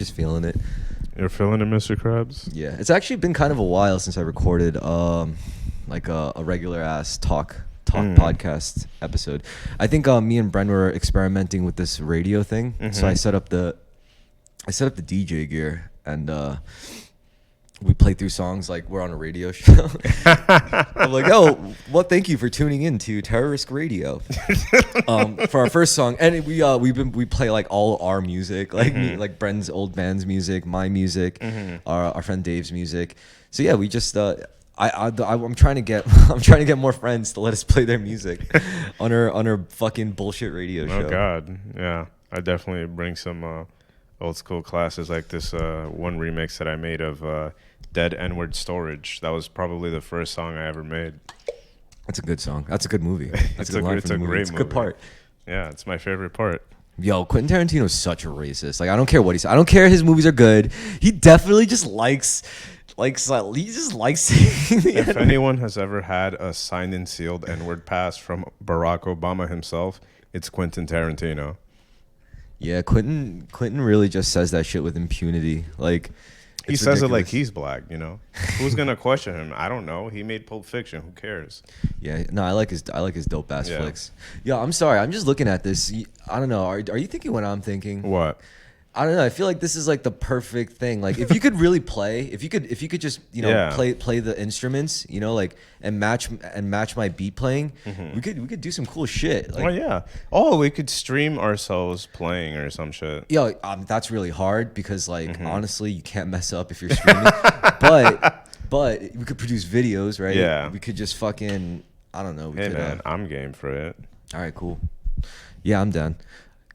Just feeling it. You're feeling it, Mr. Krabs? Yeah, it's actually been kind of a while since I recorded like a regular ass talk podcast episode. I think me and Bren were experimenting with this radio thing, so I set up the DJ gear and we played through songs like we're on a radio show. I'm like, oh, well, thank you for tuning in to Terrorisk Radio for our first song, and we play like all our music, like like Bren's old band's music, my music, our friend Dave's music. So yeah, we just I'm trying to get more friends to let us play their music on our fucking bullshit radio show. Oh God, yeah, I definitely bring some old school classes like this one remix that I made of Dead N-Word Storage. That was probably the first song I ever made. That's a good song. That's a good movie. That's It's a great movie. It's a good part. Yeah, it's my favorite part. Yo, Quentin Tarantino is such a racist. Like, I don't care what he says. I don't care his movies are good. He definitely just likes he just likes saying the If N-word. anyone has ever had a signed and sealed N-word pass from Barack Obama himself, it's Quentin Tarantino. Yeah, Quentin really just says that shit with impunity. Like, He it's says it like ridiculous. he's black, you know? Who's going to question him? I don't know. He made Pulp Fiction. Who cares? Yeah, no, I like his dope ass Yeah. flicks. Yo, I'm sorry. I'm just looking at this. I don't know. Are you thinking what I'm thinking? What? I don't know. I feel like this is like the perfect thing. Like, if you could really play, if you could just Yeah. play the instruments, like and match my beat playing, we could do some cool shit. Like, Oh, yeah. Oh, we could stream ourselves playing or some shit. yo, that's really hard because like honestly, you can't mess up if you're streaming. but we could produce videos, right? Yeah. We could just fucking I don't know. We Hey, could, man, I'm game for it. all right, cool. Yeah, I'm down.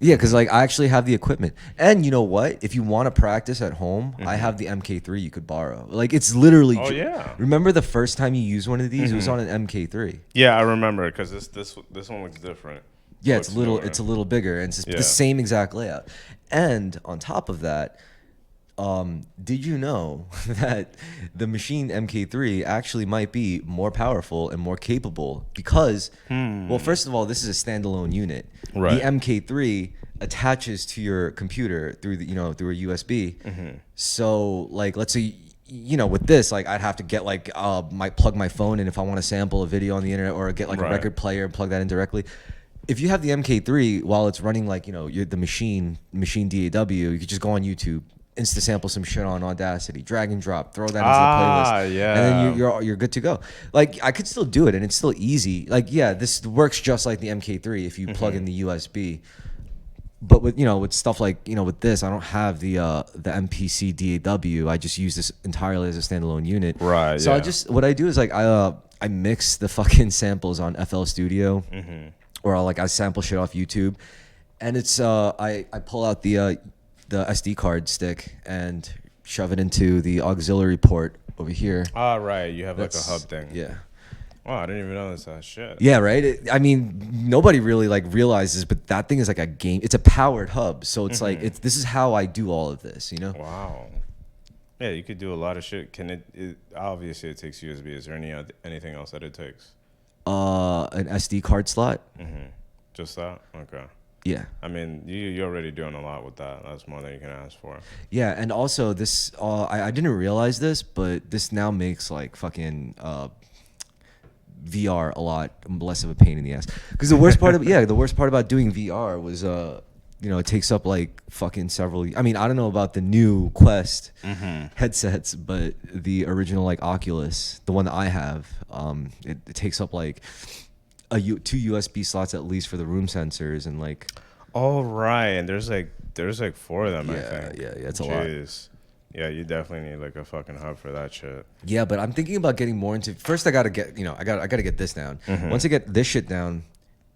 Yeah, because like I actually have the equipment, and you know what? If you want to practice at home, I have the MK3 you could borrow. Like it's literally. Oh, yeah. Remember the first time you used one of these? It was on an MK3. Yeah, I remember because this one looks different. Yeah, Looks it's a newer. little bigger, and it's Yeah. the same exact layout. And on top of that, did you know that the machine MK3 actually might be more powerful and more capable because, well, first of all, this is a standalone unit. Right. The MK3 attaches to your computer through through a USB. So, like, let's say. With this, like, I'd have to get like plug my phone in if I want to sample a video on the internet, or get like a Right. record player and plug that in directly. If you have the MK3 while it's running, like the machine DAW, you could just go on YouTube, insta sample some shit on Audacity, drag and drop, throw that into the playlist, yeah. and then you're good to go. Like, I could still do it, and it's still easy. Like, yeah, this works just like the MK3 if you plug in the USB. But with stuff like with this, I don't have the MPC DAW. I just use this entirely as a standalone unit. Right, So yeah. what I do is like I mix the fucking samples on FL Studio, or I sample shit off YouTube, and it's I pull out the SD card stick and shove it into the auxiliary port over here. Ah, right. You have like a That's- hub thing. Yeah. Oh, I didn't even know that shit. Yeah, right. I mean, nobody really like realizes, but that thing is like a game. It's a powered hub, so it's like this is how I do all of this. Wow. Yeah, you could do a lot of shit. Can it obviously it takes USB. Is there anything else that it takes? An SD card slot. Just that? Okay. Yeah, I mean, you're already doing a lot with that. That's more than you can ask for. yeah, and also this. I didn't realize this, but this now makes like fucking VR a lot less of a pain in the ass. Because the worst part about doing VR was it takes up like fucking several. I mean, I don't know about the new Quest headsets, but the original like Oculus, the one that I have, it takes up like two USB slots at least for the room sensors and like. Oh right, and there's like 4 of them. I Yeah, think. yeah, it's a lot. Jeez. Yeah, you definitely need like a fucking hub for that shit. Yeah, but I'm thinking about getting more into. First, I gotta get I gotta get this down. Once I get this shit down,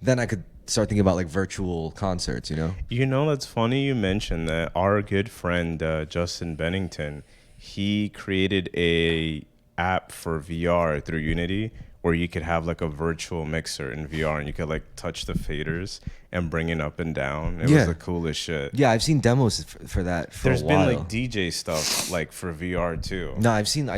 then I could start thinking about like virtual concerts. You know, that's funny you mentioned that. Our good friend Justin Bennington, he created a app for VR through Unity where you could have like a virtual mixer in VR and you could like touch the faders and bring it up and down. It Yeah. was the coolest shit. Yeah, I've seen demos for that for There's a while. been like DJ stuff like for VR too. No, I've seen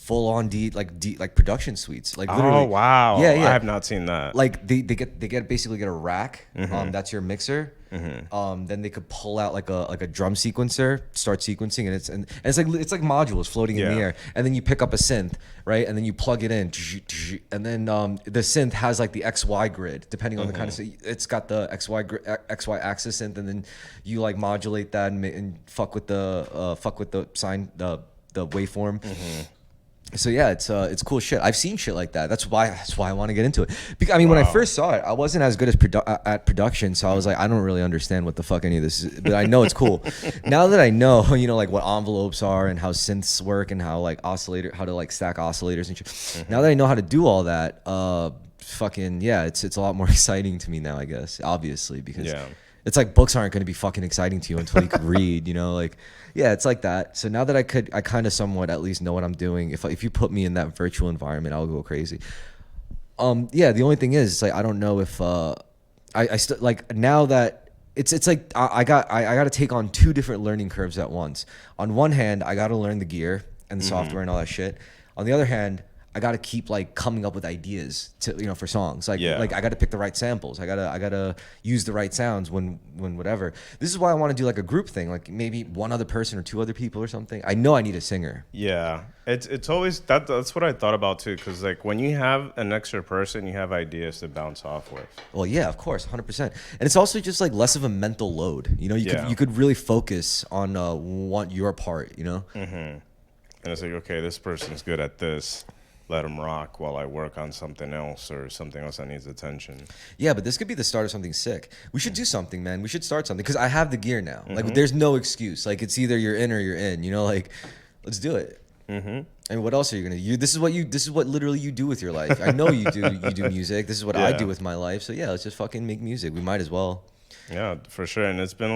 full on like production suites. Like literally. Oh wow! Yeah, yeah. I have not seen that. Like they basically get a rack. That's your mixer. Mm-hmm. Then they could pull out like a drum sequencer, start sequencing, and it's like modules floating in the air. And then you pick up a synth, right? And then you plug it in, and then the synth has like the XY grid depending on the kind of. It's got the XY axis synth, and then you like modulate that and fuck with the sign the waveform. So yeah, it's cool shit. I've seen shit like that. That's why I want to get into it. Because I mean, when I first saw it, I wasn't as good as at production, so I was like, I don't really understand what the fuck any of this is, but I know it's cool. Now that I know, you know, like what envelopes are and how synths work and how like how to like stack oscillators and shit. Now that I know how to do all that, fucking yeah, it's a lot more exciting to me now, I guess. Obviously, because it's like books aren't going to be fucking exciting to you until you could read, you know, like. Yeah, it's like that. So now that I kind of somewhat at least know what I'm doing. If you put me in that virtual environment, I'll go crazy. Yeah. The only thing is, it's like I don't know if I still like now that it's like I got to take on two different learning curves at once. On one hand, I got to learn the gear and the software and all that shit. On the other hand, I got to keep like coming up with ideas to, you know, for songs. Like I got to pick the right samples. I got to use the right sounds when whatever. This is why I want to do like a group thing, like maybe one other person or two other people or something. I know I need a singer. Yeah. It's always that's what I thought about too, cuz like when you have an extra person, you have ideas to bounce off with. Well, yeah, of course, 100%. And it's also just like less of a mental load. You know, you could really focus on your part, you know? And it's like, okay, this person's good at this. Let them rock while I work on something else or something else that needs attention. Yeah, but this could be the start of something sick. We should do something, man. We should start something because I have the gear now. Like, there's no excuse. Like, it's either you're in or you're in. You know, like, let's do it. And what else are you gonna do? This is what literally you do with your life. I know you do music. This is what I do with my life. So yeah, let's just fucking make music. We might as well. Yeah, for sure. And it's been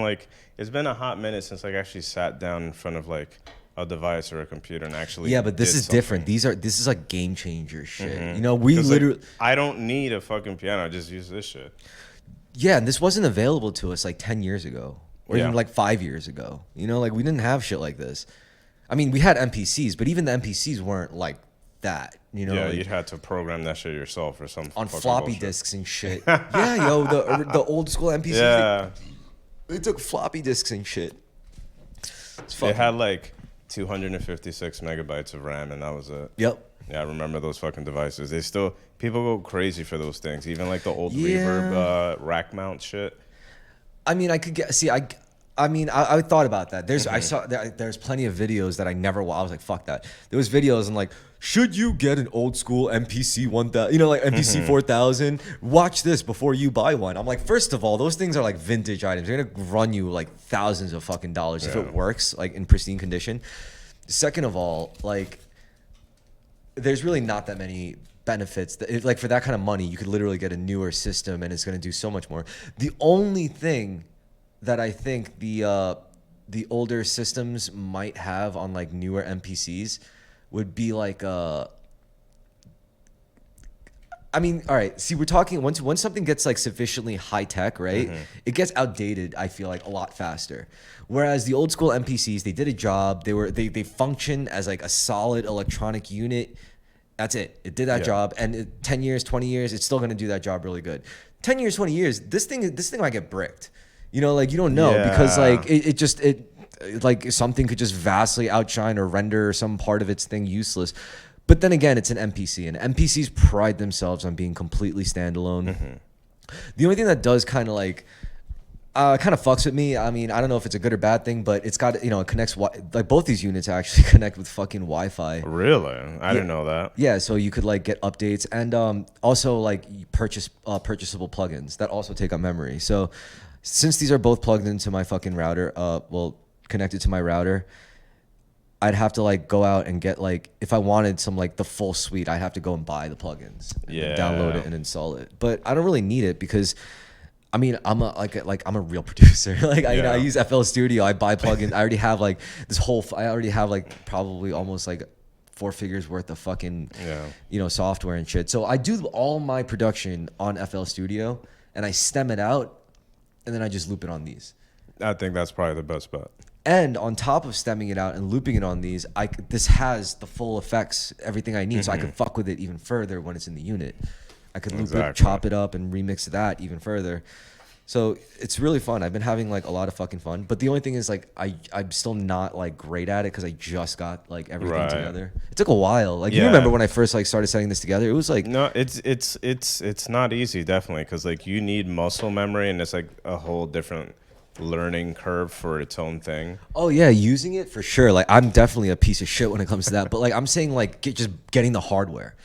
a hot minute since I actually sat down in front of like a device or a computer and actually but this is different. This is like game changer shit. You know, we literally like, I don't need a fucking piano. I just use this shit. Yeah, and this wasn't available to us like 10 years ago or even like 5 years ago. You know, like we didn't have shit like this. I mean, we had MPCs, but even the MPCs weren't like that. You know, like, you'd have to program that shit yourself or something on floppy bullshit. Disks and shit. Yeah, yo, the old school MPCs. Yeah, they took floppy disks and shit. They had like 256 megabytes of RAM, and that was it. Yep. Yeah, I remember those fucking devices. People go crazy for those things. Even like the old reverb rack mount shit. I mean, I thought about that. There's plenty of videos that I never watched. I was like, fuck that. There was videos and like, should you get an old school MPC 1000? You know, like MPC 4000. Watch this before you buy one. I'm like, first of all, those things are like vintage items. They're gonna run you like thousands of fucking dollars if it works like in pristine condition. Second of all, like, there's really not that many benefits like for that kind of money. You could literally get a newer system and it's gonna do so much more. The only thing that I think the older systems might have on like newer MPCs would be like I mean, all right. See, we're talking once something gets like sufficiently high tech, right? It gets outdated. I feel like a lot faster. Whereas the old school MPCs, they did a job. They function as like a solid electronic unit. That's it. It did that job, and 10 years, 20 years, it's still gonna do that job really good. 10 years, 20 years, this thing might get bricked. You know, like you don't know because like it like something could just vastly outshine or render some part of its thing useless. But then again, it's an MPC, and MPCs pride themselves on being completely standalone. The only thing that does kind of fucks with me. I mean, I don't know if it's a good or bad thing, but it's got, you know, it connects like both these units actually connect with fucking Wi-Fi. Really? I didn't know that. Yeah, so you could like get updates and also like purchasable plugins that also take up memory. So since these are both plugged into my fucking router, connected to my router, I'd have to like go out and get like, if I wanted some like the full suite, I'd have to go and buy the plugins and download it and install it. But I don't really need it because I mean, I'm a real producer. Like I use FL Studio. I buy plugins. I already have like I already have like probably almost like 4 figures worth of fucking, you know, software and shit. So I do all my production on FL Studio and I stem it out and then I just loop it on these. I think that's probably the best bet. And on top of stemming it out and looping it on these, this has the full effects, everything I need, so I can fuck with it even further when it's in the unit. I could loop it, chop it up, and remix that even further. So it's really fun. I've been having like a lot of fucking fun. But the only thing is like I'm still not like great at it because I just got like everything together. It took a while. Like you remember when I first like started setting this together? It was like no, it's not easy, definitely, because like you need muscle memory, and it's like a whole different learning curve for its own thing. Oh yeah, using it for sure. Like I'm definitely a piece of shit when it comes to that. But like I'm saying, like just getting the hardware.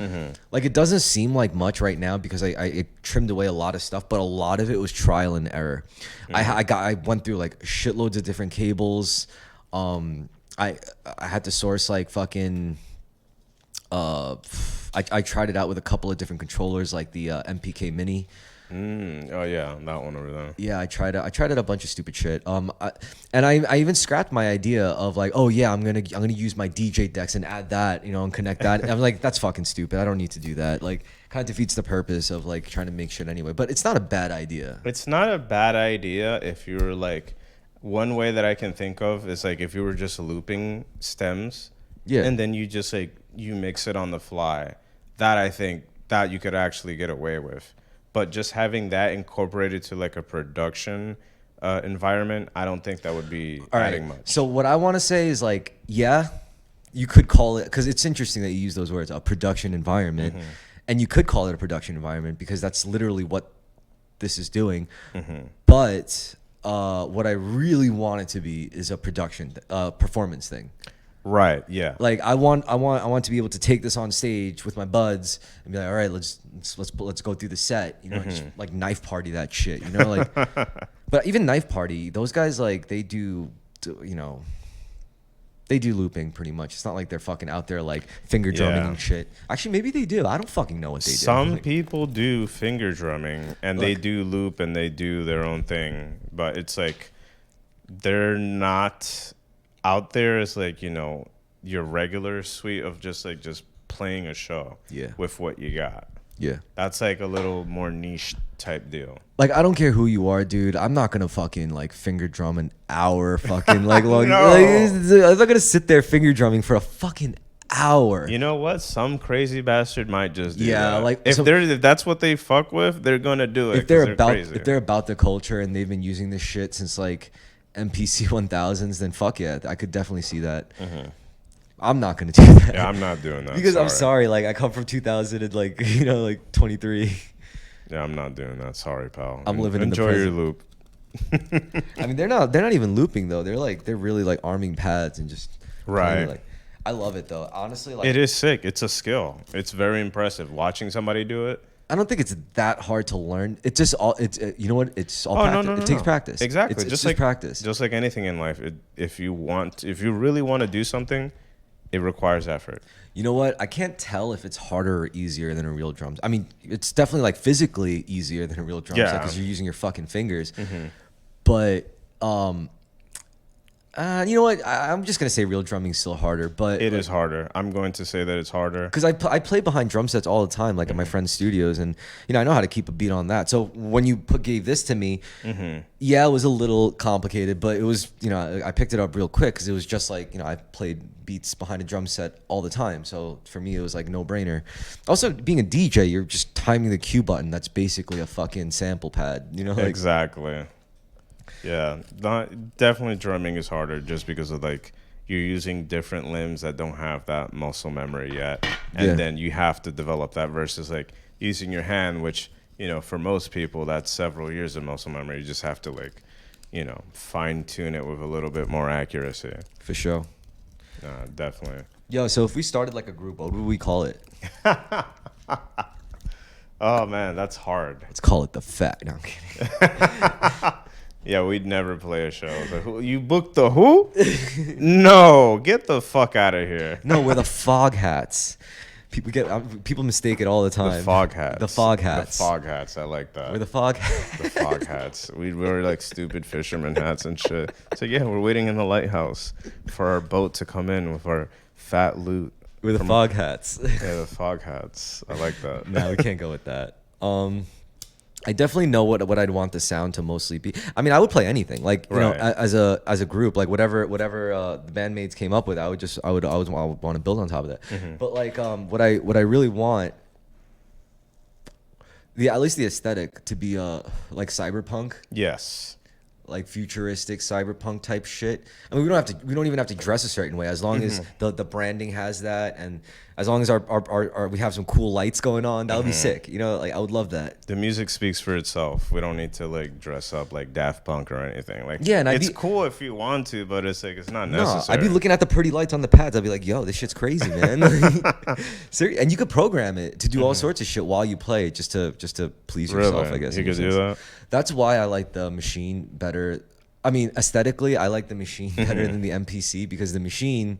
Like it doesn't seem like much right now because I trimmed away a lot of stuff, but a lot of it was trial and error. I went through like shitloads of different cables. I had to source like fucking. I tried it out with a couple of different controllers, like the MPK Mini. Oh yeah, that one over there. Yeah, I tried it a bunch of stupid shit. I even scrapped my idea of like, oh yeah, I'm gonna use my DJ decks and add that, you know, and connect that. And I'm like, that's fucking stupid. I don't need to do that. Like, kind of defeats the purpose of like trying to make shit anyway. But it's not a bad idea. It's not a bad idea if you were like, one way that I can think of is like if you were just looping stems, and then you just like you mix it on the fly. That I think that you could actually get away with. But just having that incorporated to like a production environment, I don't think that would be adding much. So what I want to say is like, yeah, you could call it, because it's interesting that you use those words, a production environment. And you could call it a production environment because that's literally what this is doing. But what I really want it to be is a production, performance thing. Right. Yeah. Like I want to be able to take this on stage with my buds and be like, all right, let's go through the set, you know, just like knife party that shit, you know, like. But even knife party, those guys like they do, you know, they do looping pretty much. It's not like they're fucking out there like finger drumming and shit. Actually, maybe they do. I don't fucking know what they do. Some people do finger drumming and they do loop and they do their own thing, but it's like they're not out there as like, you know, your regular suite of just playing a show with what you got. Yeah. That's like a little more niche type deal. Like, I don't care who you are, dude. I'm not gonna fucking like finger drum an hour fucking like long. No. Like, I'm not gonna sit there finger drumming for a fucking hour. You know what? Some crazy bastard might just do that. Like if that's what they fuck with, they're gonna do it. If they're about the culture and they've been using this shit since like MPC 1000s, then fuck yeah, I could definitely see that. I'm not gonna do that. Yeah, I'm not doing that. Because I'm sorry, like I come from 2000 and like, you know, like 23. Yeah, I'm not doing that. Sorry, pal. I'm living in the present. Enjoy your loop. I mean, they're not even looping though. They're really like arming pads and just right. Like, I love it though. Honestly, like it is sick. It's a skill. It's very impressive watching somebody do it. I don't think it's that hard to learn. It's just all. It's you know what? It's all. practice. It takes practice. Exactly. It's just like practice. Just like anything in life, if you really want to do something, it requires effort. You know what? I can't tell if it's harder or easier than a real drums. I mean, it's definitely like physically easier than a real drum set because you're using your fucking fingers. But you know what? I'm just gonna say real drumming's still harder, but it is harder. I'm going to say that it's harder because I play behind drum sets all the time, like at my friends' studios, and you know I know how to keep a beat on that. So when you gave this to me, yeah, it was a little complicated, but it was, you know, I picked it up real quick because it was just like, you know, I played beats behind a drum set all the time, so for me it was like no brainer. Also, being a DJ, you're just timing the cue button. That's basically a fucking sample pad, you know? Like, exactly. Yeah, definitely drumming is harder just because of like you're using different limbs that don't have that muscle memory yet, and then you have to develop that versus like using your hand, which, you know, for most people that's several years of muscle memory. You just have to like, you know, fine tune it with a little bit more accuracy. For sure. Definitely. Yo, so if we started like a group, what would we call it? Oh man, that's hard. Let's call it the Fat. No, I'm kidding. Yeah, we'd never play a show. Like, who, you booked the who? No, get the fuck out of here. No, we're the Fog Hats. People mistake it all the time. The Fog Hats. The Fog Hats. The Fog Hats. I like that. We're the Fog Hats. The Fog Hats. We wear like stupid fisherman hats and shit. So yeah, we're waiting in the lighthouse for our boat to come in with our fat loot. We're the Fog Hats. Yeah, the Fog Hats. I like that. No, we can't go with that. I definitely know what I'd want the sound to mostly be. I mean, I would play anything. Like, you know, Right. as a group, like whatever the bandmates came up with, I would always want to build on top of that. But like what I really want, the at least the aesthetic to be like cyberpunk, Yes. like futuristic cyberpunk type shit. I mean, we don't even have to dress a certain way, as long as the branding has that, and as long as our we have some cool lights going on, that would be sick. You know, like I would love that. The music speaks for itself. We don't need to like dress up like Daft Punk or anything. Like, Yeah, and it's cool if you want to, but it's like it's not No, necessary. I'd be looking at the pretty lights on the pads. I'd be like, "Yo, this shit's crazy, man!" And you could program it to do all sorts of shit while you play, just to please yourself. Really? I guess You in a could do sense. that? That's why I like the machine better. I mean, aesthetically, I like the machine better than the MPC, because the machine,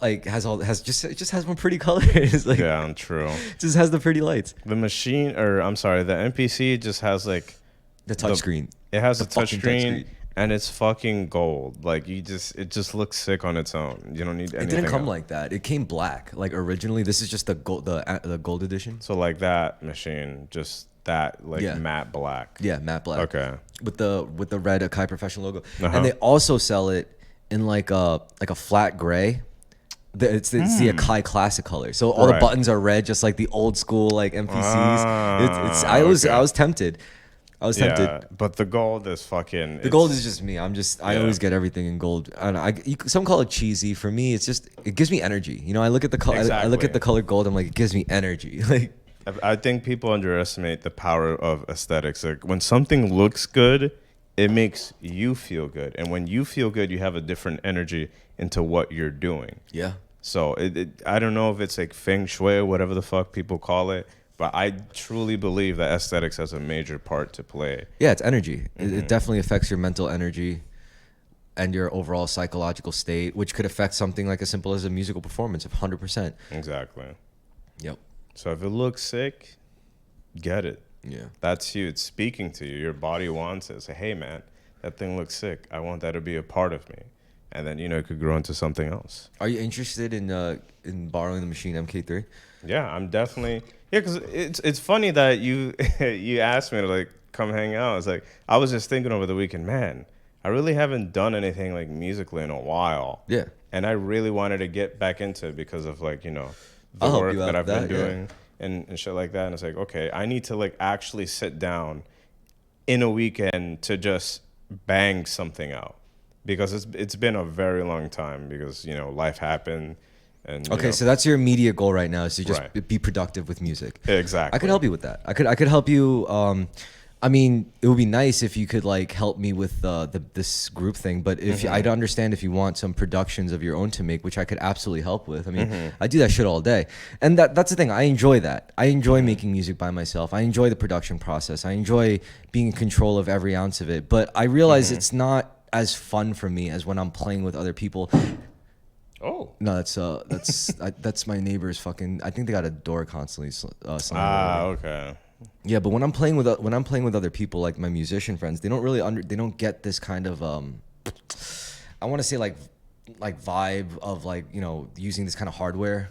like, it just has more pretty colors. Like, Yeah, true. it just has the pretty lights. The machine, or I'm sorry, the NPC just has like The touchscreen. it has a fucking touchscreen touchscreen. and it's fucking gold. Like it just looks sick on its own. You don't need It anything didn't come else. like that. It came black. Like originally, this is just the gold edition. So like that machine, just that like Yeah. matte black. Yeah, matte black. Okay. With the red Akai Professional logo, Uh-huh. and they also sell it in like a flat gray. It's the Akai Classic color, so all the Right. buttons are red, just like the old school like MPCs. It's Ah, I was okay. I was tempted. I was tempted. Yeah, but the gold is fucking. The gold is just me. I Yeah. always get everything in gold. I don't know. Some call it cheesy. For me, it's just it gives me energy. You know, I look at the color. I look Exactly. at the color gold. I'm like, it gives me energy. Like, I think people underestimate the power of aesthetics. Like when something looks good, it makes you feel good, and when you feel good, you have a different energy into what you're doing. yeah. So I don't know if it's like feng shui or whatever the fuck people call it, but I truly believe that aesthetics has a major part to play. Yeah, it's energy. It definitely affects your mental energy and your overall psychological state, which could affect something like as simple as a musical performance of 100%. Exactly. Yep. So if it looks sick, get it. Yeah. That's you. It's speaking to you. Your body wants it. Say, hey man, that thing looks sick. I want that to be a part of me. And then, it could grow into something else. Are you interested in borrowing the machine MK3? Yeah, I'm definitely. Yeah, because it's funny that you you asked me to like come hang out. It's like I was just thinking over the weekend, man, I really haven't done anything like musically in a while. Yeah. And I really wanted to get back into it because of like, the I'll help work you that out I've with been that, yeah. doing and shit like that. And it's like, okay, I need to like actually sit down in a weekend to just bang something out. Because it's been a very long time because, life happened. And, Okay, so that's your immediate goal right now, is to just Right. be productive with music. Exactly. I could help you with that. I could help you. I mean, it would be nice if you could like help me with this group thing. But if I'd understand if you want some productions of your own to make, which I could absolutely help with. I mean, I do that shit all day, and that's the thing. I enjoy that. I enjoy making music by myself. I enjoy the production process. I enjoy being in control of every ounce of it. But I realize it's not as fun for me as when I'm playing with other people. Oh. No, that's my neighbor's fucking. I think they got a door constantly slamming. Okay. Yeah, but when I'm playing with other people, like my musician friends, they don't really they don't get this kind of I want to say like vibe of like using this kind of hardware.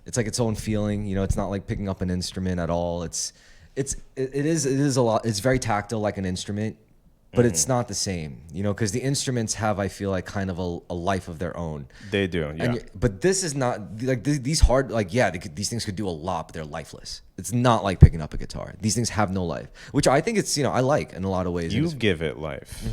It's like its own feeling. It's not like picking up an instrument at all. It is a lot. It's very tactile, like an instrument. But it's not the same, because the instruments have, I feel like, kind of a life of their own. They do, yeah. But this is not, like, these hard, like, yeah, these things could do a lot, but they're lifeless. It's not like picking up a guitar. These things have no life, which I think it's, I like in a lot of ways. You give it life.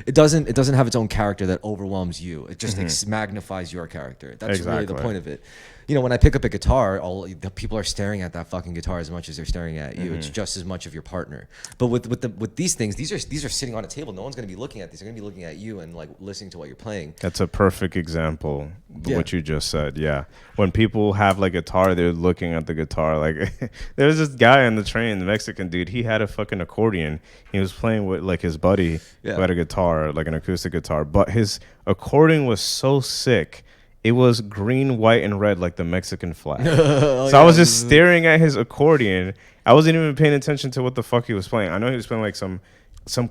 It doesn't have its own character that overwhelms you. It just magnifies your character. That's really the Exactly. point of it. When I pick up a guitar, the people are staring at that fucking guitar as much as they're staring at you. It's just as much of your partner. But with these things, these are sitting on a table. No one's going to be looking at these. They're going to be looking at you and like listening to what you're playing. That's a perfect example of Yeah. what you just said. Yeah. When people have like guitar, they're looking at the guitar. Like there was this guy on the train, the Mexican dude, he had a fucking accordion. He was playing with like his buddy Yeah. who had a guitar, like an acoustic guitar. But his accordion was so sick. It was green, white, and red like the Mexican flag. So I was just staring at his accordion. I wasn't even paying attention to what the fuck he was playing. I know he was playing like some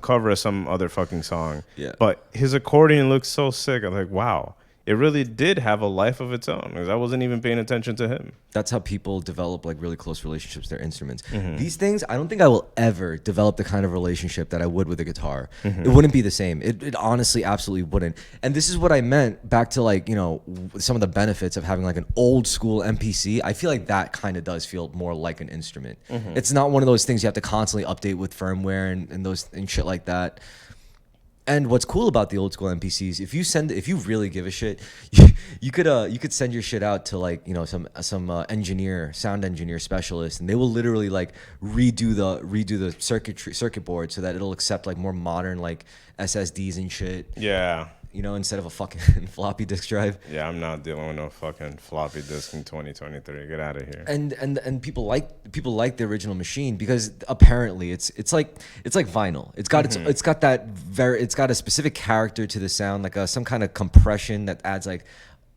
cover of some other fucking song. Yeah. But his accordion looked so sick. I'm like, wow. it really did have a life of its own, because I wasn't even paying attention to him. That's how people develop like really close relationships with their instruments. These things, I don't think I will ever develop the kind of relationship that I would with a guitar. It wouldn't be the same. It honestly absolutely wouldn't. And this is what I meant back to like, you know, some of the benefits of having like an old school MPC. I feel like that kind of does feel more like an instrument. It's not one of those things you have to constantly update with firmware and those and shit like that. And what's cool about the old school MPCs, if you really give a shit, you could send your shit out to like, you know, some sound engineer specialist, and they will literally like redo the circuit board so that it'll accept like more modern like SSDs and shit. Yeah. You know, instead of a fucking floppy disk drive. Yeah, I'm not dealing with no fucking floppy disk in 2023. Get out of here. And people like the original machine because apparently it's like vinyl. It's got a specific character to the sound, like some kind of compression that adds like,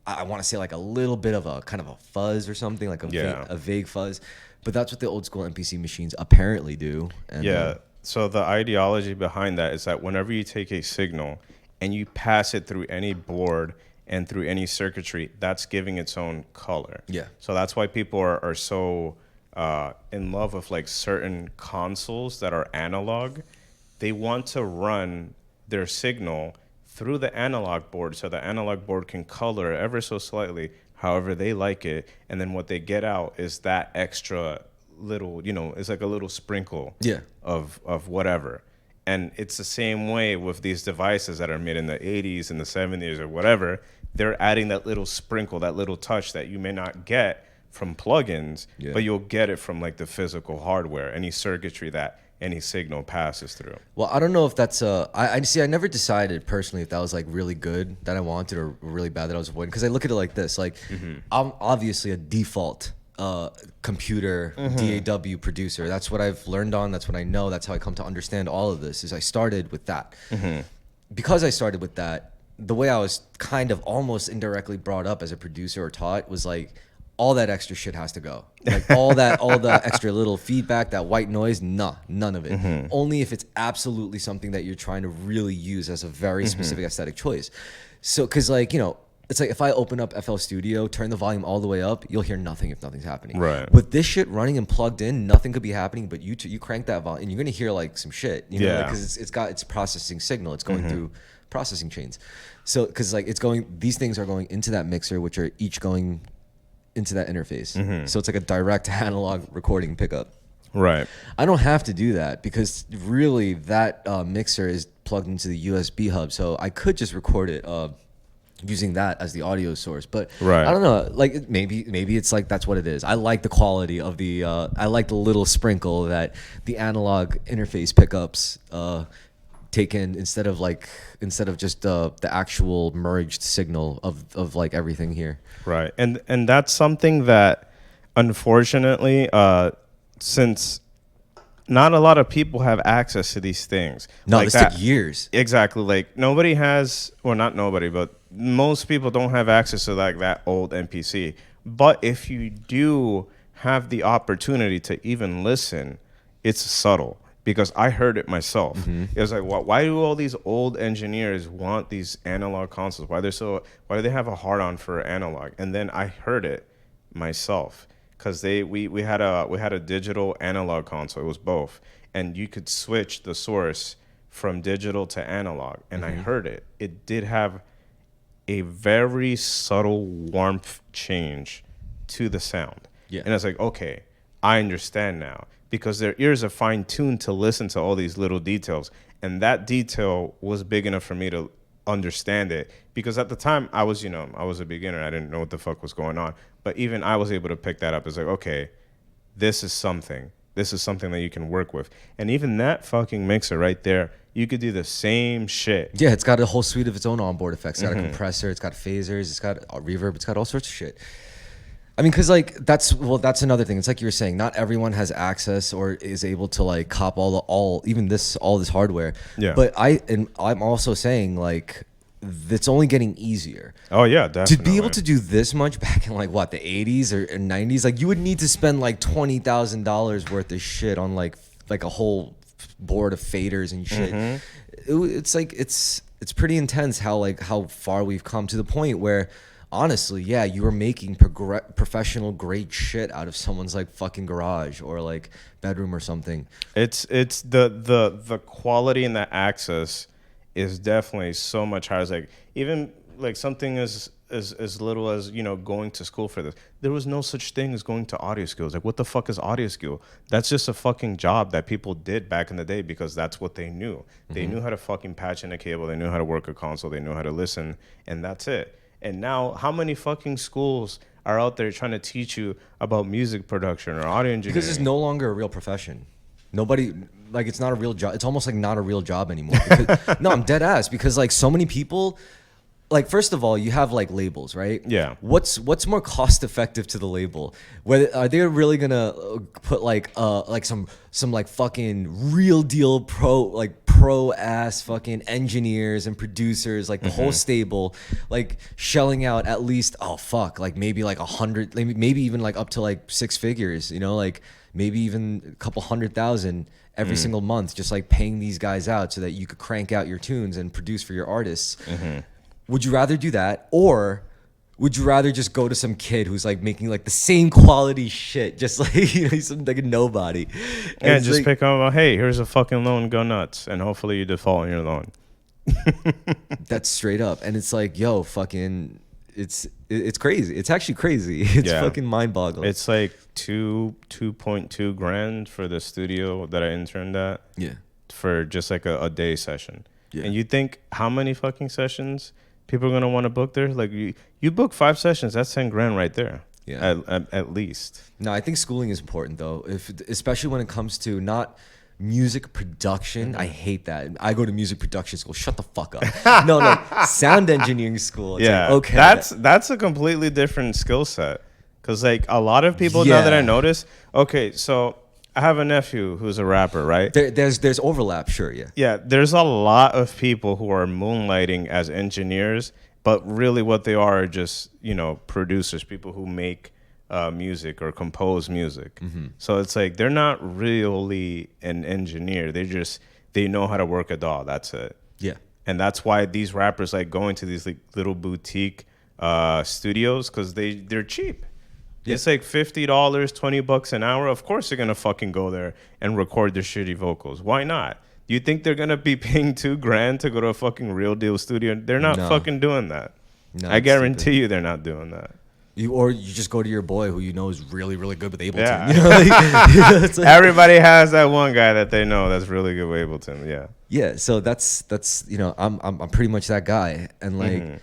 I want to say like a little bit of a kind of a fuzz or something, like a vague fuzz. But that's what the old school MPC machines apparently do. And, so the ideology behind that is that whenever you take a signal and you pass it through any board and through any circuitry, that's giving its own color. Yeah. So that's why people are so in love with like certain consoles that are analog. They want to run their signal through the analog board so the analog board can color ever so slightly however they like it. And then what they get out is that extra little, you know, it's like a little sprinkle of whatever. And it's the same way with these devices that are made in the 80s and the 70s or whatever. They're adding that little sprinkle, that little touch that you may not get from plugins, but you'll get it from like the physical hardware, any circuitry that any signal passes through. Well, I don't know if that's I never decided personally if that was like really good that I wanted or really bad that I was avoiding, because I look at it like this, like I'm obviously a default computer DAW producer. That's what I've learned on. That's what I know. That's how I come to understand all of this. Is I started with that. Because I started with that, the way I was kind of almost indirectly brought up as a producer or taught was like all that extra shit has to go. Like all the extra little feedback, that white noise, none of it. Only if it's absolutely something that you're trying to really use as a very specific aesthetic choice. So, because like, you know, it's like if I open up FL Studio, turn the volume all the way up, you'll hear nothing if nothing's happening. Right. With this shit running and plugged in, nothing could be happening, but you crank that volume and you're gonna hear like some shit. You know, because it's got its processing signal. It's going through processing chains. So because like these things are going into that mixer, which are each going into that interface. So it's like a direct analog recording pickup. Right. I don't have to do that because really that mixer is plugged into the USB hub. So I could just record it using that as the audio source, but I don't know, like maybe it's like that's what it is. I like the quality of the I like the little sprinkle that the analog interface pickups take in instead of just the actual merged signal of like everything here. Right. And that's something that unfortunately since not a lot of people have access to these things. No, like this that, took years. Exactly. Like nobody has, well, not nobody, but most people don't have access to like that old MPC. But if you do have the opportunity to even listen, it's subtle, because I heard it myself. It was like, why do all these old engineers want these analog consoles? Why do they have a hard on for analog? And then I heard it myself. Because we had a digital analog console. It was both, and you could switch the source from digital to analog. And I heard it. It did have a very subtle warmth change to the sound. Yeah. And I was like, okay, I understand now, because their ears are fine tuned to listen to all these little details, and that detail was big enough for me to understand it, because at the time I was a beginner. I didn't know what the fuck was going on, but even I was able to pick that up. It's like, okay, this is something that you can work with. And even that fucking mixer right there, you could do the same shit. Yeah, it's got a whole suite of its own onboard effects. It's got a compressor, it's got phasers, it's got a reverb, it's got all sorts of shit. I mean, because like that's another thing. It's like you were saying, not everyone has access or is able to like cop all this hardware. Yeah. But I'm also saying like it's only getting easier. Oh yeah, definitely. To be able to do this much back in like what, the 80s or 90s, like you would need to spend like $20,000 worth of shit on like a whole board of faders and shit. It's like it's it's pretty intense how far we've come to the point where, honestly, yeah, you were making professional grade shit out of someone's like fucking garage or like bedroom or something. It's the quality and the access is definitely so much higher. It's like even like something as little as, you know, going to school for this. There was no such thing as going to audio skills. Like, what the fuck is audio skill? That's just a fucking job that people did back in the day because that's what they knew. They knew how to fucking patch in a cable. They knew how to work a console. They knew how to listen, and that's it. And now, how many fucking schools are out there trying to teach you about music production or audio engineering? Because it's no longer a real profession. Nobody, like, it's not a real job. It's almost like not a real job anymore. Because, no, I'm dead ass because like so many people, like, first of all, you have like labels, right? Yeah. What's more cost effective to the label? Whether are they really gonna put like some like fucking real deal pro ass fucking engineers and producers, like the whole stable, like shelling out at least like maybe like 100, maybe even like up to like 6 figures, you know, like maybe even a couple 100,000 every single month, just like paying these guys out so that you could crank out your tunes and produce for your artists. Would you rather do that, or would you rather just go to some kid who's like making like the same quality shit, just like, you know, he's like a nobody? Yeah, And just like, pick up, hey, here's a fucking loan, go nuts, and hopefully you default on your loan. that's straight up, and it's like, yo, fucking, it's crazy. It's actually crazy. It's fucking mind-boggling. It's like 2.2 grand for the studio that I interned at. Yeah. For just like a day session. Yeah. And you think how many fucking sessions people are gonna want to book there? Like you book 5 sessions, that's 10 grand right there. Yeah. At least. No, I think schooling is important though, especially when it comes to not music production. I hate that. I go to music production school. Shut the fuck up. No, like sound engineering school. It's Yeah. like, okay. That's a completely different skill set. Cause like a lot of people now that I notice, okay, so I have a nephew who's a rapper, right? There's overlap, sure, yeah. Yeah, there's a lot of people who are moonlighting as engineers, but really what they are just, you know, producers, people who make music or compose music. So it's like they're not really an engineer. They know how to work a DAW. That's it. Yeah. And that's why these rappers like go into these like little boutique studios because they're cheap. Yeah. It's like $50, $20 an hour. Of course they're gonna fucking go there and record their shitty vocals. Why not? Do you think they're gonna be paying $2 grand to go to a fucking real deal studio? They're not fucking doing that. No, I guarantee you they're not doing that. Or you just go to your boy who you know is really, really good with Ableton. Yeah. You know, like, like, everybody has that one guy that they know that's really good with Ableton. Yeah. Yeah. So that's you know, I'm pretty much that guy, and like.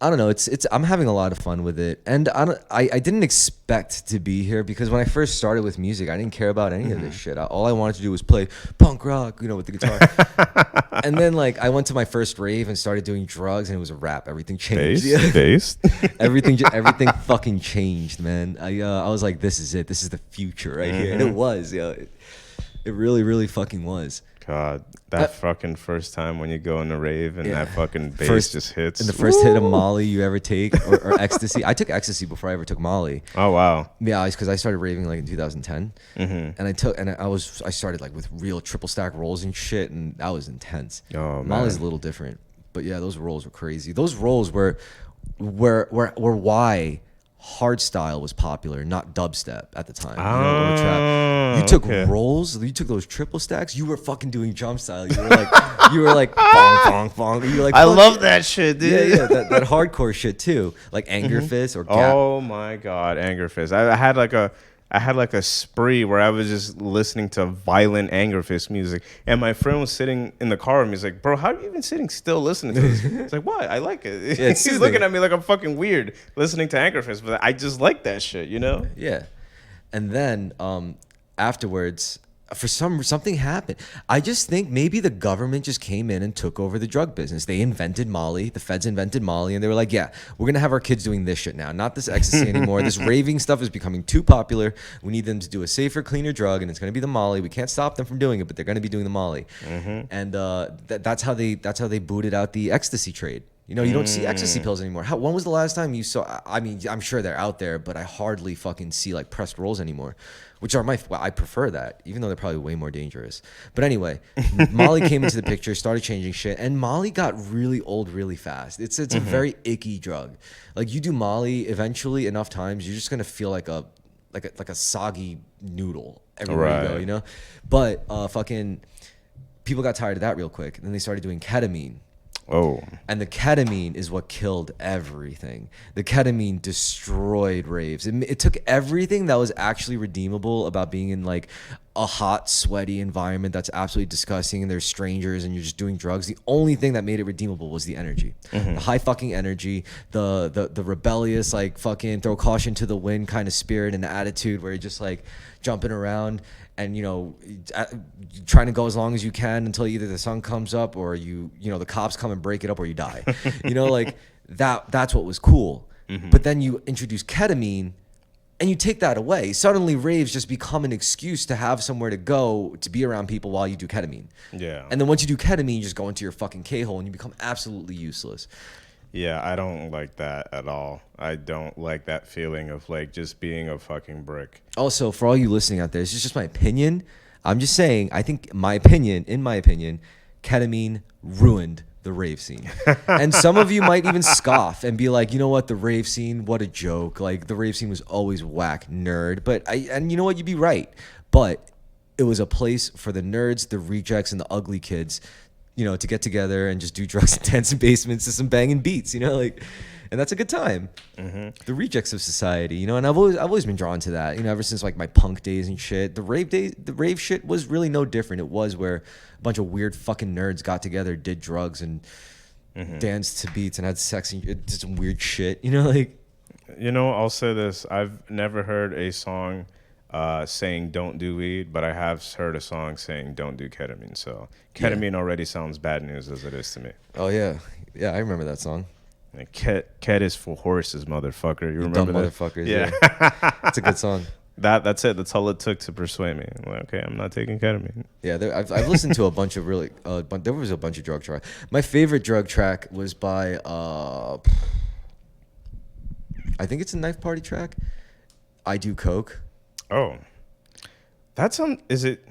I don't know. I'm having a lot of fun with it, and I didn't expect to be here because when I first started with music, I didn't care about any of this shit. All I wanted to do was play punk rock, you know, with the guitar. And then like I went to my first rave and started doing drugs, and it was a rap. Everything changed. Bass. Everything fucking changed, man. I was like, this is it. This is the future right here, and it was. Yeah, it really, really fucking was. God, that fucking first time when you go in a rave and that fucking bass just hits. And the first hit of Molly you ever take, or ecstasy. I took ecstasy before I ever took Molly. Oh wow. Yeah, because I started raving like in 2010, and I started like with real triple stack rolls and shit, and that was intense. Oh man. Molly's a little different, but yeah, those rolls were crazy. Those rolls were why hardstyle was popular, not dubstep at the time. You took rolls, you took those triple stacks, you were fucking doing jump style. You were like bong bong bong. You were like, I love that shit, dude. Yeah, that hardcore shit too, like Anger Fist or Gap. Oh my god, Anger Fist. I had like a spree where I was just listening to violent Anger Fist music, and my friend was sitting in the car with me. He's like, "Bro, how are you even sitting still listening to this?" It's like, "What? I like it." Yeah, he's looking at me like I'm fucking weird listening to Anger Fist, but I just like that shit, you know? Yeah, and then afterwards, for something happened. I just think maybe the government just came in and took over the drug business. They invented Molly. The feds invented Molly, and they were like, yeah, we're going to have our kids doing this shit now, not this ecstasy anymore. This raving stuff is becoming too popular. We need them to do a safer, cleaner drug, and it's going to be the Molly. We can't stop them from doing it, but they're going to be doing the Molly. And that's how they booted out the ecstasy trade. You know, you don't see ecstasy pills anymore. When was the last time you saw? I mean, I'm sure they're out there, but I hardly fucking see like pressed rolls anymore, which are I prefer that, even though they're probably way more dangerous. But anyway, Molly came into the picture, started changing shit, and Molly got really old really fast. It's a very icky drug. Like you do Molly eventually enough times, you're just gonna feel like a soggy noodle everywhere you go, you know. But fucking people got tired of that real quick, and then they started doing ketamine. Oh. And the ketamine is what killed everything. The ketamine destroyed raves. It took everything that was actually redeemable about being in like a hot, sweaty environment that's absolutely disgusting and there's strangers and you're just doing drugs. The only thing that made it redeemable was the energy. The high fucking energy, the rebellious, like fucking throw caution to the wind kind of spirit and attitude where you're just like jumping around and, you know, trying to go as long as you can until either the sun comes up or you know, the cops come and break it up or you die. You know, like that's what was cool. But then you introduce ketamine and you take that away. Suddenly raves just become an excuse to have somewhere to go to be around people while you do ketamine. Yeah. And then once you do ketamine, you just go into your fucking K-hole and you become absolutely useless. Yeah, I don't like that at all. I don't like that feeling of like just being a fucking brick. Also, for all you listening out there, this is just my opinion. I'm just saying, I think in my opinion, ketamine ruined the rave scene. And some of you might even scoff and be like, you know what, the rave scene, what a joke. Like the rave scene was always whack, nerd. And you know what, you'd be right. But it was a place for the nerds, the rejects, and the ugly kids, you know, to get together and just do drugs and dance in basements to some banging beats, you know, like, and that's a good time. The rejects of society, you know, and I've always been drawn to that, you know, ever since like my punk days and shit. The rave shit was really no different. It was where a bunch of weird fucking nerds got together, did drugs and danced to beats and had sex and did some weird shit, you know, like. You know, I'll say this: I've never heard a song saying don't do weed, but I have heard a song saying don't do ketamine. So ketamine already sounds bad news as it is to me. Oh yeah, I remember that song. Like, ket is for horses, motherfucker. You remember dumb that? Motherfuckers. Yeah, it's a good song. That's it. That's all it took to persuade me. I'm like, okay, I'm not taking ketamine. Yeah, I've listened to a bunch of really. There was a bunch of drug tracks. My favorite drug track was by. I think it's a Knife Party track. I Do Coke. Oh, that's is it?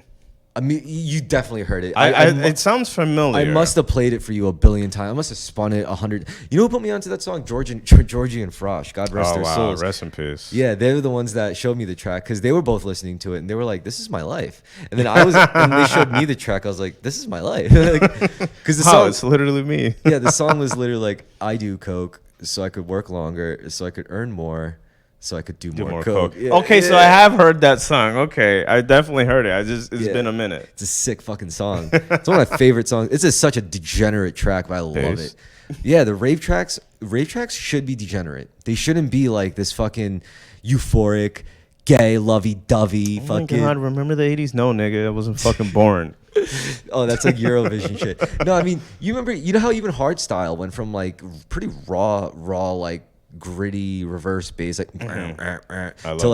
I mean, you definitely heard it. It sounds familiar. I must have played it for you a billion times. I must have spun it 100. You know who put me onto that song? Georgie and Frosh. God rest their souls. Rest in peace. Yeah, they were the ones that showed me the track because they were both listening to it and they were like, "This is my life." And then and they showed me the track. I was like, "This is my life." Because the song, it's literally me. Yeah, the song was literally like, "I do coke so I could work longer, so I could earn more." So I could do more coke. Yeah, okay, so I have heard that song. Okay, I definitely heard it. It's been a minute. It's a sick fucking song. It's one of my favorite songs. It's such a degenerate track, but I love it. Yeah, the rave tracks should be degenerate. They shouldn't be like this fucking euphoric, gay, lovey-dovey fucking. Oh my God, remember the 80s? No, nigga, I wasn't fucking born. Oh, that's like Eurovision shit. No, I mean, you know how even hardstyle went from like pretty raw like gritty reverse bass like to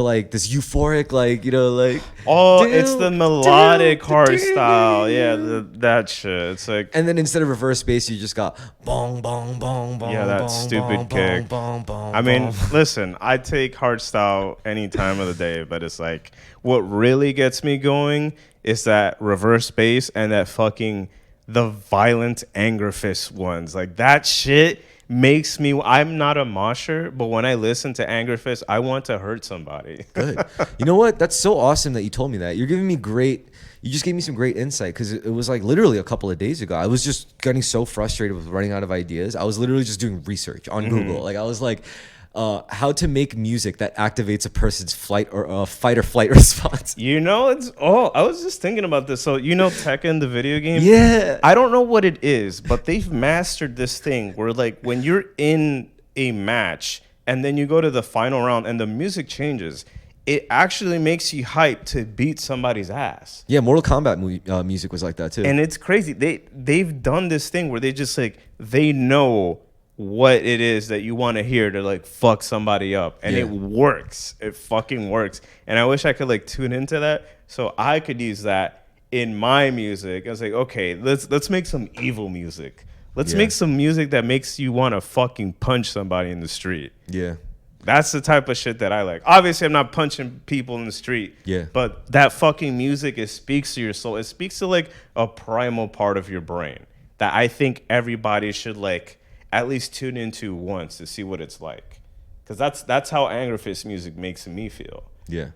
like this euphoric, like, you know, like, it's the melodic hardstyle. Yeah, that shit. It's like, and then instead of reverse bass you just got bong bong bong bong. Yeah, that stupid kick. I mean, listen, I take hardstyle any time of the day, but it's like what really gets me going is that reverse bass and that fucking the violent anger fist ones. Like that shit makes me. I'm not a mosher, but when I listen to Anger Fist, I want to hurt somebody. Good. You know what? That's so awesome that you told me that. You're giving me you just gave me some great insight because it was like literally a couple of days ago. I was just getting so frustrated with running out of ideas. I was literally just doing research on Google. Like I was like, how to make music that activates a person's fight or flight response. You know, I was just thinking about this. So, you know, Tekken, the video game? Yeah. I don't know what it is, but they've mastered this thing where, like, when you're in a match and then you go to the final round and the music changes, it actually makes you hyped to beat somebody's ass. Yeah, Mortal Kombat music was like that, too. And it's crazy. They've done this thing where they just, like, they know what it is that you want to hear to like fuck somebody up, and it works. It fucking works. And I wish I could like tune into that so I could use that in my music. I was like, okay, let's make some evil music. Let's Yeah. make some music that makes you want to fucking punch somebody in the street. Yeah. That's the type of shit that I like. Obviously, I'm not punching people in the street. Yeah. But that fucking music, it speaks to your soul. It speaks to like a primal part of your brain that I think everybody should like at least tune into once to see what it's like. Because that's how Anger Fist music makes me feel. Yeah.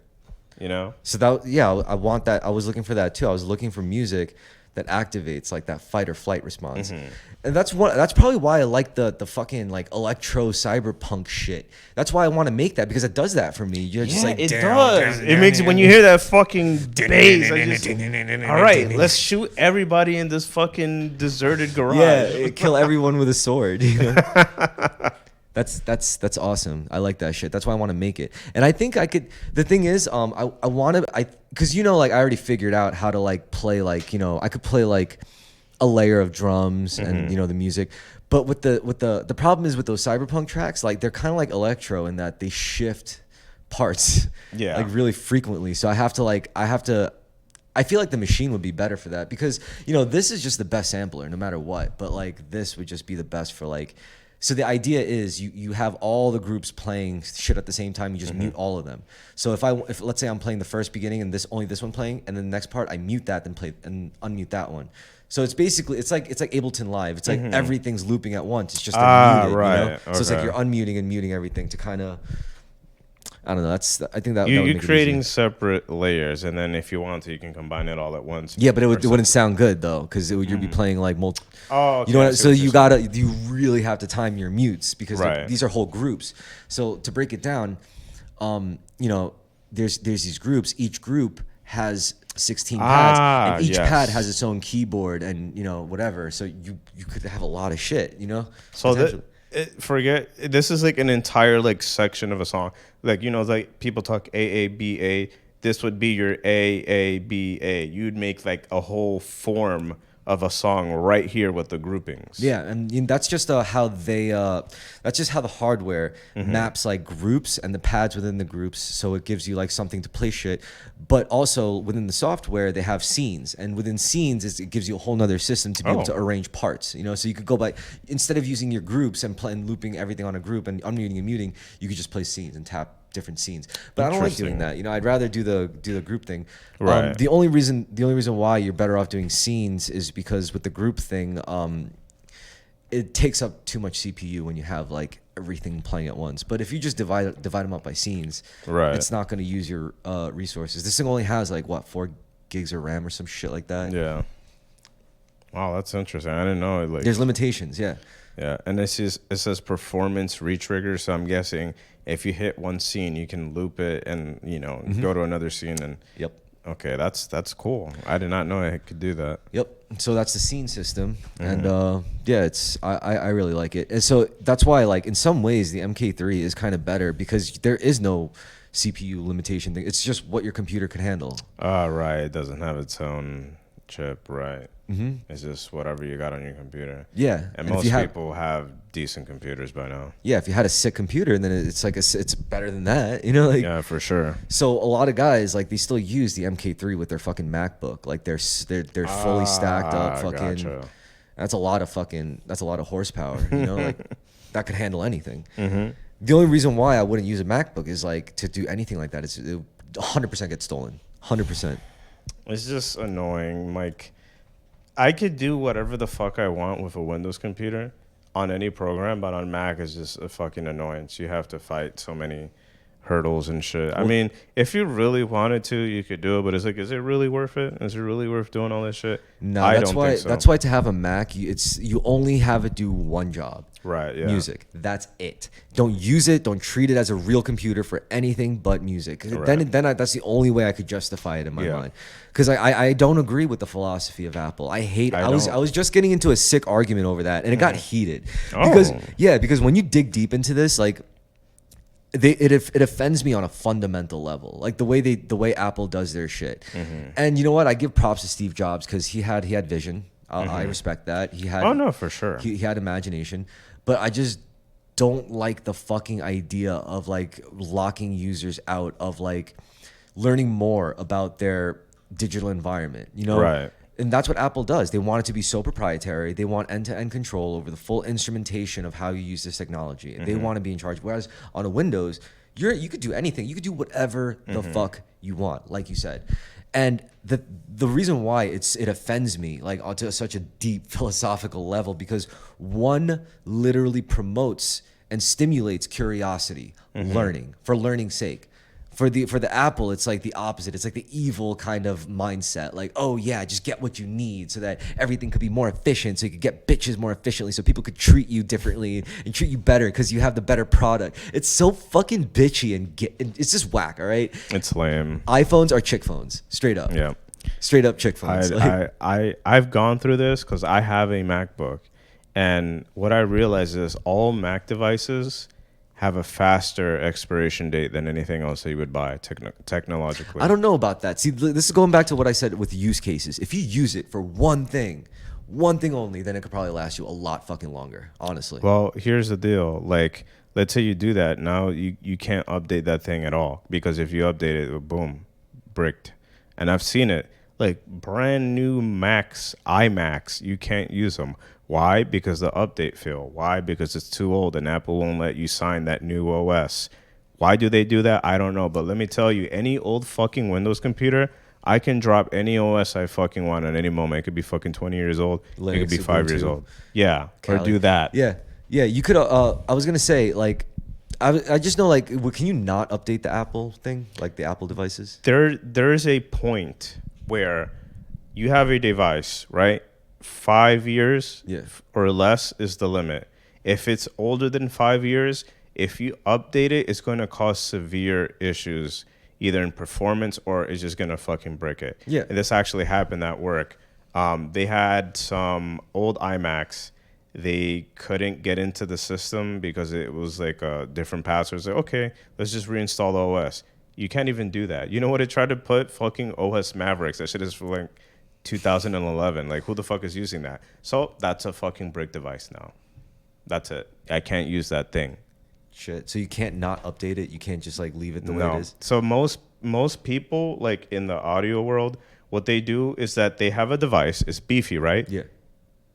You know? So that, yeah, I want that. I was looking for that too. I was looking for music that activates like that fight or flight response. And that's probably why I like the fucking like electro cyberpunk shit. That's why I want to make that, because it does that for me. You're just like, it does. It makes when you hear that fucking bass. All right, let's shoot everybody in this fucking deserted garage. yeah, kill everyone with a sword. You know? That's awesome. I like that shit. That's why I want to make it. And I think I could. The thing is, I want to. Because like I already figured out how to like play like I could play like a layer of drums and the music. But with the problem is with those cyberpunk tracks, like they're kind of like electro in that they shift parts like really frequently. So I feel like the machine would be better for that, because this is just the best sampler no matter what. But like this would just be the best for like. So the idea is you have all the groups playing shit at the same time. You just mute all of them. So if let's say I'm playing the first beginning and only this one playing, and then the next part I mute that, then play and unmute that one. So it's basically it's like Ableton Live. It's like everything's looping at once. It's just muted, right. So it's like you're unmuting and muting everything to kind of. I don't know. I think that you're creating separate layers, and then if you want to, you can combine it all at once. Yeah, but it wouldn't sound good though, because you'd be playing like multiple. Oh, okay. You know what? So you really have to time your mutes, because these are whole groups. So to break it down, there's these groups. Each group has 16 pads, and each pad has its own keyboard and whatever. So you could have a lot of shit. So forget this is like an entire like section of a song. Like like people talk AABA. This would be your AABA. You'd make like a whole form of a song right here with the groupings. Yeah, and that's just how that's just how the hardware maps like groups and the pads within the groups, so it gives you like something to play shit. But also within the software they have scenes, and within scenes it gives you a whole nother system to be able to arrange parts. So you could go by, instead of using your groups and looping everything on a group and unmuting and muting, you could just play scenes and tap different scenes. But I don't like doing that. I'd rather do the group thing. Right. The only reason why you're better off doing scenes is because with the group thing, it takes up too much CPU when you have like everything playing at once. But if you just divide them up by scenes, it's not going to use your resources. This thing only has like 4 gigs of RAM or some shit like that. Yeah. Wow, that's interesting. I didn't know. Like, there's limitations. Yeah. Yeah, and it says performance retrigger. So I'm guessing if you hit one scene, you can loop it and go to another scene and. Yep. Okay, that's cool. I did not know I could do that. Yep. So that's the scene system, and I really like it. And so that's why, like, in some ways, the MK3 is kind of better, because there is no CPU limitation thing. It's just what your computer can handle. Right. It doesn't have its own chip, right? It's just whatever you got on your computer. Yeah. And most people have decent computers by now. Yeah, if you had a sick computer, then it's like it's better than that, Yeah, for sure. So a lot of guys, like, they still use the MK3 with their fucking MacBook. Like they're fully stacked up fucking. Gotcha. That's a lot of horsepower, like that could handle anything. The only reason why I wouldn't use a MacBook is like to do anything like that. It 100% gets stolen. 100%. It's just annoying. Like, I could do whatever the fuck I want with a Windows computer on any program, but on Mac is just a fucking annoyance. You have to fight so many hurdles and shit. I mean, if you really wanted to, you could do it, but it's like, is it really worth it? Is it really worth doing all this shit? No, that's why to have a Mac, you only have it do one job. Right, yeah. Music. That's it. Don't use it. Don't treat it as a real computer for anything but music. Right. Then that's the only way I could justify it in my mind. Because I don't agree with the philosophy of Apple. I was just getting into a sick argument over that, and it got heated. Because when you dig deep into this, like, it offends me on a fundamental level, like the way Apple does their shit. And you know what? I give props to Steve Jobs, because he had vision. I respect that. He had. Oh no, for sure. He had imagination, but I just don't like the fucking idea of like locking users out of like learning more about their digital environment. Right. And that's what Apple does. They want it to be so proprietary. They want end-to-end control over the full instrumentation of how you use this technology. They want to be in charge. Whereas on a Windows, you could do anything. You could do whatever the fuck you want, like you said. And the reason why it offends me, like, onto such a deep philosophical level, because one literally promotes and stimulates curiosity, learning, for learning's sake. For the Apple, it's like the opposite. It's like the evil kind of mindset. Like, oh yeah, just get what you need so that everything could be more efficient, so you could get bitches more efficiently, so people could treat you differently and treat you better because you have the better product. It's so fucking bitchy and it's just whack, all right? It's lame. iPhones are chick phones, straight up. Yeah. Straight up chick phones. I've gone through this because I have a MacBook. And what I realize is all Mac devices have a faster expiration date than anything else that you would buy technologically. I don't know about that. See, this is going back to what I said with use cases. If you use it for one thing only, then it could probably last you a lot fucking longer, honestly. Well, here's the deal. Like, let's say you do that. Now you can't update that thing at all, because if you update it, boom, bricked. And I've seen it. Like, brand new Macs, iMacs, you can't use them. Why? Because the update failed. Why? Because it's too old and Apple won't let you sign that new OS. Why do they do that? I don't know. But let me tell you, any old fucking Windows computer, I can drop any OS I fucking want at any moment. It could be fucking 20 years old. Linux, it could be 5 years old. Yeah. Kali. Or do that. Yeah. Yeah. You could, I was going to say, like, I just know, like, can you not update the Apple thing? Like the Apple devices? There is a point where you have a device, right? 5 years or less is the limit. If it's older than 5 years, if you update it, it's going to cause severe issues, either in performance or it's just going to fucking break it. Yeah. And this actually happened at work. They had some old iMacs. They couldn't get into the system because it was like a different password. Like, okay, let's just reinstall the OS. You can't even do that. You know what? It tried to put fucking OS Mavericks. That shit is for like 2011. Like, who the fuck is using that? So that's a fucking brick device now. That's it. I can't use that thing. Shit. So you can't not update it? You can't just like leave it the way it is? So most people, like in the audio world, what they do is that they have a device. It's beefy, right? Yeah.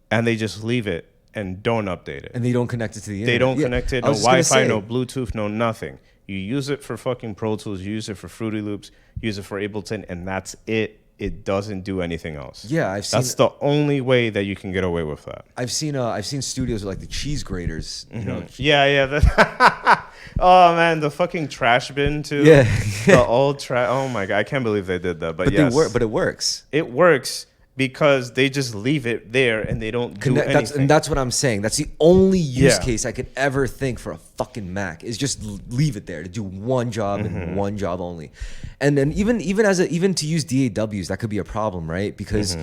And they just leave it and don't update it. And they don't connect it to the internet. They don't connect it. No Wi-Fi, no Bluetooth, no nothing. You use it for fucking Pro Tools. You use it for Fruity Loops. Use it for Ableton, and that's it. It doesn't do anything else. Yeah, I've seen. That's the only way that you can get away with that. I've seen studios with like the cheese graters. You know. Yeah. Oh man, the fucking trash bin too. Yeah. The old trash. Oh my god, I can't believe they did that. But yes, but it works. It works because they just leave it there and they don't do anything. That's what I'm saying. That's the only use case I could ever think for a fucking Mac, is just leave it there to do one job and one job only. And then even to use DAWs, that could be a problem, right? Because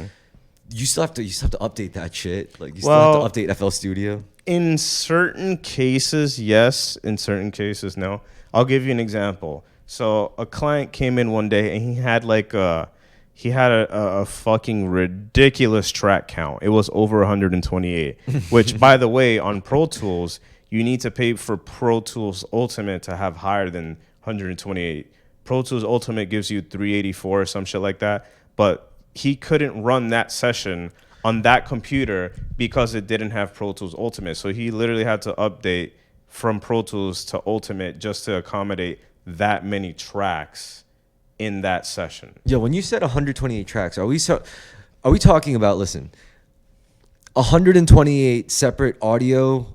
you still have to update that shit. Like, you still have to update FL Studio. In certain cases, yes. In certain cases, no. I'll give you an example. So a client came in one day and he had a fucking ridiculous track count. It was over 128, which, by the way, on Pro Tools, you need to pay for Pro Tools Ultimate to have higher than 128. Pro Tools Ultimate gives you 384 or some shit like that. But he couldn't run that session on that computer because it didn't have Pro Tools Ultimate. So he literally had to update from Pro Tools to Ultimate just to accommodate that many tracks in that session. Yeah, when you said 128 tracks, are we talking about, listen, 128 separate audio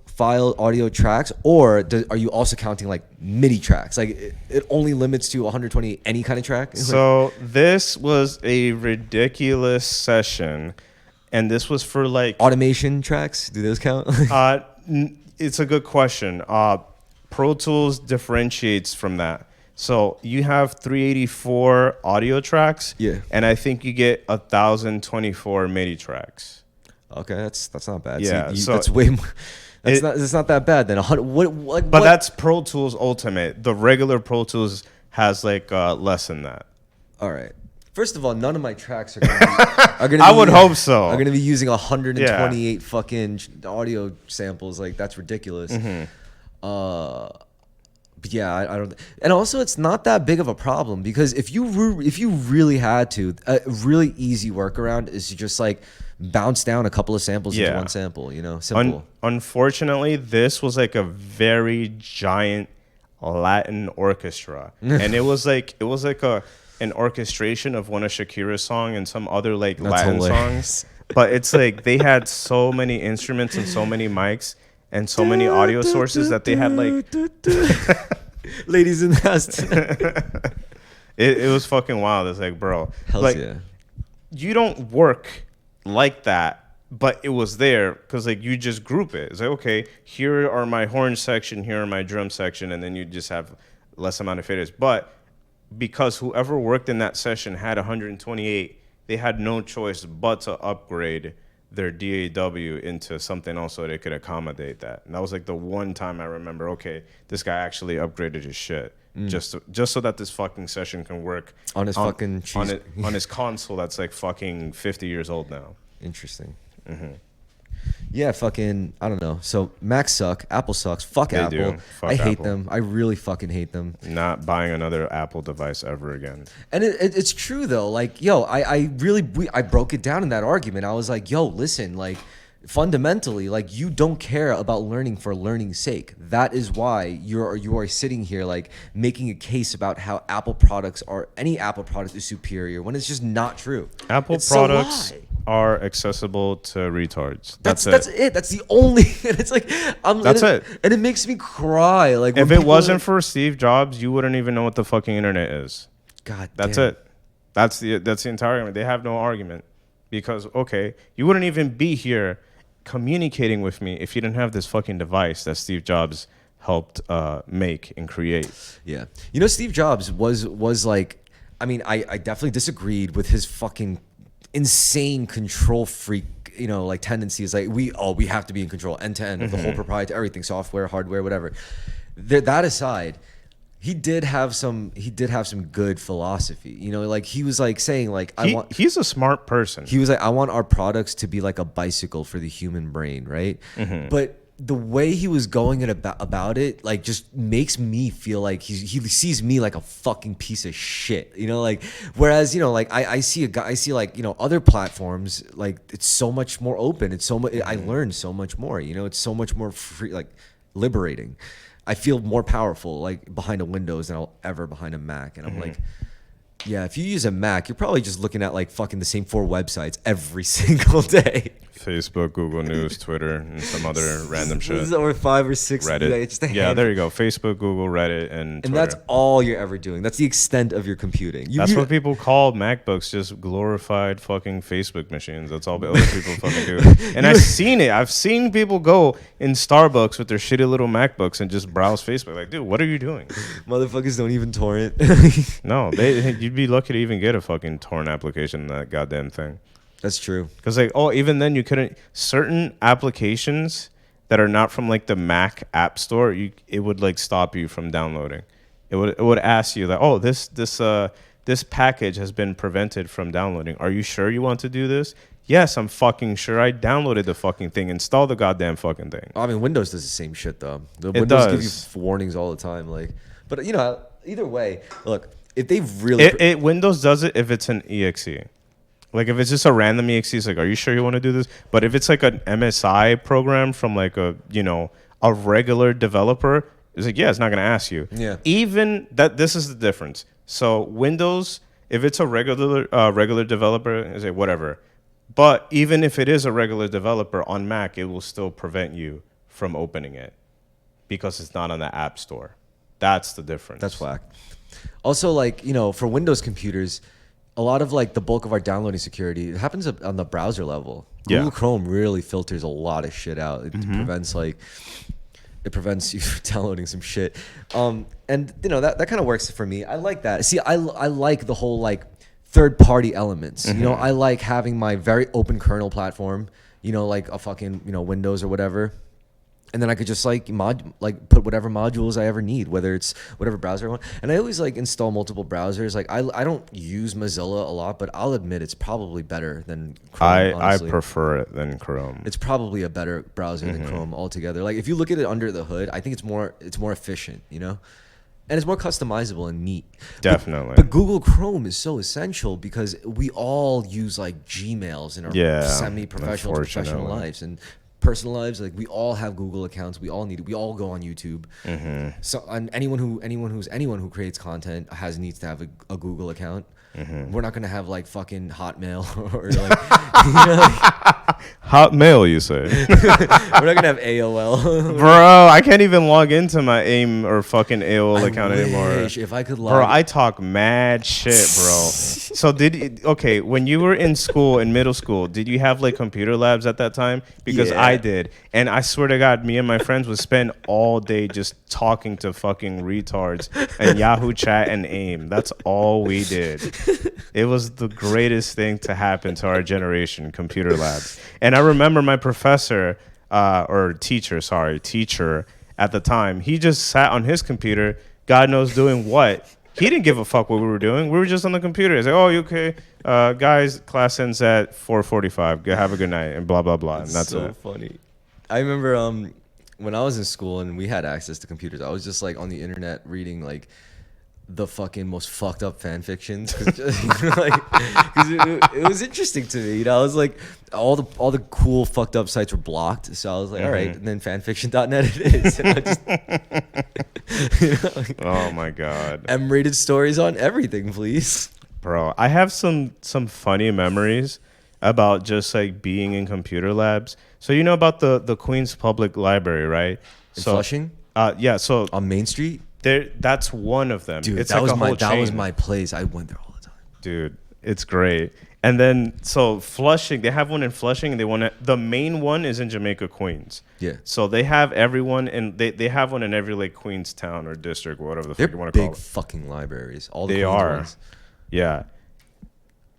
tracks, or are you also counting like MIDI tracks? Like, it only limits to 128 any kind of track? So this was a ridiculous session, and this was for like automation tracks. Do those count? It's a good question. Pro Tools differentiates from that. So you have 384 audio tracks, and I think you get 1,024 MIDI tracks. Okay, that's not bad. Yeah, so that's way more. It's not that bad then. But that's Pro Tools Ultimate. The regular Pro Tools has like less than that. All right. First of all, none of my tracks are gonna be I would hope so. Are gonna be using 128 fucking audio samples. Like, that's ridiculous. Yeah, I don't. And also, it's not that big of a problem because if you really had to, a really easy workaround is to just like bounce down a couple of samples into one sample. You know, simple. Unfortunately, this was like a very giant Latin orchestra, and it was like an orchestration of one of Shakira's song and some other like That's Latin hilarious. songs. But it's like they had so many instruments and so many mics and so many audio sources that they had like ladies in the house. it was fucking wild. It's like, bro, Hells like yeah. you don't work like that, but it was there because like you just group it. It's like, okay, here are my horn section, here are my drum section, and then you just have less amount of faders. But because whoever worked in that session had 128, they had no choice but to upgrade their DAW into something else so they could accommodate that. And that was like the one time I remember, okay, this guy actually upgraded his shit just so that this fucking session can work On his fucking cheese. on his console that's like fucking 50 years old now. Interesting. Yeah, fucking, I don't know. So Macs suck. Apple sucks. Fuck They Apple. do. Fuck I hate Apple. them. I really fucking hate them. Not buying another Apple device ever again. And it's true though. Like, yo, I really I broke it down in that argument. I was like, yo, listen, like fundamentally, like you don't care about learning for learning's sake. That is why you are sitting here like making a case about how Apple products are any Apple product is superior when it's just not true. Apple It's products a lie. are accessible to retards. That's it. That's the only. And it's like That's it. And it makes me cry. Like If when it people wasn't for Steve Jobs, you wouldn't even know what the fucking internet is. God, That's damn. it. That's the entire argument. They have no argument because okay, you wouldn't even be here communicating with me if you didn't have this fucking device that Steve Jobs helped make and create. Yeah, you know, Steve Jobs was like, I mean, I definitely disagreed with his fucking insane control freak, you know, like tendencies. Like we have to be in control end to end of the whole proprietary everything, software, hardware, whatever. That aside, he did have some good philosophy. You know, like he was like saying like He's a smart person. he was like, I want our products to be like a bicycle for the human brain, right? But the way he was going about it, like, just makes me feel like he sees me like a fucking piece of shit, you know? Like, whereas, you know, like I see like, you know, other platforms, like it's so much more open. It's so much. I learned so much more. You know, it's so much more free, like liberating. I feel more powerful like behind a Windows than I'll ever behind a Mac, and I'm like. Yeah, if you use a Mac, you're probably just looking at like fucking the same 4 websites every single day. Facebook, Google News, Twitter, and some other random shit. Or 5 or 6. Reddit. Yeah, just a Yeah, handful. there you go. Facebook, Google, Reddit, and Twitter. And that's all you're ever doing. That's the extent of your computing. That's what people call MacBooks, just glorified fucking Facebook machines. That's all other people fucking do. And I've seen it. I've seen people go in Starbucks with their shitty little MacBooks and just browse Facebook. Like, dude, what are you doing? Motherfuckers don't even torrent. No, you'd be lucky to even get a fucking torrent application in that goddamn thing. That's true. Because like, even then you couldn't. Certain applications that are not from like the Mac App Store, it would like stop you from downloading. It would ask you like, this package has been prevented from downloading. Are you sure you want to do this? Yes, I'm fucking sure. I downloaded the fucking thing. Install the goddamn fucking thing. I mean, Windows does the same shit though. The It Windows does. give you warnings all the time. Like, but you know, either way, look, if they've really Windows does it if it's an exe. Like if it's just a random exe, it's like, are you sure you want to do this? But if it's like an MSI program from like a regular developer, it's like, yeah, it's not gonna ask you. Yeah. Even that, this is the difference. So Windows, if it's a regular developer, it's like whatever. But even if it is a regular developer on Mac, it will still prevent you from opening it because it's not on the App Store. That's the difference. That's whack. Also, like, you know, for Windows computers, a lot of like the bulk of our downloading security, it happens on the browser level. Yeah. Google Chrome really filters a lot of shit out. It prevents you from downloading some shit. And you know, that kind of works for me. I like that. See, I like the whole like third party elements. You know, I like having my very open kernel platform, you know, like a fucking, you know, Windows or whatever. And then I could just like put whatever modules I ever need, whether it's whatever browser I want. And I always like install multiple browsers. Like I don't use Mozilla a lot, but I'll admit it's probably better than Chrome. I honestly. prefer it than Chrome. It's probably a better browser than Chrome altogether. Like if you look at it under the hood, I think it's more efficient, you know? And it's more customizable and neat. Definitely. But Google Chrome is so essential because we all use like Gmails in our semi-professional to professional lives and personal lives. Like we all have Google accounts. We all need it. We all go on YouTube. So and anyone who creates content needs to have a Google account. We're not gonna have like fucking Hotmail or like, Hotmail, you say? We're not gonna have AOL. Bro, I can't even log into my AIM or fucking AOL account anymore. If I could log. Bro, I talk mad shit, bro. So when you were in school, in middle school, did you have like computer labs at that time? Because I did. And I swear to God, me and my friends would spend all day just talking to fucking retards and Yahoo Chat and AIM. That's all we did. It was the greatest thing to happen to our generation, computer labs. And I remember my professor, teacher at the time, he just sat on his computer, God knows doing what. He didn't give a fuck what we were doing. We were just on the computer. He's like, oh, you okay? Guys, class ends at 4:45. Have a good night, and blah, blah, blah. And that's so it. Funny. I remember when I was in school and we had access to computers, I was just like on the internet reading like the fucking most fucked up fan fictions because it was interesting to me. You know, I was like, all the cool fucked up sites were blocked, so I was like, all right, and then fanfiction.net it is. And I just, oh my God, M-rated stories on everything, please. Bro, I have some funny memories about just like being in computer labs. So you know about the Queens Public Library, right? In Flushing? Yeah. So on Main Street. That's one of them. Dude, it's that like was my place. I went there all the time. Dude, it's great. And then so Flushing, they have one in Flushing, and the main one is in Jamaica, Queens. Yeah. So they have everyone, and they have one in every like Queens town or district, whatever the fuck you want to call it. They're big fucking libraries. All the they Queens are. ones. Yeah.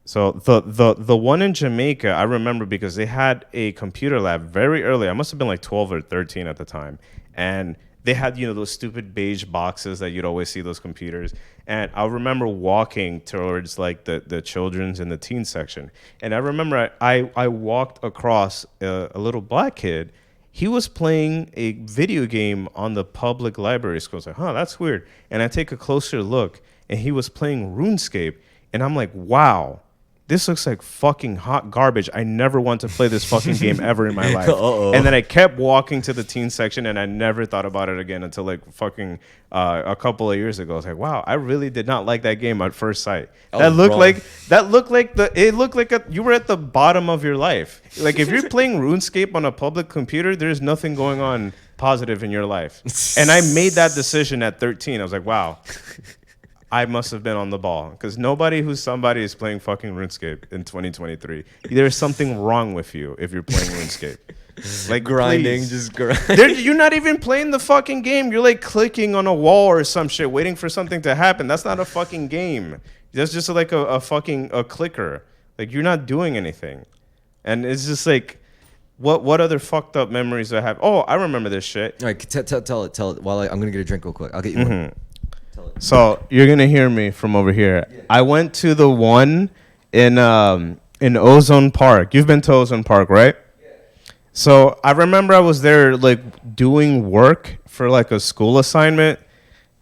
So the one in Jamaica, I remember because they had a computer lab very early. I must have been like 12 or 13 at the time, and they had, those stupid beige boxes that you'd always see those computers. And I remember walking towards like the children's and the teen section. And I remember I walked across a little black kid. He was playing a video game on the public library school. I was like, that's weird. And I take a closer look, and he was playing RuneScape. And I'm like, wow. This looks like fucking hot garbage. I never want to play this fucking game ever in my life. And then I kept walking to the teen section, and I never thought about it again until like fucking a couple of years ago. I was like, wow, I really did not like that game at first sight. It looked like you were at the bottom of your life. Like if you're playing RuneScape on a public computer, there's nothing going on positive in your life. And I made that decision at 13. I was like, wow. I must have been on the ball because nobody who's somebody is playing fucking RuneScape in 2023. There's something wrong with you if you're playing RuneScape. Like grinding, please. just grinding. You're not even playing the fucking game. You're like clicking on a wall or some shit, waiting for something to happen. That's not a fucking game. That's just like a clicker. Like you're not doing anything. And it's just like, what other fucked up memories do I have? Oh, I remember this shit. All right, tell it. While I'm gonna get a drink real quick. I'll get you one. So you're gonna hear me from over here. Yeah. I went to the one in Ozone Park. You've been to Ozone Park, right? Yeah. So I remember I was there like doing work for like a school assignment,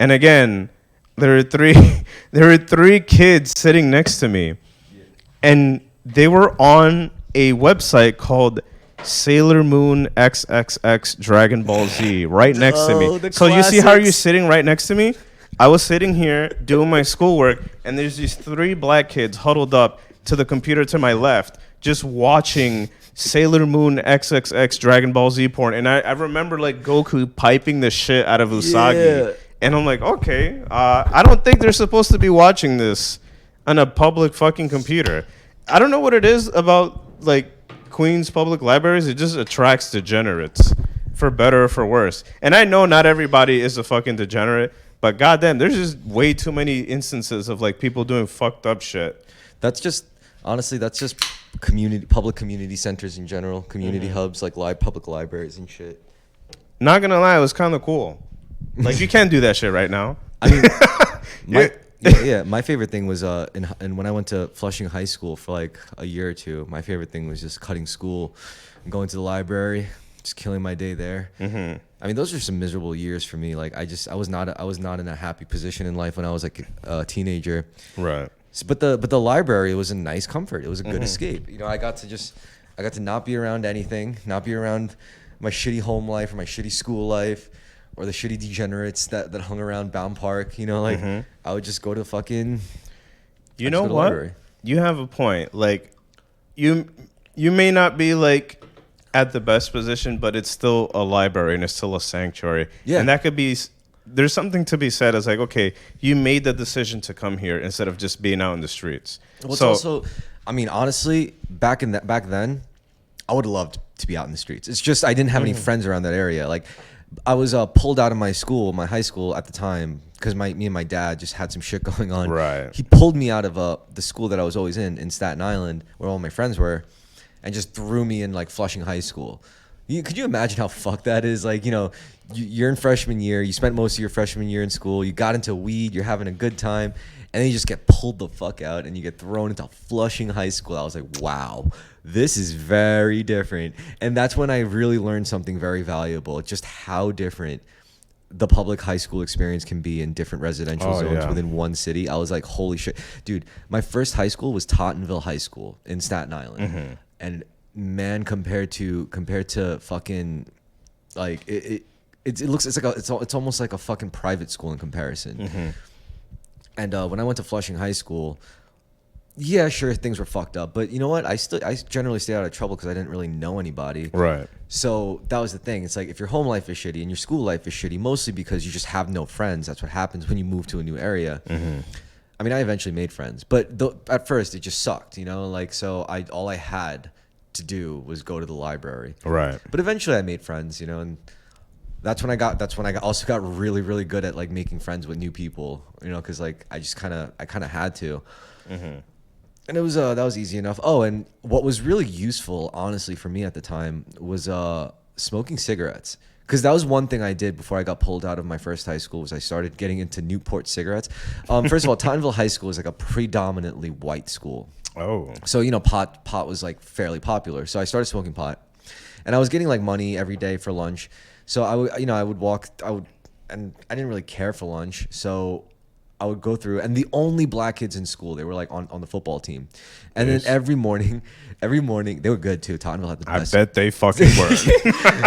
and again, there were three kids sitting next to me, and they were on a website called Sailor Moon XXX Dragon Ball Z right next to me. So you see how you're sitting right next to me? I was sitting here doing my schoolwork, and there's these three black kids huddled up to the computer to my left, just watching Sailor Moon XXX Dragon Ball Z porn. And I remember like Goku piping the shit out of Usagi. Yeah. And I'm like, okay, I don't think they're supposed to be watching this on a public fucking computer. I don't know what it is about like Queens public libraries. It just attracts degenerates, for better or for worse. And I know not everybody is a fucking degenerate, but goddamn, there's just way too many instances of like people doing fucked up shit. That's just public community centers in general, community hubs like public libraries and shit. Not gonna lie, it was kind of cool. Like you can't do that shit right now. I mean, my favorite thing was and when I went to Flushing High School for like a year or two, my favorite thing was just cutting school and going to the library. just killing my day there. I mean, those are some miserable years for me. Like, I was not in a happy position in life when I was like a teenager. Right. But the library was a nice comfort. It was a good escape. You know, I got to not be around anything, not be around my shitty home life or my shitty school life or the shitty degenerates that hung around Bound Park. You know, like I would just go to fucking. You know what? You have a point. Like, you may not be like at the best position, but it's still a library and it's still a sanctuary. Yeah. And that could be. There's something to be said as like, okay, you made the decision to come here instead of just being out in the streets. Well, it's also, I mean, honestly, back then, I would have loved to be out in the streets. It's just I didn't have any friends around that area. Like, I was pulled out of my high school at the time, because me and my dad just had some shit going on. Right. He pulled me out of the school that I was always in Staten Island, where all my friends were, and just threw me in like Flushing High School. Could you imagine how fucked that is? Like, you know, you're in freshman year, you spent most of your freshman year in school, you got into weed, you're having a good time, and then you just get pulled the fuck out and you get thrown into Flushing High School. I was like, wow, this is very different. And that's when I really learned something very valuable, just how different the public high school experience can be in different residential zones within one city. I was like, holy shit. Dude, my first high school was Tottenville High School in Staten Island. And man, compared to fucking, like, it's almost like a fucking private school in comparison. And when I went to Flushing High School, yeah, sure, things were fucked up, but you know what? I generally stayed out of trouble because I didn't really know anybody. Right. So that was the thing. It's like, if your home life is shitty and your school life is shitty, mostly because you just have no friends. That's what happens when you move to a new area. I mean, I eventually made friends, but at first it just sucked, you know? Like, so all I had to do was go to the library. Right. But eventually I made friends, you know, and that's when I also got really, really good at like making friends with new people, you know, because like I kind of had to. And it was that was easy enough. Oh, and what was really useful, honestly, for me at the time was smoking cigarettes. Because that was one thing I did before I got pulled out of my first high school, was I started getting into Newport cigarettes. First of all, Tottenville High School is like a predominantly white school. Oh. So, you know, pot was like fairly popular. So I started smoking pot. And I was getting like money every day for lunch. So and I didn't really care for lunch. So I would go through, and the only black kids in school, they were like on the football team. And then every morning, they were good too. Tottenville had the best. I bet they fucking were.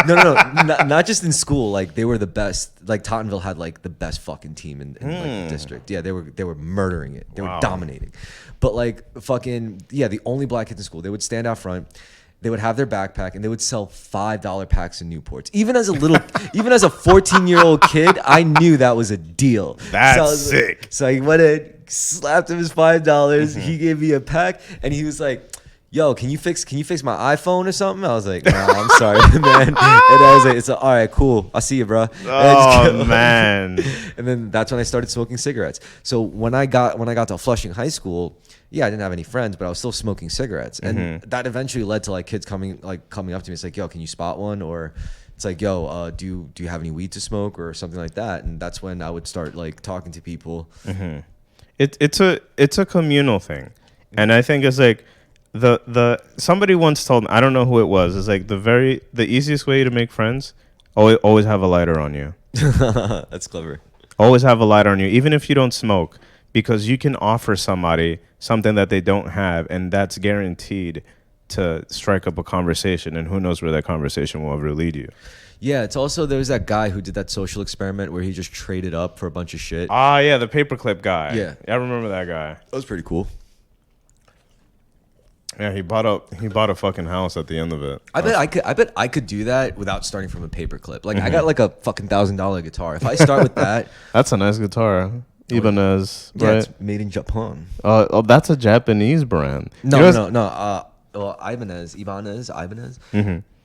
No, not just in school. Like, they were the best. Like, Tottenville had like the best fucking team in like the district. Yeah, they were murdering it. They were dominating. But like fucking, yeah, the only black kids in school, they would stand out front. They would have their backpack and they would sell $5 packs of Newports. Even as a 14-year-old kid, I knew that was a deal. That's sick. So I went in, slapped him his $5. He gave me a pack and he was like, yo, can you fix my iPhone or something? I was like, nah, I'm sorry, man. And I was like, all right, cool. I'll see you, bro. Oh, man. And then that's when I started smoking cigarettes. So when I got to Flushing High School, yeah, I didn't have any friends, but I was still smoking cigarettes. And that eventually led to like kids coming up to me. It's like, yo, can you spot one? Or it's like, yo, do you have any weed to smoke or something like that? And that's when I would start like talking to people. It's a communal thing. And I think it's like, somebody once told me, I don't know who it was, it's like the easiest way to make friends, always have a lighter on you. That's clever. Always have a lighter on you, even if you don't smoke, because you can offer somebody something that they don't have, and that's guaranteed to strike up a conversation, and who knows where that conversation will ever lead you. Yeah, it's also, there was that guy who did that social experiment where he just traded up for a bunch of shit. Ah, yeah, the paperclip guy. Yeah, I remember that guy. That was pretty cool. Yeah, he bought a fucking house at the end of it. I bet I could do that without starting from a paperclip. Like, I got like a fucking $1,000 guitar. If I start with that, that's a nice guitar. Ibanez, yeah, right? It's made in Japan. Oh, that's a Japanese brand. No. Well, Ibanez.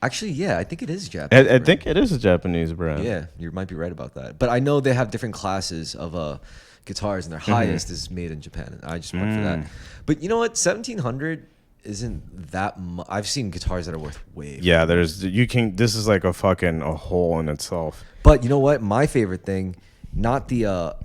Actually, yeah, I think it is Japanese. I think it is a Japanese brand. Yeah, you might be right about that. But I know they have different classes of guitars, and their highest is made in Japan. And I just went for that. But you know what? 1,700 isn't that much. I've seen guitars that are worth way. Yeah, this is like a hole in itself. But you know what? My favorite thing not the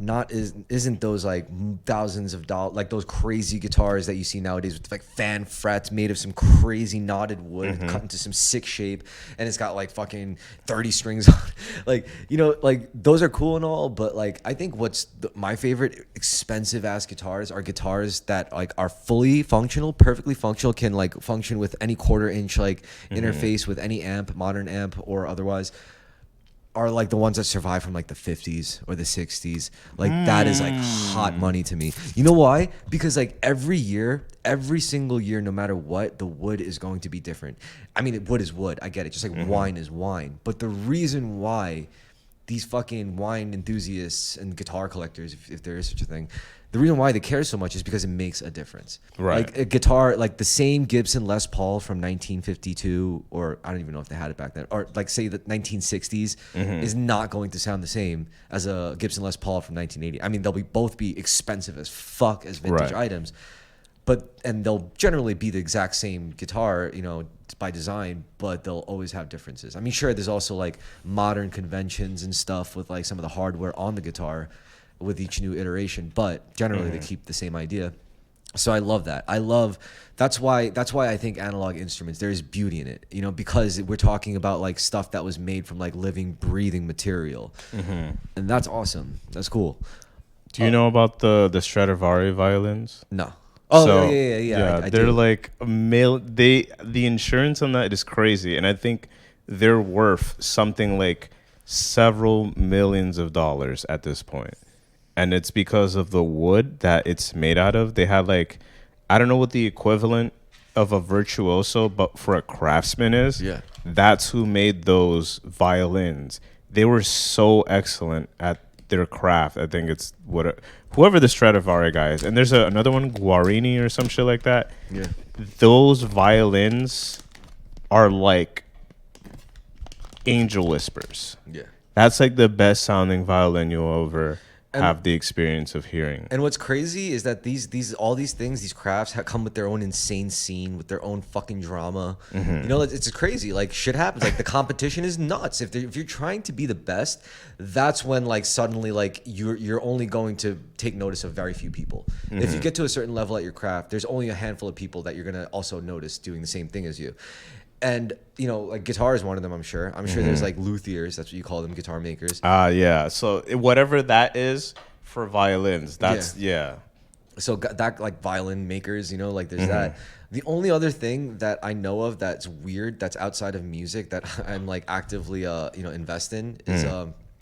isn't those like thousands of dollars, like those crazy guitars that you see nowadays with like fan frets made of some crazy knotted wood cut into some sick shape, and it's got like fucking 30 strings on it. Like, you know, like those are cool and all, but like I think my favorite expensive ass guitars are guitars that like are fully functional, perfectly functional, can like function with any quarter-inch like interface with any amp, modern amp or otherwise, are like the ones that survive from like the 50s or the 60s. Like that is like hot money to me. You know why? Because like every single year, no matter what, the wood is going to be different. I mean, wood is wood. I get it. Just like wine is wine. But the reason why these fucking wine enthusiasts and guitar collectors, if there is such a thing, the reason why they care so much is because it makes a difference. Right. Like a guitar, like the same Gibson Les Paul from 1952, or I don't even know if they had it back then, or like say the 1960s, is not going to sound the same as a Gibson Les Paul from 1980. I mean, they'll both be expensive as fuck as vintage items, and they'll generally be the exact same guitar, you know, by design, but they'll always have differences. I mean, sure, there's also like modern conventions and stuff with like some of the hardware on the guitar with each new iteration, but generally they keep the same idea. So I love that. That's why I think analog instruments, there's beauty in it, you know, because we're talking about like stuff that was made from like living, breathing material, and that's awesome. That's cool. Do you know about the Stradivari violins? No. Oh, So, yeah. I they're do. like the insurance on that is crazy, and I think they're worth something like several millions of dollars at this point. And it's because of the wood that it's made out of. They had like, I don't know what the equivalent of a virtuoso, but for a craftsman is. Yeah. That's who made those violins. They were so excellent at their craft. I think it's whoever the Stradivari guy is. And there's another one, Guarini or some shit like that. Yeah. Those violins are like angel whispers. Yeah. That's like the best sounding violin you'll ever have the experience of hearing. And what's crazy is that all these things, these crafts come with their own insane scene, with their own fucking drama. You know, it's crazy. Like shit happens. Like the competition is nuts. If you're trying to be the best, that's when like suddenly like you're only going to take notice of very few people. If you get to a certain level at your craft, there's only a handful of people that you're gonna also notice doing the same thing as you. And you know, like guitar is one of them. I'm sure there's like luthiers. That's what you call them, guitar makers. Yeah. So whatever that is for violins, that's So that like violin makers, you know, like there's that. The only other thing that I know of that's weird, that's outside of music, that I'm like actively invest in is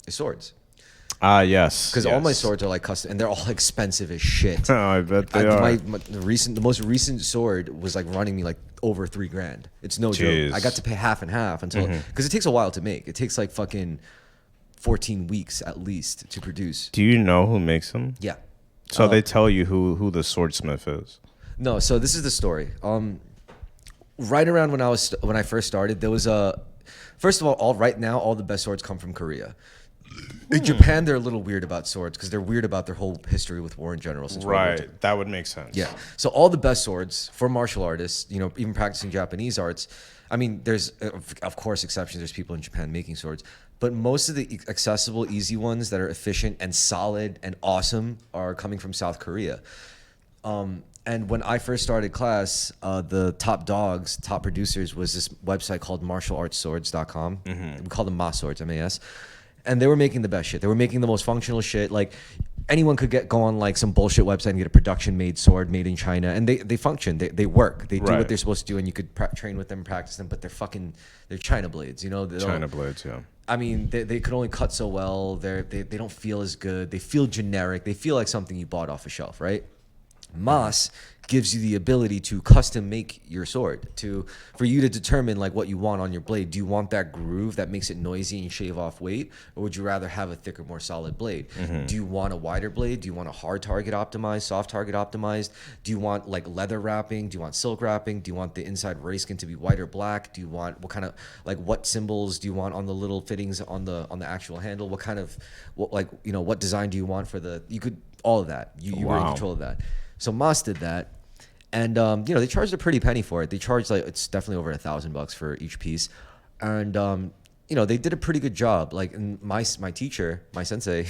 swords. Yes. Because all my swords are like custom, and they're all expensive as shit. Oh, I bet they are. The most recent sword was like running me like over $3,000. It's no joke. I got to pay half and half until, because it takes a while to make. It takes like fucking 14 weeks at least to produce. Do you know who makes them? Yeah. So they tell you who the swordsmith is. No, so this is the story. Right around when I first started, there was first of all the best swords come from Korea. In Japan, they're a little weird about swords because they're weird about their whole history with war in general. Since World War II. That would make sense. Yeah. So all the best swords for martial artists, you know, even practicing Japanese arts. I mean, there's of course exceptions. There's people in Japan making swords, but most of the accessible, easy ones that are efficient and solid and awesome are coming from South Korea. And when I first started class, the top producers was this website called martialartsswords.com. We call them MAS swords, MAS. And they were making the best shit. They were making the most functional shit. Like anyone could go on like some bullshit website and get a production made sword made in China, and they function. They work. They do what they're supposed to do, and you could train with them, practice them. But they're China blades, you know. China blades, yeah. I mean, they could only cut so well. They don't feel as good. They feel generic. They feel like something you bought off a shelf, right? MAS gives you the ability to custom make your sword, for you to determine like what you want on your blade. Do you want that groove that makes it noisy and shave off weight, or would you rather have a thicker, more solid blade? Do you want a wider blade? Do you want a hard target optimized, soft target optimized? Do you want like leather wrapping? Do you want silk wrapping? Do you want the inside racekin to be white or black? Do you want what symbols do you want on the little fittings on the actual handle? What design do you want for all of that? You were in control of that. So MAS did that. And they charged a pretty penny for it. They charged it's definitely over $1,000 for each piece, and they did a pretty good job. Like, and my teacher, my sensei,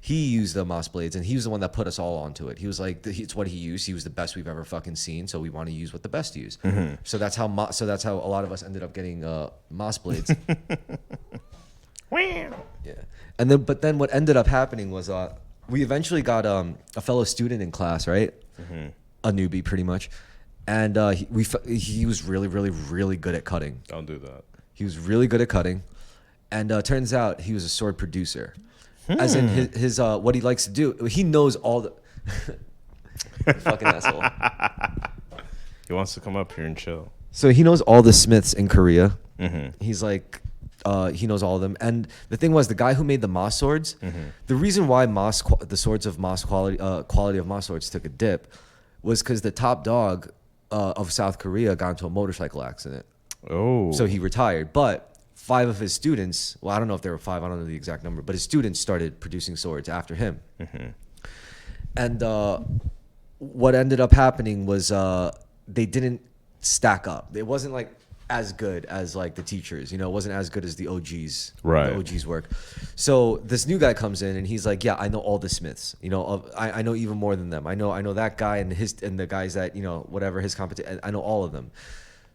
he used the Moss blades, and he was the one that put us all onto it. He was like, it's what he used. He was the best we've ever fucking seen, so we want to use what the best use. So that's how a lot of us ended up getting Moss blades. Yeah, and then what ended up happening was we eventually got a fellow student in class, right? A newbie, pretty much, and he was really, really, really good at cutting. Don't do that. He was really good at cutting, and turns out he was a sword producer. As in his what he likes to do, he knows all the fucking asshole. He wants to come up here and chill. So he knows all the smiths in Korea. He's like, he knows all of them. And the thing was, the guy who made the Moss swords, the reason why the swords of Moss quality of Moss swords took a dip was because the top dog of South Korea got into a motorcycle accident. Oh. So he retired. But 5 of his students, well, I don't know if there were 5, I don't know the exact number, but his students started producing swords after him. And what ended up happening was they didn't stack up. It wasn't like as good as like the teachers, it wasn't as good as the OGs. Right. The OGs work. So this new guy comes in and he's like, yeah, I know all the smiths. I know even more than them. I know that guy and the guys that, whatever his competition, I know all of them.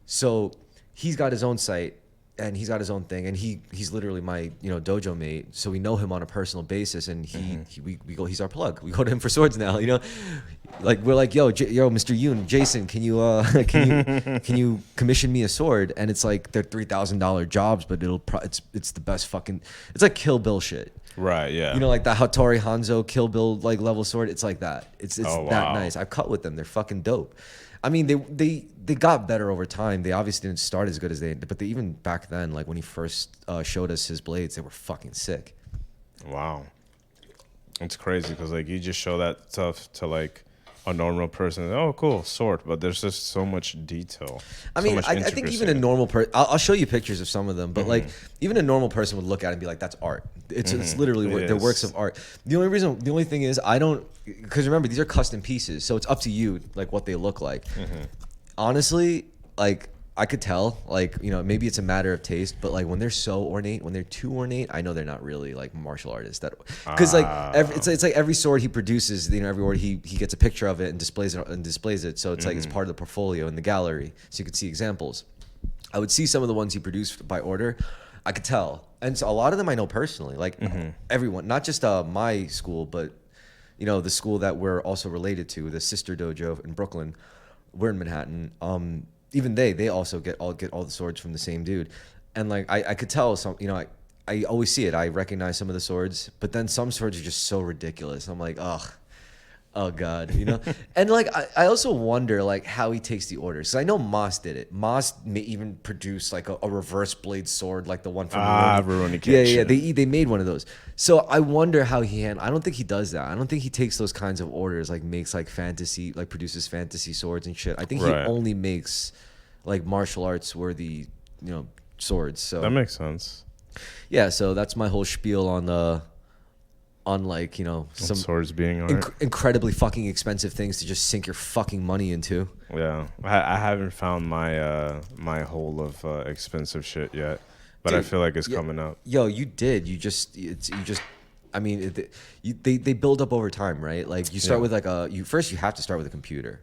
So he's got his own site and he's got his own thing, and he's literally my dojo mate, so we know him on a personal basis, and we go, he's our plug. We go to him for swords now, like we're like, yo Mr. Yoon, Jason, can you can you commission me a sword? And it's like they're $3,000 jobs, but it's the best fucking, it's like Kill Bill shit. Right, yeah. Like that Hattori Hanzo Kill Bill like level sword. It's like that. It's that nice. I've cut with them. They're fucking dope. I mean, they got better over time. They obviously didn't start as good as but they even back then, like when he first showed us his blades, they were fucking sick. Wow, it's crazy because like you just show that stuff to like a normal person. Oh, cool, sword, but there's just so much detail. I mean, I think even a normal person, I'll show you pictures of some of them, but like even a normal person would look at it and be like, that's art. It's literally they're works of art. The only thing is I don't, because remember, these are custom pieces, so it's up to you like what they look like. Honestly, like I could tell, like, maybe it's a matter of taste, but like when they're so ornate, when they're too ornate, I know they're not really like martial artists. Because like it's like every sword he produces, every sword he gets a picture of it and displays it. So it's like it's part of the portfolio in the gallery, so you could see examples. I would see some of the ones he produced by order. I could tell, and so a lot of them I know personally. Like everyone, not just my school, but the school that we're also related to, the sister dojo in Brooklyn. We're in Manhattan. Even they also get all the swords from the same dude, and like I could tell some, I always see it. I recognize some of the swords, but then some swords are just so ridiculous. I'm like, oh god, And like I also wonder like how he takes the orders. So I know Moss did it. Moss may even produce like a reverse blade sword, like the one from Rurouni Kenshin. Yeah. They made one of those. So I wonder how I don't think he does that. I don't think he takes those kinds of orders, like makes like fantasy, like produces fantasy swords and shit. I think he only makes like martial arts worthy, swords. So that makes sense. Yeah. So that's my whole spiel on like some swords being art. Incredibly fucking expensive things to just sink your fucking money into. Yeah, I haven't found my my hole of expensive shit yet, but dude, I feel like it's coming up. Yo, you did. I mean, they build up over time, right? Like you start with like first you have to start with a computer.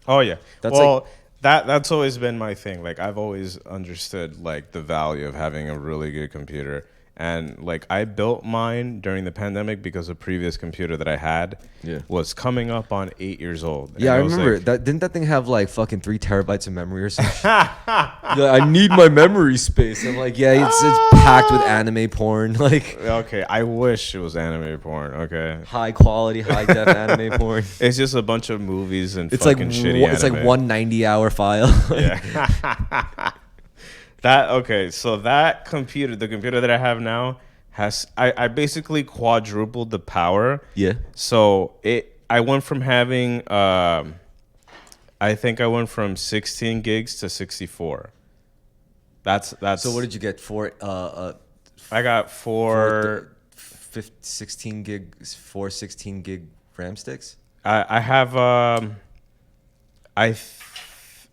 Oh yeah, that's always been my thing. Like I've always understood like the value of having a really good computer. And like I built mine during the pandemic because a previous computer that I had was coming up on 8 years old. Yeah, I remember that. Didn't that thing have like fucking 3 terabytes of memory or something? I need my memory space. I'm like, yeah, it's packed with anime porn. Like, okay, I wish it was anime porn. Okay, high quality, high def anime porn. It's just a bunch of movies and it's fucking like shitty anime. It's like 190-hour file. Yeah. So that computer, the computer that I have now, I basically quadrupled the power. Yeah. So I went from having I think I went from 16 gigs to 64. That's. So what did you get for? I got 16 gigs, 4 16 gig RAM sticks. I have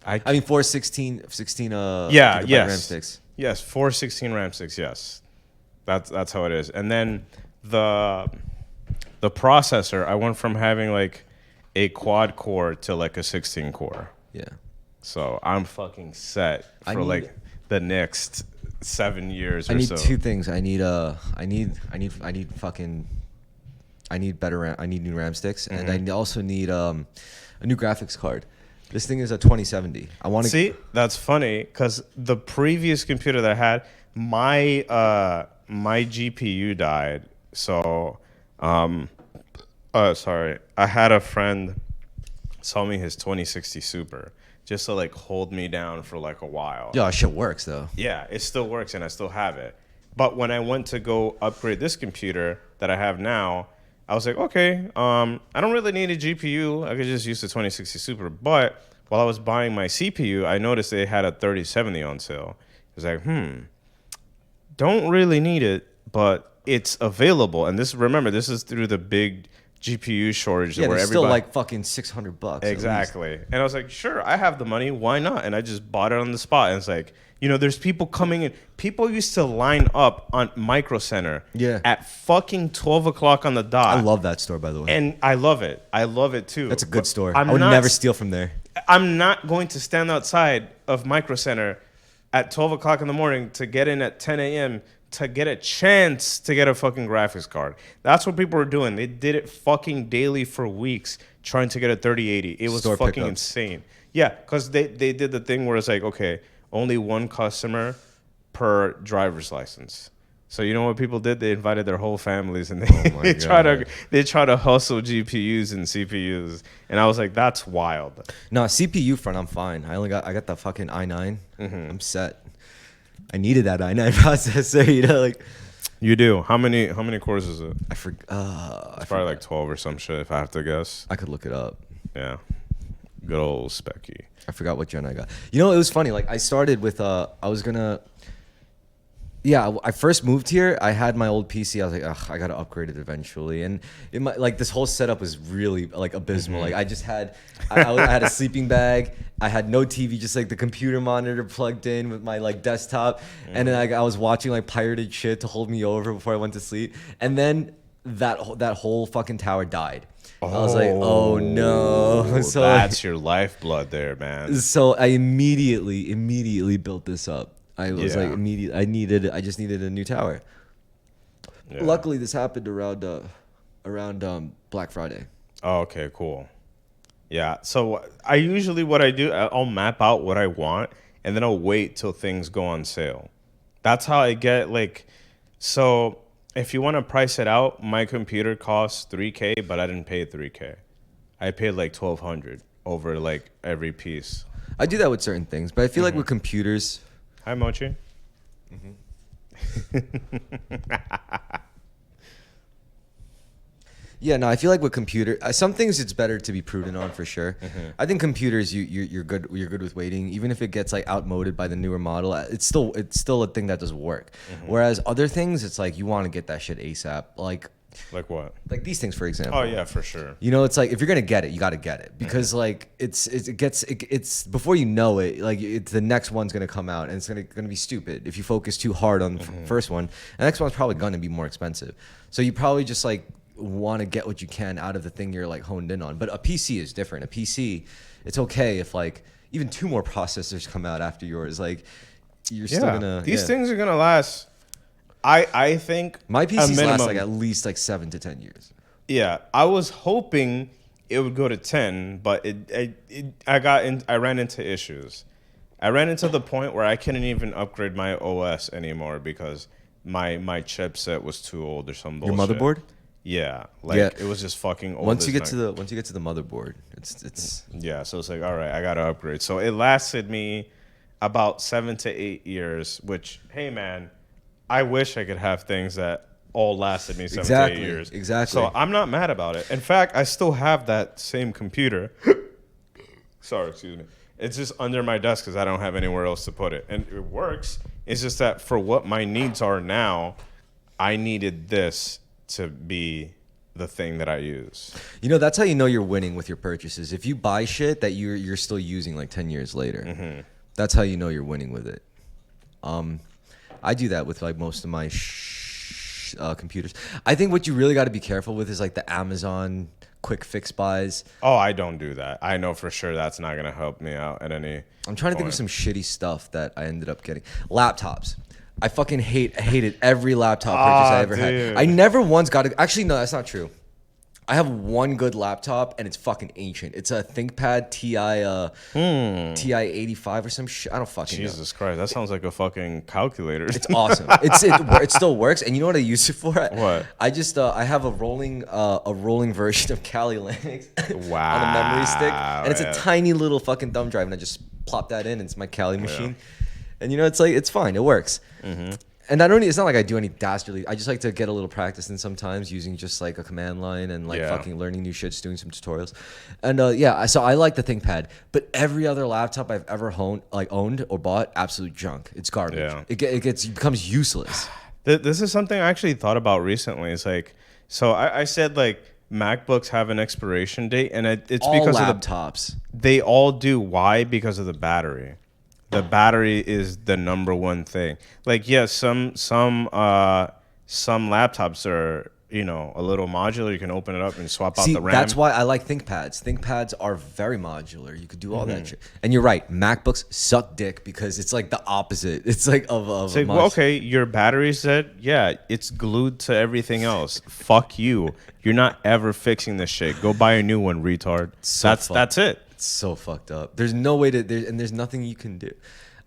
I mean 4 16 RAM sticks. Yes, 4 16 RAM sticks, yes. That's how it is. And then the processor, I went from having like a quad core to like a 16 core. Yeah. So I'm fucking set for like the next 7 years or so. I need two things. I need better RAM. I need new RAM sticks, and I also need a new graphics card. This thing is a 2070. I want to see. That's funny because the previous computer that I had, my GPU died. So, sorry, I had a friend sell me his 2060 Super just to like hold me down for like a while. Yeah, shit works though. Yeah, it still works and I still have it. But when I went to go upgrade this computer that I have now, I was like, okay, I don't really need a GPU. I could just use the 2060 Super. But while I was buying my CPU, I noticed they had a 3070 on sale. I was like, don't really need it, but it's available. And remember, this is through the big GPU shortage. Yeah, where it's still like fucking $600. Exactly. And I was like, sure, I have the money. Why not? And I just bought it on the spot. And it's like, there's people coming in. People used to line up on Micro Center at fucking 12 o'clock on the dot. I love that store, by the way. And I love it. I love it, too. That's a good store. I would never steal from there. I'm not going to stand outside of Micro Center at 12 o'clock in the morning to get in at 10 a.m. to get a chance to get a fucking graphics card. That's what people were doing. They did it fucking daily for weeks trying to get a 3080. It was store fucking insane. Yeah, because they did the thing where it's like, okay, only one customer per driver's license. So you know what people did? They invited their whole families and they try to hustle GPUs and CPUs. And I was like, that's wild. No, CPU front, I'm fine. I got the fucking i9. I'm set. I needed that i9 processor, like. You do. How many cores is it? I forgot. It's probably like 12 or some shit if I have to guess. I could look it up. Yeah. Good old Specky. I forgot what gen I got. It was funny. Like I started with I was gonna. Yeah, I first moved here. I had my old PC. I was like, ugh, I gotta upgrade it eventually. And this whole setup was really like abysmal. Like I just had, I had a sleeping bag. I had no TV, just like the computer monitor plugged in with my like desktop. And then I was watching like pirated shit to hold me over before I went to sleep. And then that whole fucking tower died. I was like, oh no. So that's your lifeblood there, man. So I immediately built this up. I was like I just needed a new tower. Yeah. Luckily this happened around Black Friday. Oh, okay, cool. Yeah. So I usually what I do, I'll map out what I want and then I'll wait till things go on sale. That's how I get so if you want to price it out, my computer costs $3,000, but I didn't pay $3,000. I paid like $1,200 over like every piece. I do that with certain things, but I feel like with computers. Hi, Mochi. Yeah, no, I feel like with computer, some things it's better to be prudent on for sure. I think computers, you're good with waiting, even if it gets like outmoded by the newer model. It's still a thing that does work. Whereas other things, it's like you want to get that shit ASAP. Like what? Like these things, for example. Oh yeah, for sure. It's like if you're gonna get it, you got to get it because like it's before you know it, like the next one's gonna come out and it's gonna be stupid if you focus too hard on the first one. The next one's probably gonna be more expensive, so you probably just like want to get what you can out of the thing you're like honed in on. But a PC is different. A PC, it's okay if like even 2 more processors come out after yours. Like you're still gonna. These things are gonna last. I think my PCs last like at least like 7 to 10 years. Yeah, I was hoping it would go to 10, but I ran into issues. I ran into the point where I couldn't even upgrade my OS anymore because my chipset was too old or some bullshit. Your motherboard? Yeah, it was just fucking old. Once you get to the motherboard, it's yeah. So it's like, all right, I gotta upgrade. So it lasted me about 7 to 8 years. Which, hey man, I wish I could have things that all lasted me 7 to 8 years. Exactly. So I'm not mad about it. In fact, I still have that same computer. Sorry, excuse me. It's just under my desk because I don't have anywhere else to put it, and it works. It's just that for what my needs are now, I needed this to be the thing that I use. That's how you know you're winning with your purchases. If you buy shit that you're still using like 10 years later, that's how you know you're winning with it. I do that with like most of my computers. I think what you really got to be careful with is like the Amazon quick fix buys. Oh, I don't do that. I know for sure that's not gonna help me out at any. I'm trying to think of some shitty stuff that I ended up getting. Laptops. I fucking hated every laptop purchase I ever had. I never once got a, actually no, that's not true. I have one good laptop and it's fucking ancient. It's a ThinkPad TI 85 or some shit. I don't fucking know. Jesus Christ, that sounds like a fucking calculator. It's awesome. It still works. And you know what I use it for? What? I just I have a rolling version of Kali Linux Wow. on a memory stick, and it's a tiny little fucking thumb drive, and I just plop that in. And it's my Kali machine, and you know it's like it's fine. It works. Mm-hmm. And I don't. It's not like I do any dastardly. I just like to get a little practice in sometimes using just like a command line and like fucking learning new shit, just doing some tutorials. And so I like the ThinkPad, but every other laptop I've ever owned or bought, absolute junk. It's garbage. Yeah. It becomes useless. This is something I actually thought about recently. It's like, so I said like MacBooks have an expiration date, and it's all because laptops. They all do. Why? Because of the battery. The battery is the number one thing. Like, yes, some laptops are, you know, a little modular. You can open it up and swap out the RAM. That's why I like ThinkPads. ThinkPads are very modular. You could do all that shit. And you're right. MacBooks suck dick because it's like the opposite. It's like it's like, well, okay, your battery's dead. Yeah, it's glued to everything else. Fuck you. You're not ever fixing this shit. Go buy a new one, retard. That's it. It's so fucked up. There's no way to, there's nothing you can do.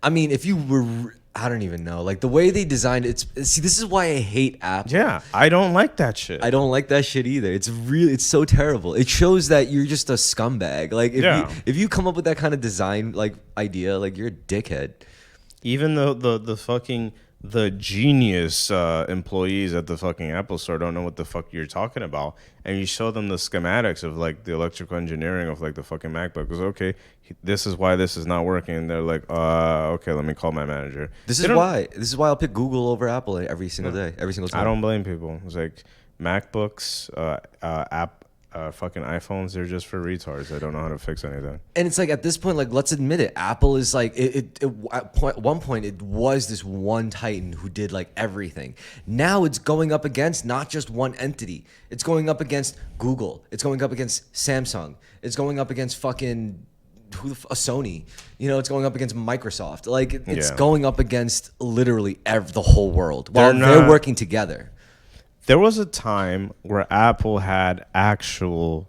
I mean, if you were, I don't even know. Like the way they designed it, see, this is why I hate Apple. Yeah, I don't like that shit. I don't like that shit either. It's so terrible. It shows that you're just a scumbag. Like if you come up with that kind of design like idea, like you're a dickhead. Even the genius employees at the fucking Apple store don't know what the fuck you're talking about, and you show them the schematics of like the electrical engineering of like the fucking MacBook. Because okay, this is why this is not working, and they're like, okay, let me call my manager. This is why I'll pick Google over Apple every single day, every single time. I don't blame people. It's like MacBooks, fucking iPhones, they're just for retards that don't know how to fix anything. And it's like at this point, like let's admit it, Apple is like at one point it was this one titan who did like everything. Now it's going up against not just one entity. It's going up against Google. It's going up against Samsung. It's going up against fucking Sony. You know, it's going up against Microsoft. Like it's going up against literally the whole world while they're working together. There was a time where Apple had actual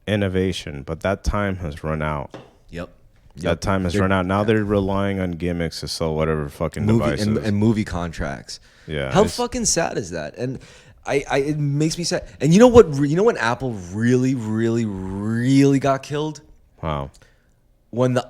innovation, but that time has run out. Yep. That time has run out. Now they're relying on gimmicks to sell whatever fucking devices. And movie contracts. Yeah. How fucking sad is that? And it makes me sad. And you know what? You know when Apple really, really, really got killed? Wow. When the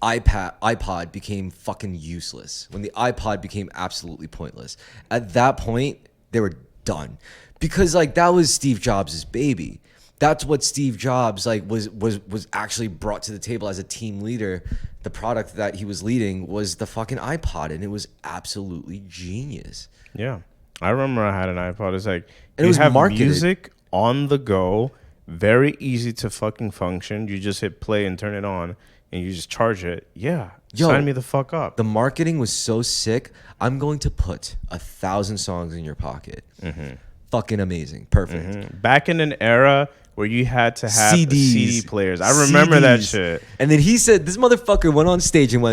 iPod became fucking useless. When the iPod became absolutely pointless. At that point, they were done, because like that was Steve Jobs' baby. That's what Steve Jobs like was actually brought to the table as a team leader. The product that he was leading was the fucking iPod, and it was absolutely genius. Yeah, I remember I had an iPod. It's like and it was have marketed. Music on the go, very easy to fucking function. You just hit play and turn it on, and you just charge it. Yeah. Sign me the fuck up. The marketing was so sick. I'm going to put 1,000 songs in your pocket. Mm-hmm. Fucking amazing. Perfect. Mm-hmm. Back in an era where you had to have CDs. CD players. I remember that shit. And then he said, this motherfucker went on stage and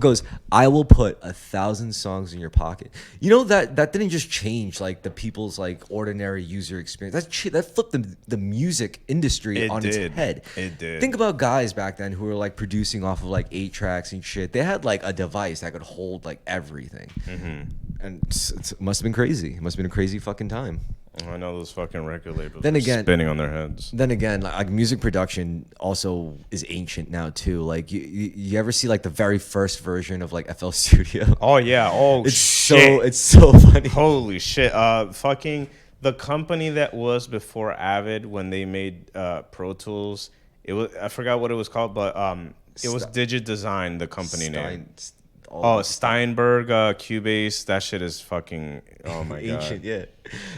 goes, I will put 1,000 songs in your pocket. You know, that didn't just change like the people's like ordinary user experience. That flipped the music industry on its head. It did. Think about guys back then who were like producing off of like 8 tracks and shit. They had like a device that could hold like everything. Mm-hmm. And it must have been crazy. It must have been a crazy fucking time. I know those fucking record labels then again, spinning on their heads. Then again, like music production also is ancient now too. Like you ever see like the very first version of like FL Studio? Oh yeah. Oh it's shit. It's so funny. Holy shit. Fucking the company that was before Avid when they made Pro Tools. It was, I forgot what it was called, but it was Digit Design, the company name. Steinberg, Cubase, that shit is fucking, oh my god, ancient, yeah.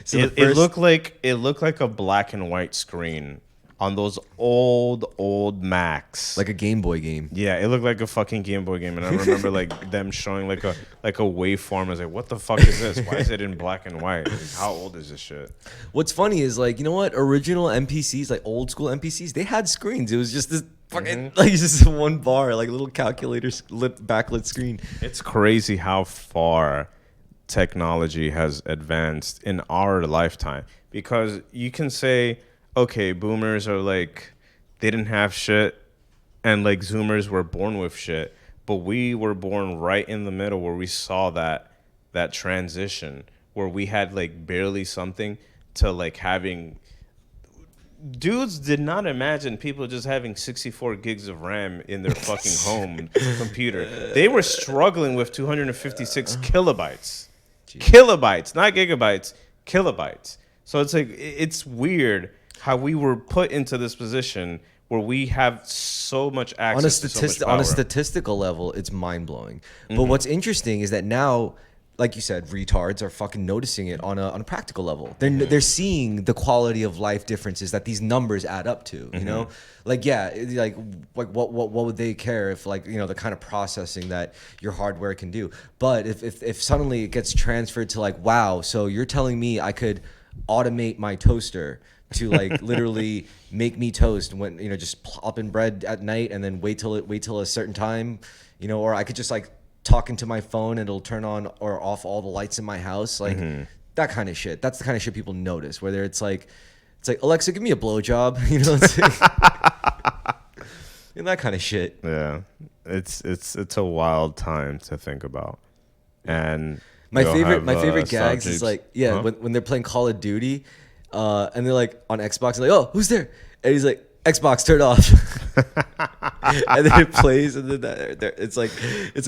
So it looked like a black and white screen on those old Macs. Like a Game Boy game. Yeah, it looked like a fucking Game Boy game, and I remember like them showing like a waveform. I was like, "What the fuck is this? Why is it in black and white? Like, how old is this shit?" What's funny is like, you know what? Original NPCs, like old school NPCs, they had screens. It was just this fucking like just one bar, like little calculator backlit screen. It's crazy how far technology has advanced in our lifetime, because you can say, okay, boomers are like, they didn't have shit, and like zoomers were born with shit, but we were born right in the middle where we saw that transition where we had like barely something to like having. Dudes did not imagine people just having 64 gigs of RAM in their fucking home computer. They were struggling with 256 kilobytes. Jeez. Kilobytes, not gigabytes, kilobytes. So it's like, it's weird how we were put into this position where we have so much access to so much power. On a statistical level, it's mind-blowing. But what's interesting is that now, like you said, retards are fucking noticing it on a practical level. They're seeing the quality of life differences that these numbers add up to. You know, like like what would they care if, like, you know, the kind of processing that your hardware can do. But if suddenly it gets transferred to like, wow, so you're telling me I could automate my toaster to like literally make me toast when, you know, just plop in bread at night and then wait till a certain time, you know, or I could just like talk into my phone and it'll turn on or off all the lights in my house, like that kind of shit. That's the kind of shit people notice. Whether it's like Alexa, give me a blowjob, you know, and that kind of shit. Yeah, it's a wild time to think about. And my favorite gags is like when they're playing Call of Duty, and they're like on Xbox, and like, oh, who's there? And he's like, Xbox, turn off. And then it plays, and then it's like,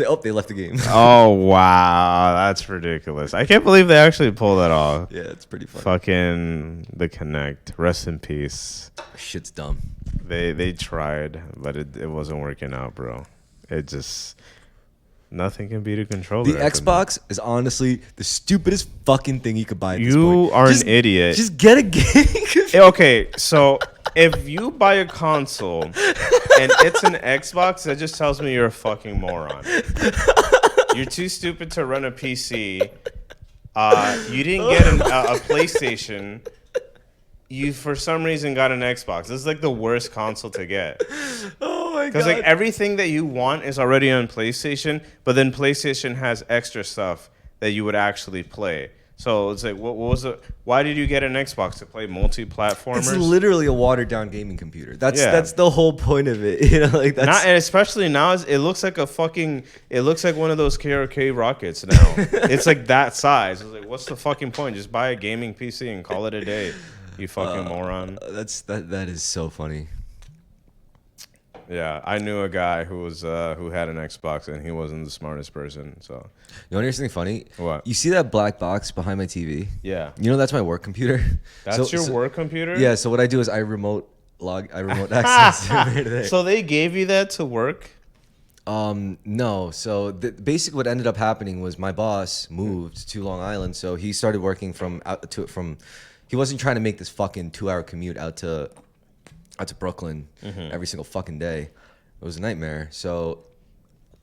oh, they left the game. Oh wow, that's ridiculous! I can't believe they actually pulled that off. Yeah, it's pretty funny. Fucking the Connect, rest in peace. Shit's dumb. They tried, but it wasn't working out, bro. It just, nothing can beat a controller. The Xbox is honestly the stupidest fucking thing you could buy at this You point. are an idiot. Just get a game. Okay, so if you buy a console and it's an Xbox, that just tells me you're a fucking moron. You're too stupid to run a PC. You didn't get a PlayStation. You, for some reason, got an Xbox. This is like the worst console to get. Oh my god. Because like everything that you want is already on PlayStation, but then PlayStation has extra stuff that you would actually play. So it's like, what was it? Why did you get an Xbox to play multi-platformers? It's literally a watered-down gaming computer. That's the whole point of it. You know, like that's and especially now, it looks like it looks like one of those KRK rockets now. It's like that size. It's like, what's the fucking point? Just buy a gaming PC and call it a day. You fucking moron. That is so funny. Yeah, I knew a guy who had an Xbox and he wasn't the smartest person. So, you want to hear something funny? What? You see that black box behind my TV? Yeah. You know that's my work computer. That's your work computer? Yeah. So what I do is I remote access it. So they gave you that to work? No. So basically, what ended up happening was my boss moved to Long Island, so he started working from. He wasn't trying to make this fucking 2-hour commute out to Brooklyn every single fucking day. It was a nightmare. So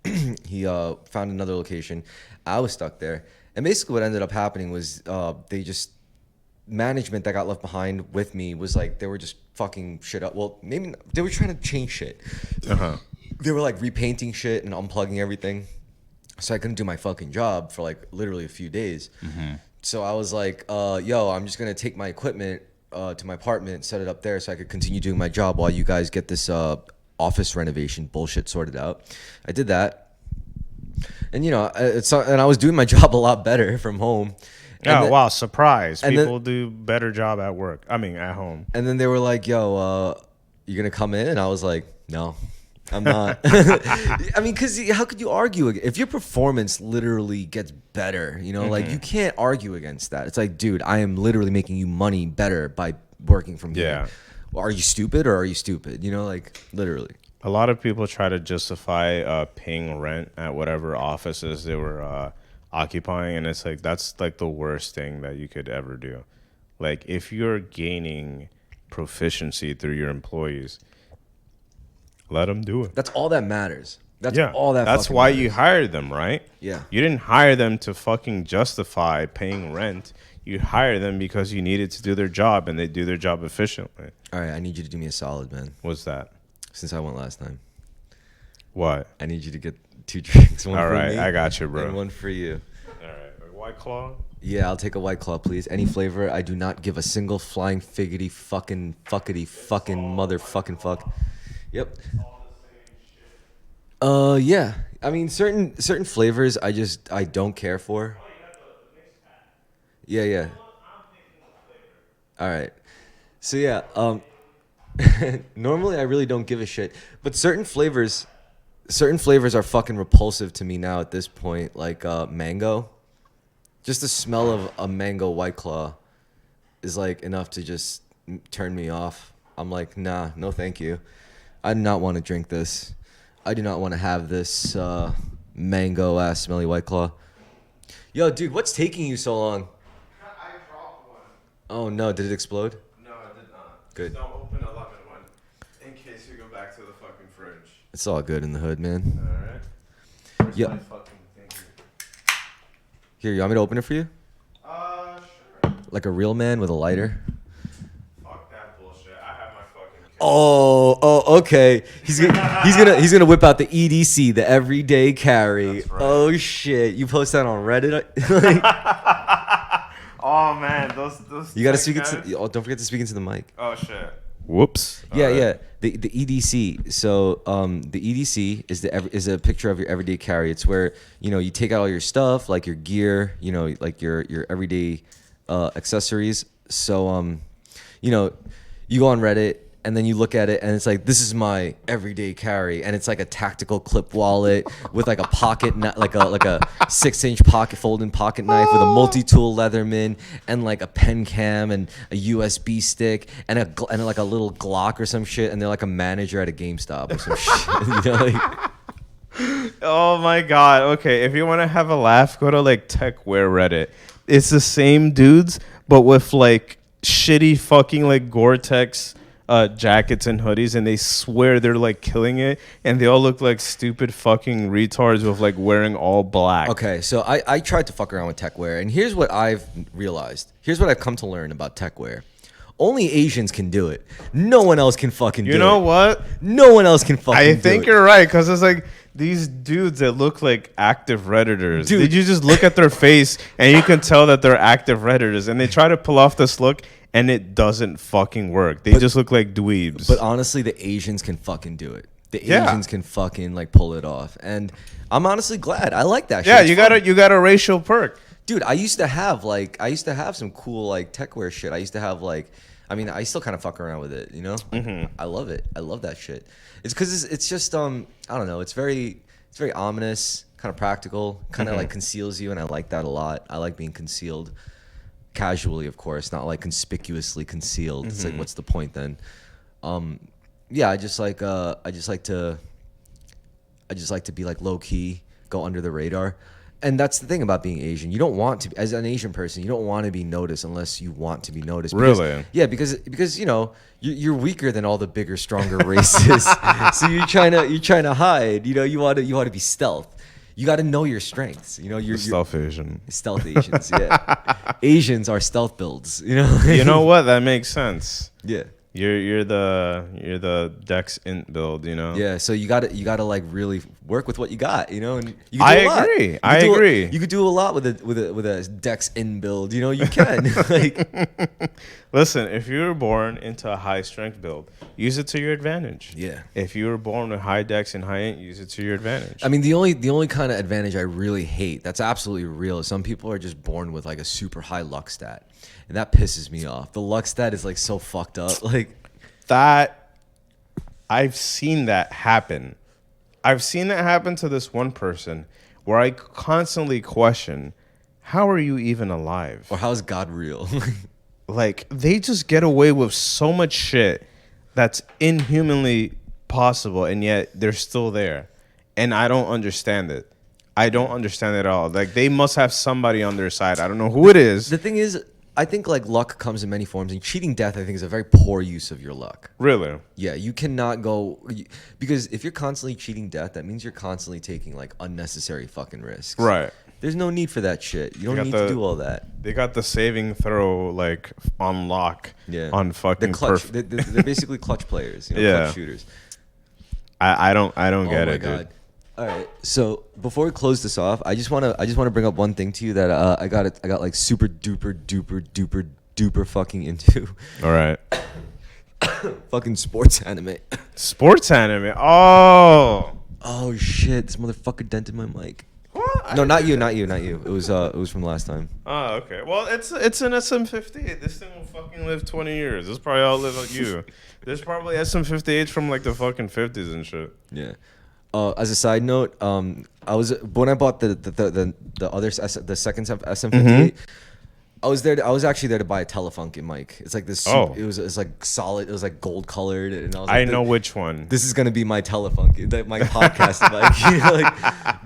he found another location. I was stuck there. And basically what ended up happening was management that got left behind with me was like, they were just fucking shit up. Well, maybe they were trying to change shit. They were like repainting shit and unplugging everything. So I couldn't do my fucking job for like literally a few days. So I was like, yo, I'm just going to take my equipment to my apartment, set it up there so I could continue doing my job while you guys get this office renovation bullshit sorted out. I did that. And, you know, and I was doing my job a lot better from home. Oh, wow, surprise. People do better job at work. I mean, at home. And then they were like, yo, you going to come in? And I was like, no. I'm not. I mean, because how could you argue? If your performance literally gets better, you know, like you can't argue against that. It's like, dude, I am literally making you money better by working from here. Yeah. Well, are you stupid or are you stupid? You know, like literally. A lot of people try to justify paying rent at whatever offices they were occupying. And it's like, that's like the worst thing that you could ever do. Like if you're gaining proficiency through your employees. Let them do it. That's all that matters. That's all that. That's fucking why matters. you hired them, right? Yeah. You didn't hire them to fucking justify paying rent. You hire them because you needed to do their job, and they do their job efficiently. All right, I need you to do me a solid, man. What's that? Since I went last time. What? I need you to get 2 drinks. One All for right, me I got you, bro. and one for you. All right, White Claw. Yeah, I'll take a White Claw, please. Any flavor. I do not give a single flying figgity fucking fuckity fucking motherfucking fuck. Yep. Yeah. I mean, certain flavors I don't care for. Yeah. All right. So yeah, normally I really don't give a shit, but certain flavors are fucking repulsive to me now at this point, like mango. Just the smell of a mango White Claw is like enough to just turn me off. I'm like, nah, no thank you. I do not want to drink this. I do not want to have this mango ass smelly White Claw. Yo, dude, what's taking you so long? I dropped one. Oh no, did it explode? No, it did not. Good. Just don't open a lemon one in case you go back to the fucking fridge. It's all good in the hood, man. All right. Where's Yeah. my fucking thing? Here, you want me to open it for you? Sure. Like a real man with a lighter? Fuck that bullshit. I have my fucking. Oh, okay. He's gonna whip out the EDC, the everyday carry. That's right. Oh shit! You post that on Reddit? Oh man, those. You gotta speak into. Oh, don't forget to speak into the mic. Oh shit. Whoops. Yeah, All right. yeah. The EDC. So the EDC is a picture of your everyday carry. It's where you take out all your stuff, like your gear, like your everyday accessories. So you go on Reddit and then you look at it and it's like, this is my everyday carry, and it's like a tactical clip wallet with like a pocket, like a 6-inch pocket folding pocket knife with a multi-tool Leatherman and like a pen cam and a USB stick and like a little Glock or some shit, and they're like a manager at a GameStop or some shit. Oh my god. Okay, if you want to have a laugh, go to like TechWear Reddit. It's the same dudes, but with like shitty fucking like Gore-Tex jackets and hoodies, and they swear they're like killing it, and they all look like stupid fucking retards with like wearing all black. Okay, so I tried to fuck around with techwear, and here's what I've realized. Here's what I've come to learn about techwear. Only Asians can do it. No one else can fucking do it. You know what? No one else can fucking do it. I think you're right, because it's like these dudes that look like active Redditors. Dude. Did you just look at their face and you can tell that they're active Redditors, and they try to pull off this look and it doesn't fucking work. They just look like dweebs. But honestly, the Asians can fucking do it. The Yeah. Asians can fucking like pull it off. And I'm honestly glad. I like that shit. Yeah, It's fun. you got a racial perk. Dude, I used to have some cool like techwear shit. I used to have like, I mean, I still kind of fuck around with it, Mm-hmm. I love it. I love that shit. It's because it's just I don't know. It's very ominous, kind of practical, kind of like conceals you, and I like that a lot. I like being concealed, casually, of course, not like conspicuously concealed. It's like, what's the point then? Yeah, I just like to be like low key, go under the radar. And that's the thing about being Asian. You don't want to, as an Asian person, you don't want to be noticed unless you want to be noticed. Because, Really? Yeah, because you're weaker than all the bigger, stronger races. So you're trying to hide. You want to be stealth. You got to know your strengths. You're Stealth Asian. stealth Asians. Yeah, Asians are stealth builds. You know what? That makes sense. Yeah. You're the Dex int build, Yeah, so you gotta like really work with what you got, and you can do I a lot. agree. You can I do agree. You could do a lot with a Dex in build, you can. Like, Listen, if you were born into a high strength build, use it to your advantage. yeah. If you were born with high Dex and high int, use it to your advantage. I mean, the only kind of advantage I really hate, that's absolutely real, is some people are just born with like a super high luck stat, and that pisses me off. The luck stat is like so fucked up, like. That I've seen that happen. I've seen that happen to this one person where I constantly question, how are you even alive? Or how is God real? Like, they just get away with so much shit that's inhumanly possible, and yet they're still there. And I don't understand it. I don't understand it at all. Like, they must have somebody on their side. I don't know who it is. The thing is, I think like luck comes in many forms, and cheating death, I think, is a very poor use of your luck. Really? Yeah, you cannot go because if you're constantly cheating death, that means you're constantly taking like unnecessary fucking risks. Right. There's no need for that shit. You don't need to do all that. They got the saving throw like on lock. Yeah. On fucking They're clutch. They're basically clutch players. You know, Yeah. clutch shooters. I don't get it, God. dude. All right. So before we close this off, I just wanna bring up one thing to you that I got like super duper fucking into. All right. Fucking sports anime. Sports anime. Oh. Oh shit! This motherfucker dented my mic. What? No, not you. It was from last time. Oh, okay. Well, it's an SM58. This thing will fucking live 20 years. This probably all live like you. There's probably SM58s from like the fucking 50s and shit. Yeah. As a side note, I was when I bought the other the second SM58. I was actually there to buy a Telefunken mic. It's like this. It's like solid. It was like gold colored, and I was like, I know which one. This is gonna be my Telefunken, my podcast mic. You know,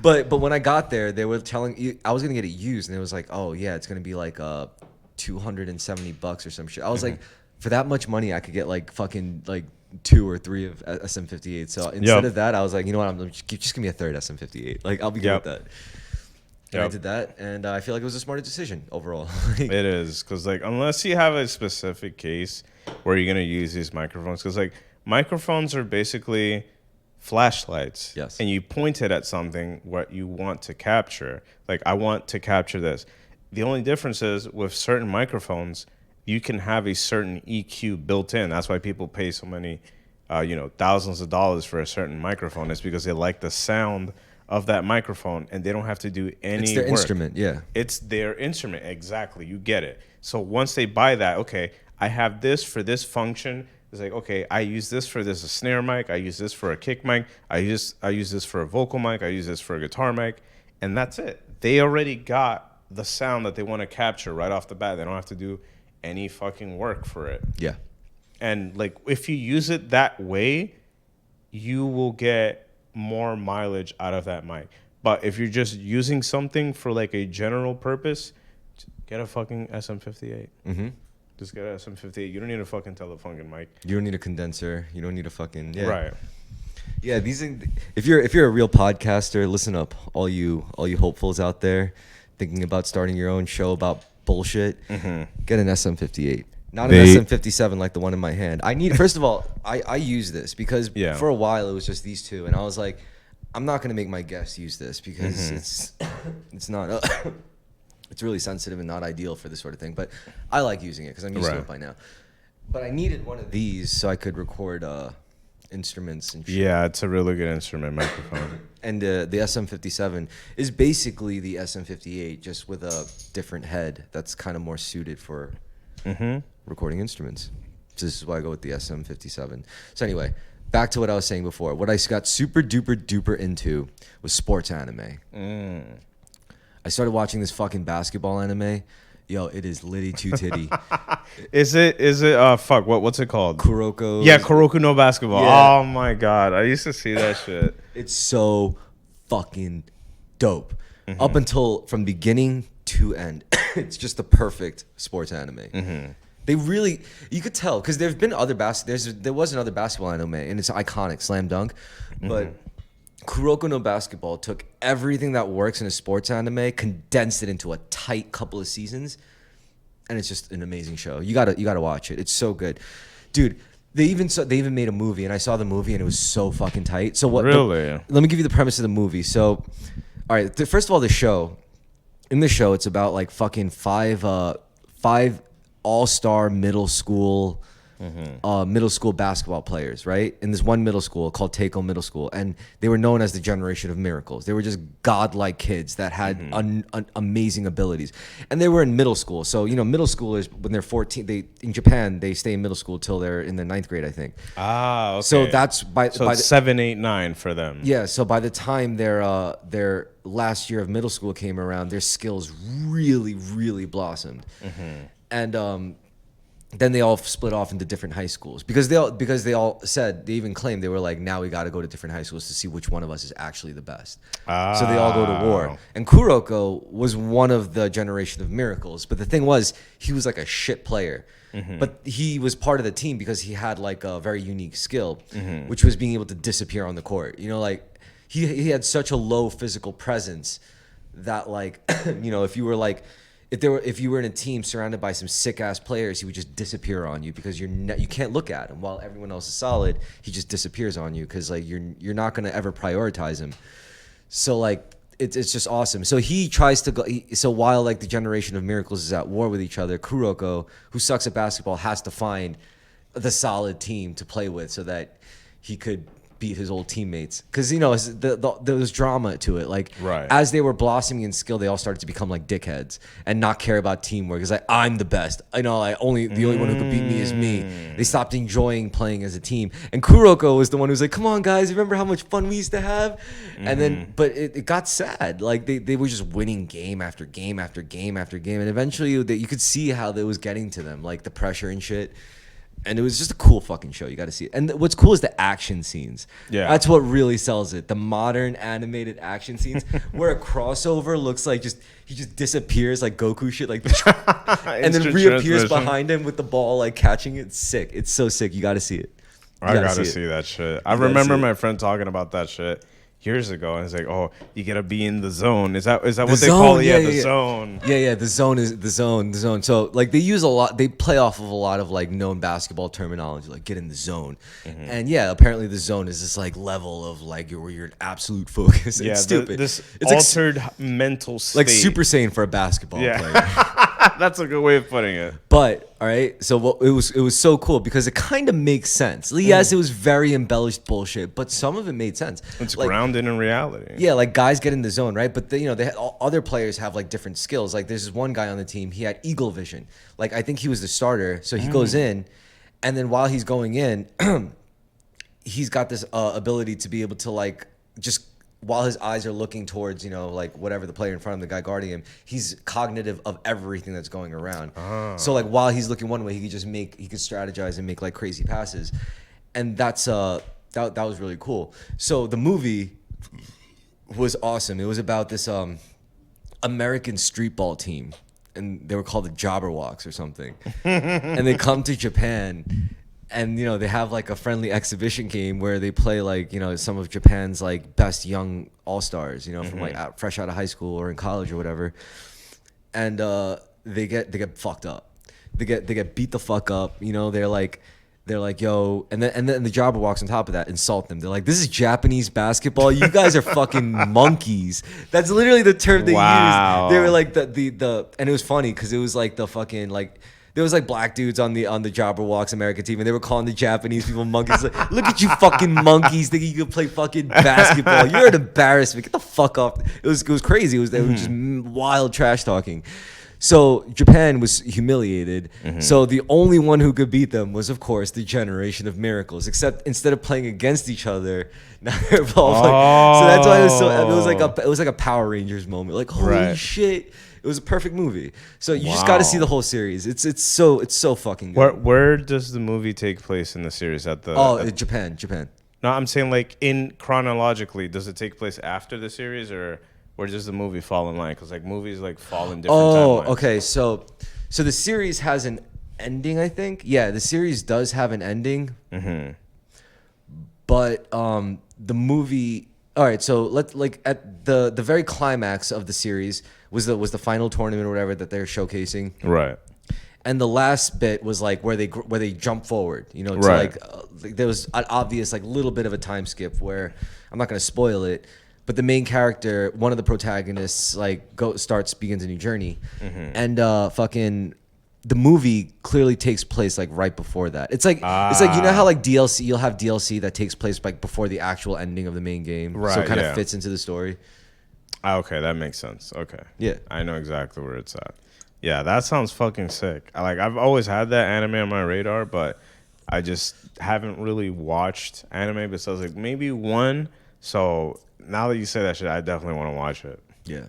like, but when I got there, they were telling I was gonna get it used, and it was like, oh yeah, it's gonna be like $270 or some shit. I was like, for that much money, I could get like fucking like 2 or 3 of SM58. So instead of that, I was like, you know what? I'm just give me a third SM58. Like I'll be good with that. And I did that, and I feel like it was a smarter decision overall. It is, because like unless you have a specific case where you're gonna use these microphones, because like microphones are basically flashlights. Yes. And you point it at something what you want to capture. Like I want to capture this. The only difference is with certain microphones, you can have a certain EQ built in. That's why people pay so many, thousands of dollars for a certain microphone. It's because they like the sound of that microphone, and they don't have to do any It's their work. instrument, yeah. It's their instrument, exactly. You get it. So once they buy that, okay, I have this for this function. It's like, okay, I use this for this a snare mic. I use this for a kick mic. I use this for a vocal mic. I use this for a guitar mic, and that's it. They already got the sound that they want to capture right off the bat. They don't have to do any fucking work for it. Yeah. And like, if you use it that way, you will get more mileage out of that mic. But if you're just using something for like a general purpose, get a fucking SM58. Just get an SM58. You don't need a fucking Telefunken mic. You don't need a condenser. You don't need a fucking Right. Yeah, these if you're a real podcaster, listen up, all you hopefuls out there thinking about starting your own show about bullshit. Get an SM58. Not an SM57 like the one in my hand. First of all, I use this because for a while it was just these two, and I was like, I'm not gonna make my guests use this because it's not it's really sensitive and not ideal for this sort of thing. But I like using it because I'm used to it by now. But I needed one of these so I could record instruments and shit. Yeah, it's a really good instrument microphone. And the SM57 is basically the SM58, just with a different head that's kind of more suited for recording instruments. So this is why I go with the SM57. So anyway, back to what I was saying before. What I got super duper into was sports anime. I started watching this fucking basketball anime. Yo, it is litty too titty. Is it fuck, what's it called? Kuroko. Yeah, Kuroko no Basketball. Yeah. Oh my god. I used to see that shit. It's so fucking dope. Up until from beginning to end. It's just the perfect sports anime. They really, you could tell, because there's been other there was another basketball anime, and it's iconic, Slam Dunk. But Kuroko no Basketball took everything that works in a sports anime, condensed it into a tight couple of seasons, and it's just an amazing show. You gotta watch it. It's so good, dude. They even made a movie, and I saw the movie, and it was so fucking tight. So what? Really? Let me give you the premise of the movie. So, all right. First of all, the show. In the show, it's about like fucking five all-star middle school basketball players, right? In this one middle school called Takeo Middle School, and they were known as the generation of miracles. They were just godlike kids that had amazing abilities, and they were in middle school. So middle schoolers when they're 14, in Japan they stay in middle school till they're in the 9th grade, I think. Ah, okay. So that's it's 7, 8, 9 for them. Yeah. So by the time their last year of middle school came around, their skills really blossomed, and then they all split off into different high schools because they all said, they even claimed, they were like, now we got to go to different high schools to see which one of us is actually the best. So they all go to war. And Kuroko was one of the generation of miracles, but the thing was, he was like a shit player. But he was part of the team because he had like a very unique skill, which was being able to disappear on the court. You know, like he had such a low physical presence that, like, you know, if you were like, if you were in a team surrounded by some sick ass players, he would just disappear on you because you can't look at him. While everyone else is solid, he just disappears on you because like you're not gonna ever prioritize him. So like it's just awesome. So he tries to go. So while like the generation of miracles is at war with each other, Kuroko, who sucks at basketball, has to find the solid team to play with so that he could beat his old teammates, because you know there was drama to it. Like as they were blossoming in skill, they all started to become like dickheads and not care about teamwork. It's like, I'm the best. I know, like the only one who could beat me is me. They stopped enjoying playing as a team. And Kuroko was the one who was like, come on guys, remember how much fun we used to have? And then, but it got sad. Like they were just winning game after game after game after game, and eventually you could see how that was getting to them, like the pressure and shit. And it was just a cool fucking show. You got to see it. And what's cool is the action scenes. Yeah, that's what really sells it. The modern animated action scenes where a crossover looks like he just disappears like Goku shit, like, and then reappears behind him with the ball, like catching it. It's sick. It's so sick. You got to see it. I gotta see that shit. I remember my friend talking about that shit years ago, and it's like, oh, you gotta be in the zone. Is that what they call it? Yeah, the zone. Yeah, the zone is the zone. So like they use a lot, they play off of a lot of like known basketball terminology, like get in the zone. And yeah, apparently the zone is this like level of like where you're in absolute focus. It's stupid. It's altered like, mental state. Like Super Saiyan for a basketball player. That's a good way of putting it. But all right, so it was so cool because it kind of makes sense. Yes, it was very embellished bullshit, but some of it made sense. It's like, grounded in reality. Yeah, like guys get in the zone, right? But they had, other players have like different skills. Like there's this one guy on the team, he had eagle vision. Like I think he was the starter, so he goes in, and then while he's going in, he's got this ability to be able to like just, while his eyes are looking towards, like whatever the player in front of him, the guy guarding him, he's cognitive of everything that's going around. So like while he's looking one way, he could strategize and make like crazy passes. And that's that was really cool. So the movie was awesome. It was about this American street ball team, and they were called the Jobberwocks or something. And they come to Japan, and they have like a friendly exhibition game where they play like some of Japan's like best young all-stars, from like fresh out of high school or in college or whatever. And they get fucked up. They get beat the fuck up. They're like, yo, and then the Jobberwocks on top of that insult them. They're like, this is Japanese basketball. You guys are fucking monkeys. That's literally the term they used. They were like the and it was funny because it was like the fucking like. There was like black dudes on the Jobberwocks American team, and they were calling the Japanese people monkeys. Like, look at you fucking monkeys thinking you could play fucking basketball. You're an embarrassment. Get the fuck off. It was crazy. It was just wild trash talking. So Japan was humiliated. So the only one who could beat them was, of course, the generation of miracles. Except instead of playing against each other, now they're all so that's why it was so. It was like a Power Rangers moment. Like holy shit. It was a perfect movie. So you just got to see the whole series. It's so fucking good. Where does the movie take place in the series? Japan. No, I'm saying like in chronologically, does it take place after the series, or where does the movie fall in line? Because like movies like fall in different timelines. Okay. So the series has an ending, I think. Yeah, the series does have an ending. But the movie. All right, so at the very climax of the series was the final tournament or whatever that they're showcasing. Right. And the last bit was like where they jump forward, to like there was an obvious like little bit of a time skip where I'm not going to spoil it, but the main character, one of the protagonists, like begins a new journey, and fucking. The movie clearly takes place like right before that. It's like how like DLC, you'll have DLC that takes place like before the actual ending of the main game, right? So it kind of fits into the story. Okay, that makes sense. Okay, yeah, I know exactly where it's at. Yeah, that sounds fucking sick. I've always had that anime on my radar, but I just haven't really watched anime besides like maybe one. So now that you say that shit, I definitely want to watch it. Yeah.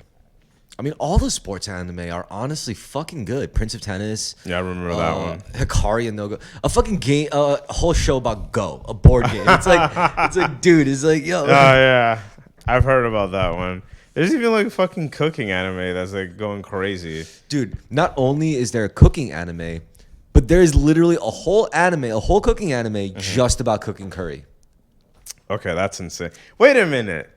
I mean, all the sports anime are honestly fucking good. Prince of Tennis. Yeah, I remember that one. Hikari and No Go. A fucking game, a whole show about Go, a board game. It's like, dude, it's like, yo. Oh yeah, I've heard about that one. There's even like fucking cooking anime that's like going crazy. Dude, not only is there a cooking anime, but there is literally a whole cooking anime just about cooking curry. Okay, that's insane. Wait a minute.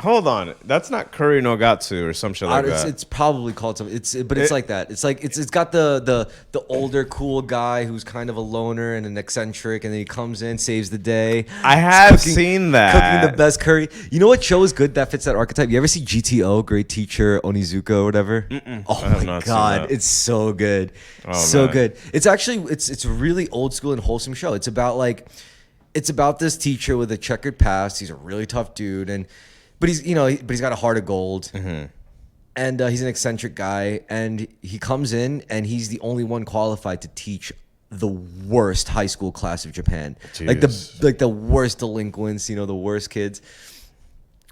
Hold on. That's not Curry no Gatsu or some shit like that. It's probably called something. It's like that. It's like it's got the older cool guy who's kind of a loner and an eccentric, and then he comes in, saves the day. I have seen that. Cooking the best curry. You know what show is good that fits that archetype? You ever see GTO, Great Teacher Onizuka or whatever? Oh my god, it's so good. So good. It's actually it's a really old school and wholesome show. It's about this teacher with a checkered past. He's a really tough dude, but he's got a heart of gold, and he's an eccentric guy, and he comes in and he's the only one qualified to teach the worst high school class of Japan. Jeez. like the worst delinquents, the worst kids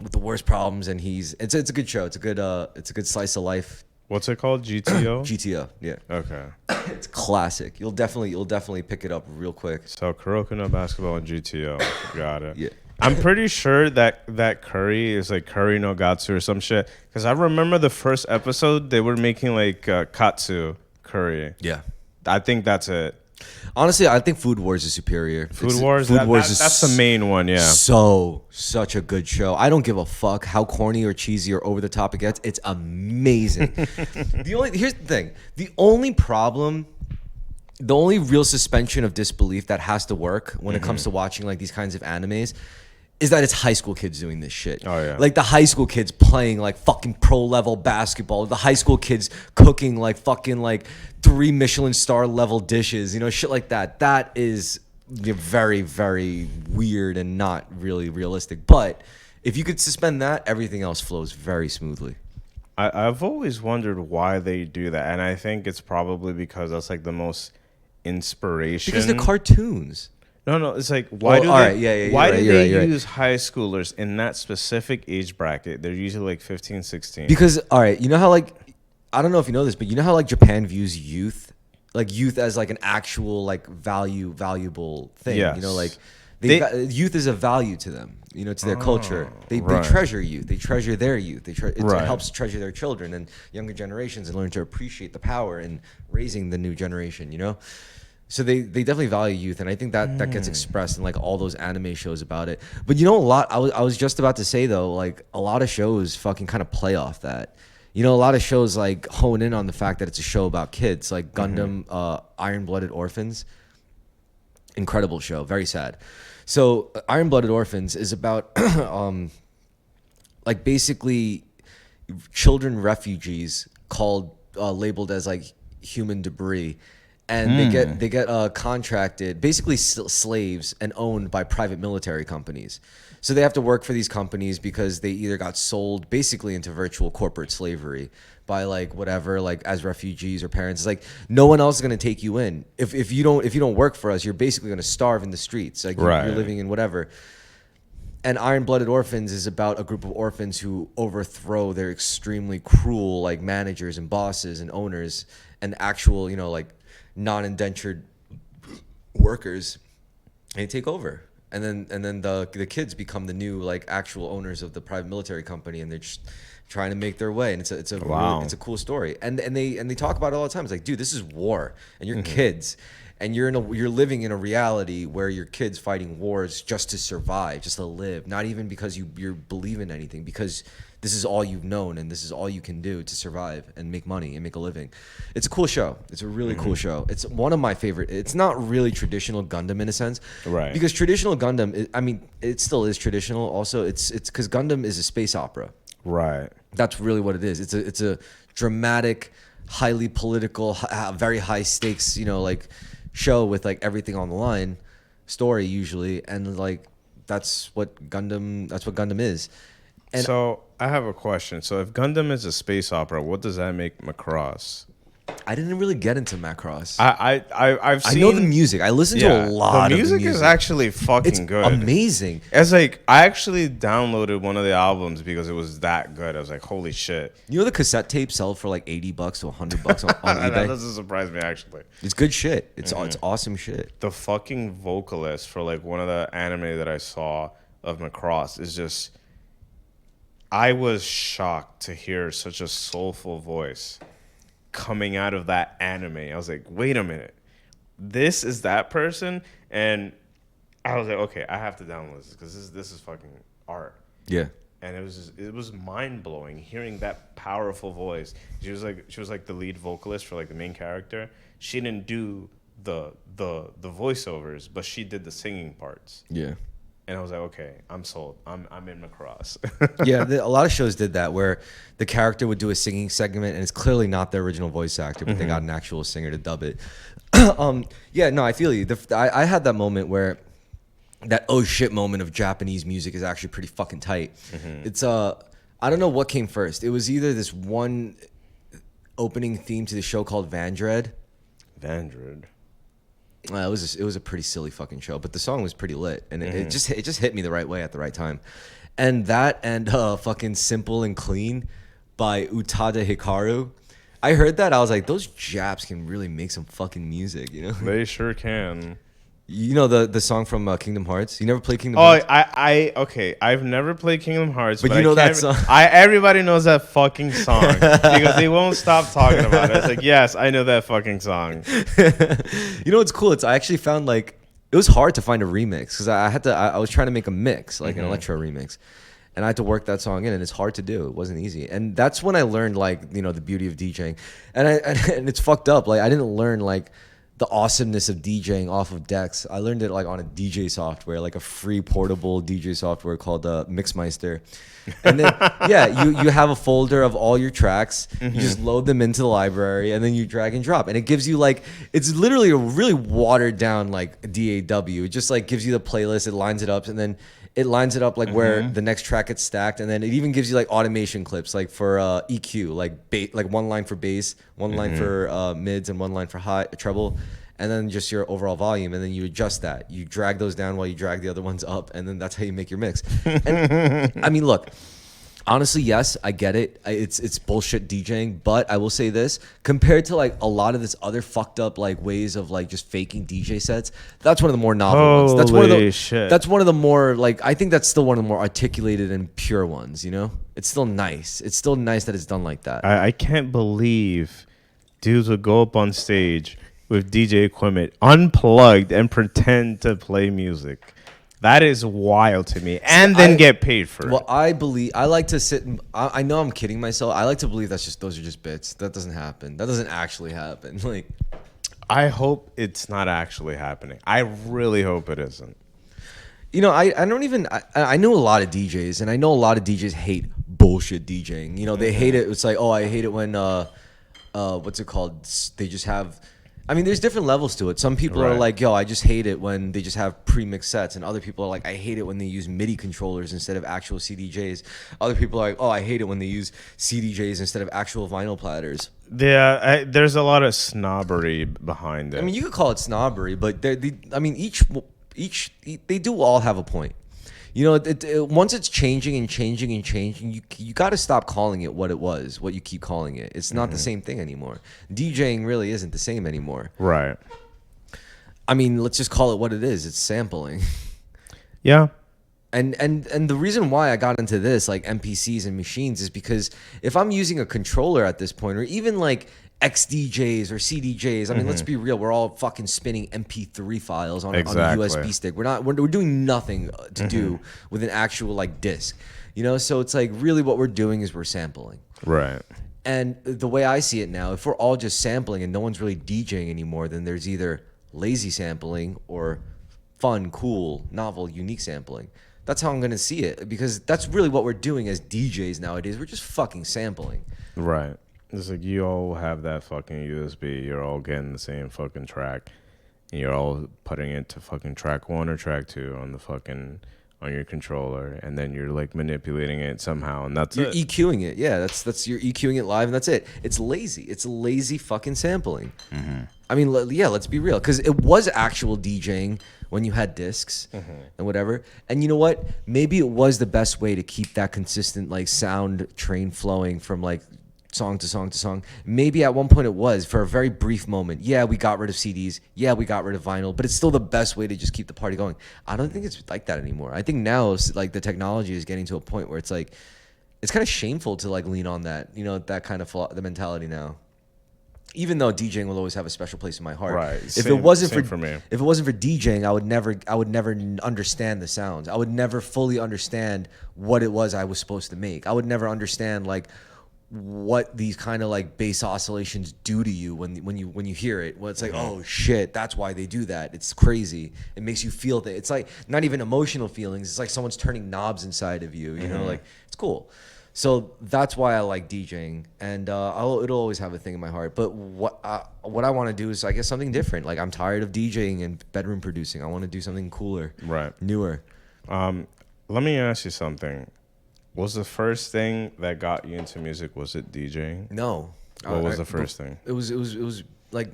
with the worst problems, and it's a good show. It's a good slice of life. What's it called? GTO? GTO, yeah. Okay. It's classic. You'll definitely pick it up real quick. So Kuroko no Basketball and GTO. Got it. Yeah. I'm pretty sure that curry is like curry no gatsu or some shit. Because I remember the first episode, they were making like katsu curry. Yeah. I think that's it. Honestly, I think Food Wars is superior. Food Wars that's the main one, yeah. Such a good show. I don't give a fuck how corny or cheesy or over the top it gets. It's amazing. Here's the thing. The only real suspension of disbelief that has to work when it comes to watching like these kinds of animes is that it's high school kids doing this shit. Oh, yeah. Like the high school kids playing like fucking pro level basketball. The high school kids cooking like fucking like 3 Michelin star level dishes, shit like that. That is very, very weird and not really realistic. But if you could suspend that, everything else flows very smoothly. I've always wondered why they do that. And I think it's probably because that's like the most inspiration. Because they're cartoons. No, it's like why do they use high schoolers in that specific age bracket? They're usually like 15, 16. Because you know how like I don't know if you know this, but you know how like Japan views youth as like an actual like valuable thing. Yes. Like youth is a value to them. To their culture. They treasure youth. They treasure their youth. It helps treasure their children and younger generations and learn to appreciate the power in raising the new generation. So they definitely value youth, and I think that gets expressed in like all those anime shows about it. But a lot. I was just about to say though, like a lot of shows fucking kind of play off that. A lot of shows like hone in on the fact that it's a show about kids, like Gundam, Iron-Blooded Orphans. Incredible show, very sad. So Iron-Blooded Orphans is about like basically children refugees labeled as like human debris. And they get contracted, basically slaves, and owned by private military companies. So they have to work for these companies because they either got sold basically into virtual corporate slavery by like whatever, like as refugees or parents. It's like no one else is gonna take you in. If you don't work for us, you're basically gonna starve in the streets. Like you're living in whatever. And Iron-Blooded Orphans is about a group of orphans who overthrow their extremely cruel like managers and bosses and owners and actual like non-indentured workers, and they take over, and then the kids become the new like actual owners of the private military company, and they're just trying to make their way, and it's a it's a cool story, and they talk about it all the time. It's like, dude, this is war, and you're kids, and you're living in a reality where your kids fighting wars just to survive, just to live, not even because you believe in anything, because this is all you've known and this is all you can do to survive and make money and make a living. It's a cool show. It's a really cool show. It's one of my favorite. It's not really traditional Gundam in a sense, right? Because traditional Gundam, it still is traditional. Also, it's because Gundam is a space opera, right? That's really what it is. It's a dramatic, highly political, very high stakes, like show with like everything on the line, story usually, and like that's what Gundam is. And so I have a question. So if Gundam is a space opera, what does that make Macross? I didn't really get into Macross. I've I seen. know the music. I listen to a lot the of the music music. is actually fucking It's good. amazing. It's like I actually downloaded one of the albums because it was that good. I was like, holy shit. You know the cassette tapes sell for like $80 to $100 on That eBay. doesn't surprise me actually. It's good shit. It's awesome shit. The fucking vocalist for like one of the anime that I saw of Macross is just. I was shocked to hear such a soulful voice coming out of that anime. I was like, wait a minute. This is that person? And I was like, okay, I have to download this because this is fucking art. Yeah. And it was mind blowing hearing that powerful voice. She was like the lead vocalist for like the main character. She didn't do the voiceovers, but she did the singing parts. Yeah. And I was like, okay, I'm sold. I'm in Macross. Yeah, a lot of shows did that where the character would do a singing segment and it's clearly not the original voice actor, but they got an actual singer to dub it. Yeah, no, I feel you. I had that moment where that oh shit moment of Japanese music is actually pretty fucking tight. It's I don't know what came first. It was either this one opening theme to the show called Vandred. It was a pretty silly fucking show, but the song was pretty lit, and it just hit me the right way at the right time. And that and fucking Simple and Clean by Utada Hikaru. I heard that, I was like, those Japs can really make some fucking music, you know? They sure can. You know the song from Kingdom Hearts? You never played Kingdom Oh, Hearts? Okay. I've never played Kingdom Hearts, But you know that song. Everybody knows that fucking song because they won't stop talking about it. It's like, yes, I know that fucking song. You know what's cool? I actually found like it was hard to find a remix because I was trying to make a mix, like an electro remix, and I had to work that song in, and it's hard to do. It wasn't easy, and that's when I learned like the beauty of DJing, and and it's fucked up. Like I didn't learn like the awesomeness of DJing off of decks. I learned it like on a DJ software, like a free portable DJ software called Mixmeister. And then you have a folder of all your tracks. You just load them into the library and then you drag and drop. And it gives you like, it's literally a really watered down like DAW. It just like gives you the playlist, it lines it up, and then it lines it up like where the next track gets stacked, and then it even gives you like automation clips, like for EQ, like one line for bass, one line for mids, and one line for high treble, and then just your overall volume, and then you adjust that. You drag those down while you drag the other ones up, and then that's how you make your mix. And I mean, look. Honestly, yes, I get it. It's bullshit DJing, but I will say this: compared to like a lot of this other fucked up like ways of like just faking DJ sets, that's one of the more novel ones. That's one of the shit. That's one of the more like I think that's still one of the more articulated and pure ones. You know, it's still nice. It's still nice that it's done like that. I can't believe dudes would go up on stage with DJ equipment unplugged and pretend to play music. That is wild to me, and then get paid for it. Well, I like to sit. I know I'm kidding myself. I like to believe those are just bits. That doesn't happen. That doesn't actually happen. Like, I hope it's not actually happening. I really hope it isn't. You know, I don't even. I know a lot of DJs, and I know a lot of DJs hate bullshit DJing. You know, they hate it. It's like, oh, I hate it when what's it called? They just have. I mean, there's different levels to it. Some people are like, yo, I just hate it when they just have pre-mixed sets. And other people are like, I hate it when they use MIDI controllers instead of actual CDJs. Other people are like, oh, I hate it when they use CDJs instead of actual vinyl platters. Yeah, there's a lot of snobbery behind it. I mean, you could call it snobbery, but each they do all have a point. You know, once it's changing and changing and changing, you got to stop calling it what it was, what you keep calling it. It's not the same thing anymore. DJing really isn't the same anymore. Right. I mean, let's just call it what it is. It's sampling. Yeah. And the reason why I got into this, like MPCs and machines, is because if I'm using a controller at this point, or even like XDJs or CDJs, I mean, let's be real, we're all fucking spinning MP3 files on a USB stick. We're doing nothing to do with an actual like disc, you know. So it's like really what we're doing is we're sampling. Right. And the way I see it now, if we're all just sampling and no one's really DJing anymore, then there's either lazy sampling or fun, cool, novel, unique sampling. That's how I'm going to see it, because that's really what we're doing as DJs nowadays. We're just fucking sampling. Right. It's like you all have that fucking USB. You're all getting the same fucking track. And you're all putting it to fucking track 1 or track 2 on on your controller, and then you're like manipulating it somehow, and that's You're it. EQing it. Yeah, that's you're EQing it live, and that's it. It's lazy. It's lazy fucking sampling. I mean, yeah, let's be real, because it was actual DJing when you had discs and whatever. And you know what? Maybe it was the best way to keep that consistent like sound train flowing from like song to song to song. Maybe at one point it was for a very brief moment. Yeah, we got rid of CDs. Yeah, we got rid of vinyl, but it's still the best way to just keep the party going. I don't think it's like that anymore. I think now it's like the technology is getting to a point where it's like it's kind of shameful to like lean on that, you know, that kind of the mentality now. Even though DJing will always have a special place in my heart. Right. If Same- it wasn't same for for me. if it wasn't for DJing, I would never understand the sounds. I would never fully understand what it was I was supposed to make. I would never understand like what these kind of like bass oscillations do to you when you hear it. Well, it's like, oh shit, that's why they do that. It's crazy. It makes you feel that. It's like not even emotional feelings. It's like someone's turning knobs inside of you. You know, like it's cool. So that's why I like DJing, and it'll always have a thing in my heart. But what I want to do is, I guess, something different. Like I'm tired of DJing and bedroom producing. I want to do something cooler, Right. newer. Let me ask you something. Was the first thing that got you into music, was it DJing? No. What was the first thing? It was like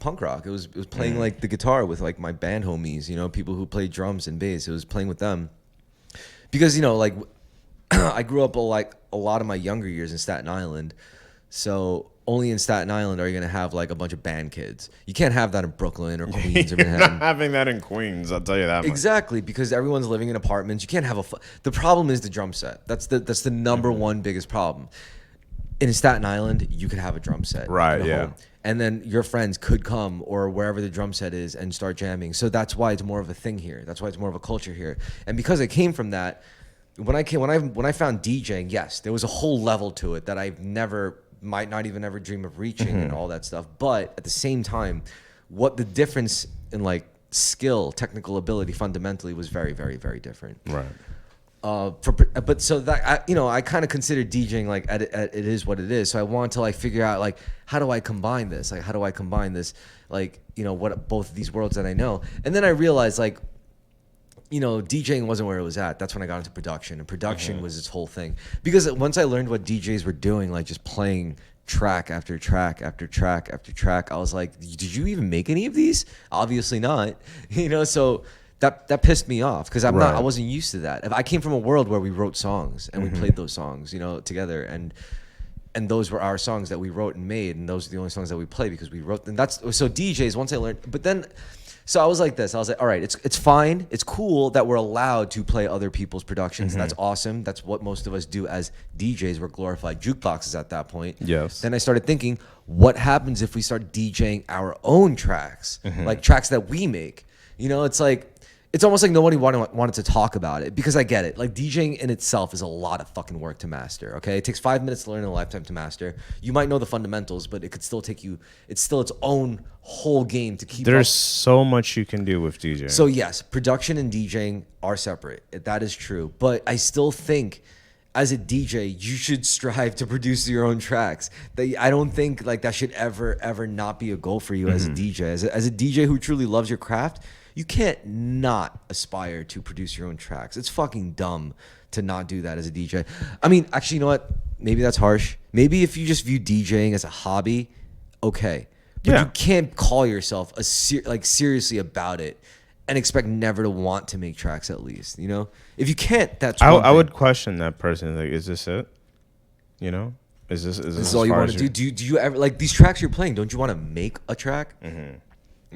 punk rock. It was playing like the guitar with like my band homies. You know, people who play drums and bass. It was playing with them, because you know, like I grew up like a lot of my younger years in Staten Island, so only in Staten Island are you gonna have like a bunch of band kids. You can't have that in Brooklyn or Queens or You're Manhattan. not having that in Queens, I'll tell you that much. Exactly, because everyone's living in apartments. You can't have the problem is the drum set. That's the number one biggest problem. In Staten Island, you could have a drum set. Right, in a yeah. home, and then your friends could come or wherever the drum set is and start jamming. So that's why it's more of a thing here. That's why it's more of a culture here. And because I came from that, when I found DJing, yes, there was a whole level to it that might not even ever dream of reaching and all that stuff. But at the same time, what the difference in like skill, technical ability fundamentally was very, very, very different. Right. But so that I kind of consider DJing like it is what it is. So I want to like figure out like how do I combine this? Like how do I combine this? Like what both of these worlds that I know. And then I realized like DJing wasn't where it was at. That's when I got into production, and production was its whole thing. Because once I learned what DJs were doing, like just playing track after track after track after track, I was like, did you even make any of these? Obviously not. So that pissed me off, because I wasn't used to that. I came from a world where we wrote songs and we played those songs, together, and those were our songs that we wrote and made, and those are the only songs that we play because we wrote them. So DJs, once I learned, but then. So I was like this. I was like, all right, it's fine. It's cool that we're allowed to play other people's productions. That's awesome. That's what most of us do as DJs. We're glorified jukeboxes at that point. Yes. Then I started thinking, what happens if we start DJing our own tracks, like tracks that we make? It's almost like nobody wanted to talk about it, because I get it. Like DJing in itself is a lot of fucking work to master. Okay, it takes 5 minutes to learn and a lifetime to master. You might know the fundamentals, but it could still take you. It's still its own whole game to keep. There's so much you can do with DJing. So yes, production and DJing are separate. That is true, but I still think, as a DJ, you should strive to produce your own tracks. I don't think like that should ever not be a goal for you as a DJ. As a DJ who truly loves your craft, you can't not aspire to produce your own tracks. It's fucking dumb to not do that as a DJ. I mean, actually, you know what? Maybe that's harsh. Maybe if you just view DJing as a hobby, okay. But you can't call yourself seriously about it and expect never to want to make tracks, at least. If you can't, that's one I thing. would question that person. Like, is this it? Is this all you want to do? Do you ever, like, these tracks you're playing, don't you want to make a track?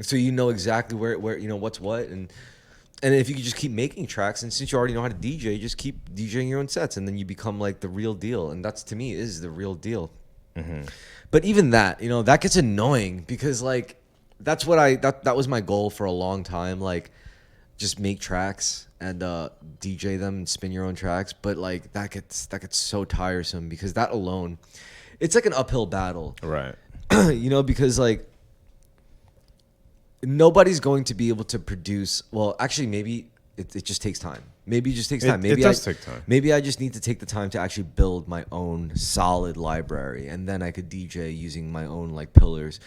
So you know exactly where what's what, and if you could just keep making tracks, and since you already know how to DJ, just keep DJing your own sets, and then you become like the real deal. And that's, to me, is the real deal. But even that, that gets annoying, because like that's what that was my goal for a long time. Like, just make tracks and DJ them and spin your own tracks. But like that gets so tiresome, because that alone, it's like an uphill battle, right? Because like nobody's going to be able to produce. Well, actually, maybe it just takes time. Maybe it just takes time. Maybe it does take time. Maybe I just need to take the time to actually build my own solid library, and then I could DJ using my own like pillars,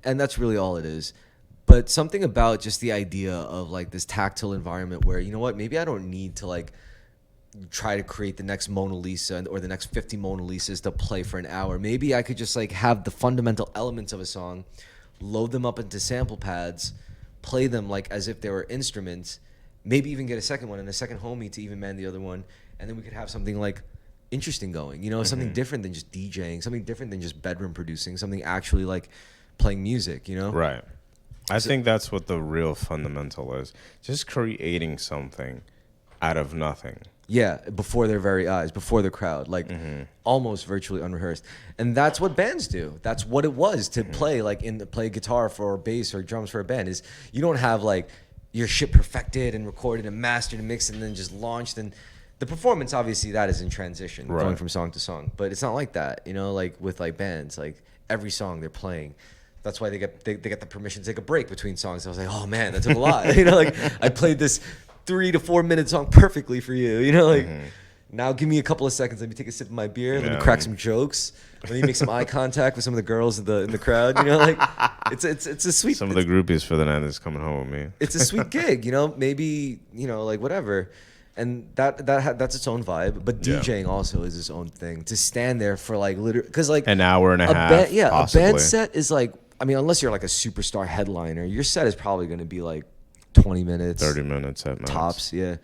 and that's really all it is. But something about just the idea of like this tactile environment where, you know what, maybe I don't need to like try to create the next Mona Lisa or the next 50 Mona Lisas to play for an hour. Maybe I could just like have the fundamental elements of a song, load them up into sample pads, play them like as if they were instruments, maybe even get a second one and a second homie to even man the other one, and then we could have something like interesting going, you know, something different than just DJing, something different than just bedroom producing, something actually like playing music, you know? Right. I think that's what the real fundamental is. Just creating something out of nothing. Yeah, before their very eyes, before the crowd, like almost virtually unrehearsed. And that's what bands do. That's what it was to play, like play guitar for bass or drums for a band. Is you don't have like your shit perfected and recorded and mastered and mixed and then just launched. And the performance, obviously, that is in transition, going from song to song. But it's not like that, you know. Like with like bands, like every song they're playing. That's why they get the permission to take a break between songs. I was like, oh man, that took a lot. You know, like I played this 3 to 4 minute song perfectly for you. You know, like now give me a couple of seconds. Let me take a sip of my beer. Let me crack some jokes. Let me make some eye contact with some of the girls in the crowd. You know, like it's a sweet. Some of the groupies for the night that's coming home with me. It's a sweet gig. You know, maybe you know like whatever. And that's its own vibe, but DJing also is its own thing. To stand there for like literally, because like an hour and a half, possibly. A band set is like, I mean, unless you're like a superstar headliner, your set is probably going to be like 20 minutes, 30 minutes at max. Tops, yeah.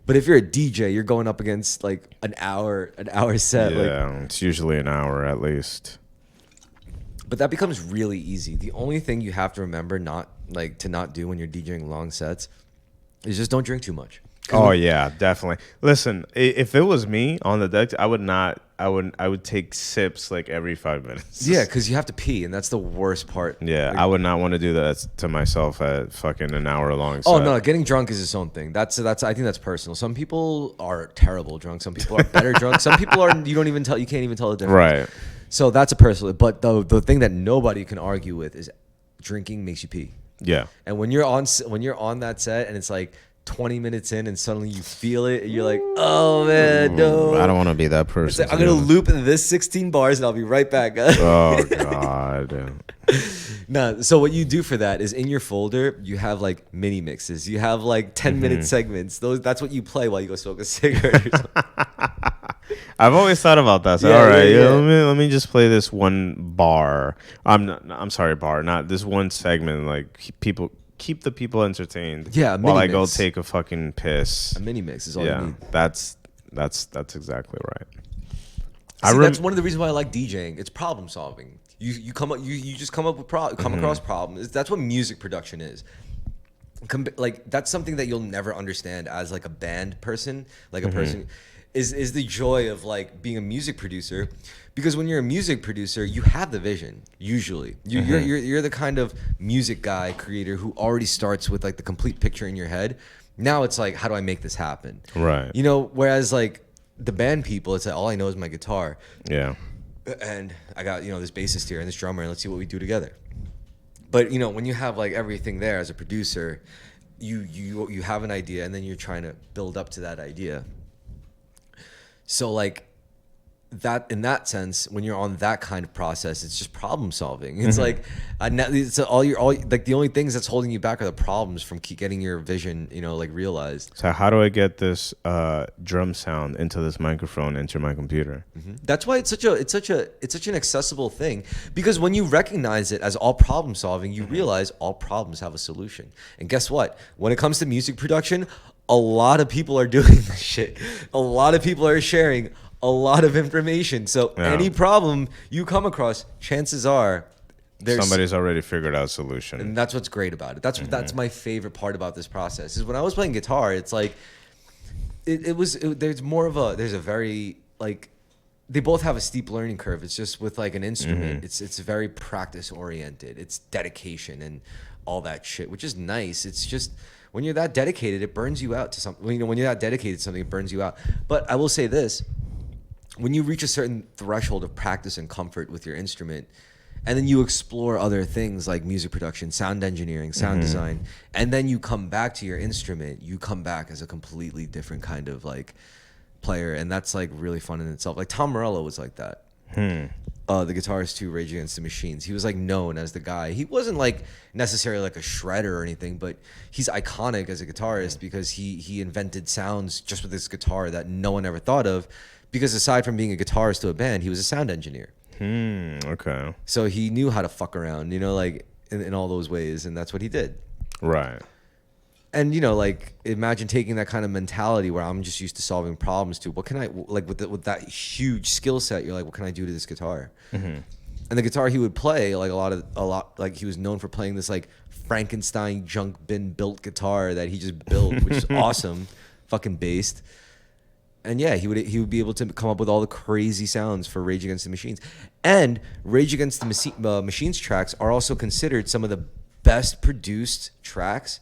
But if you're a DJ, you're going up against like an hour set. Yeah, like, it's usually an hour at least. But that becomes really easy. The only thing you have to remember not do when you're DJing long sets is just don't drink too much. Oh yeah, definitely. Listen, if it was me on the deck, I would take sips like every 5 minutes. Yeah, because you have to pee, and that's the worst part. Yeah, like, I would not want to do that to myself at fucking an hour long. Oh no, getting drunk is its own thing. That's I think that's personal. Some people are terrible drunk. Some people are better drunk. Some people are you can't even tell the difference. Right. So that's a personal. But the thing that nobody can argue with is drinking makes you pee. Yeah. And when you're on that set and it's like 20 minutes in and suddenly you feel it and you're like, oh man, no. I don't want to be that person. Like, I'm going to loop into this 16 bars and I'll be right back. Oh God. No, so what you do for that is in your folder, you have like mini mixes. You have like 10-minute segments. That's what you play while you go smoke a cigarette or something. I've always thought about that. So, Yeah, all right, yeah. let me just play this one bar. I'm sorry, bar, not this one segment. Like keep the people entertained. Yeah, while I mix. go take a fucking piss. A mini mix is all you need. That's exactly right. See, that's one of the reasons why I like DJing. It's problem solving. You just come up with across problems. That's what music production is. Like that's something that you'll never understand as like a band person, like a person. Is the joy of like being a music producer, because when you're a music producer, you have the vision. Usually, you're the kind of music guy creator who already starts with like the complete picture in your head. Now it's like, how do I make this happen? Right. You know, whereas like the band people, it's like all I know is my guitar. Yeah. And I got this bassist here and this drummer, and let's see what we do together. But when you have like everything there as a producer, you have an idea and then you're trying to build up to that idea. So like that, in that sense, when you're on that kind of process, it's just problem solving. It's like it's all like the only things that's holding you back are the problems from getting your vision, like realized. So how do I get this drum sound into this microphone into my computer? That's why it's such an accessible thing, because when you recognize it as all problem solving, you realize all problems have a solution. And guess what? When it comes to music production, a lot of people are doing this shit. A lot of people are sharing a lot of information. So any problem you come across, chances are somebody's already figured out a solution. And that's what's great about it. That's my favorite part about this process. Is when I was playing guitar, it's like there's a very like, they both have a steep learning curve. It's just with like an instrument, it's very practice oriented. It's dedication and all that shit, which is nice. It's just when you're that dedicated, it burns you out to something. When you're that dedicated to something, it burns you out. But I will say this: when you reach a certain threshold of practice and comfort with your instrument, and then you explore other things like music production, sound engineering, sound design, and then you come back to your instrument, you come back as a completely different kind of like player, and that's like really fun in itself. Like Tom Morello was like that. The guitarist to Rage Against the Machines. He was like known as the guy. He wasn't like necessarily like a shredder or anything, but he's iconic as a guitarist because he invented sounds just with this guitar that no one ever thought of. Because aside from being a guitarist to a band, he was a sound engineer. Okay. So he knew how to fuck around, like in all those ways, and that's what he did. Right. And like imagine taking that kind of mentality where I'm just used to solving problems to what can I like with that huge skill set. You're like, what can I do to this guitar? And the guitar he would play, like a lot, like he was known for playing this like Frankenstein junk bin built guitar that he just built, which is awesome, fucking based. And yeah, he would be able to come up with all the crazy sounds for Rage Against the Machines. And Rage Against the Machines tracks are also considered some of the best produced tracks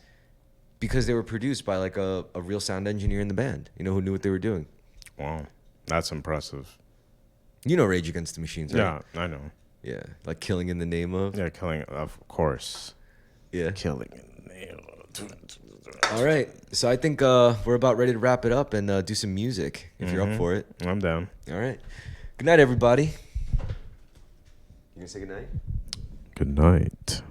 because they were produced by like a real sound engineer in the band, who knew what they were doing. Wow, that's impressive. Rage Against the Machines, right? Yeah, I know. Yeah, like Killing in the Name of. Yeah, killing, of course. Yeah. Killing in the name of. All right, so I think we're about ready to wrap it up and do some music if you're up for it. I'm down. All right. Good night, everybody. You gonna say good night? Good night.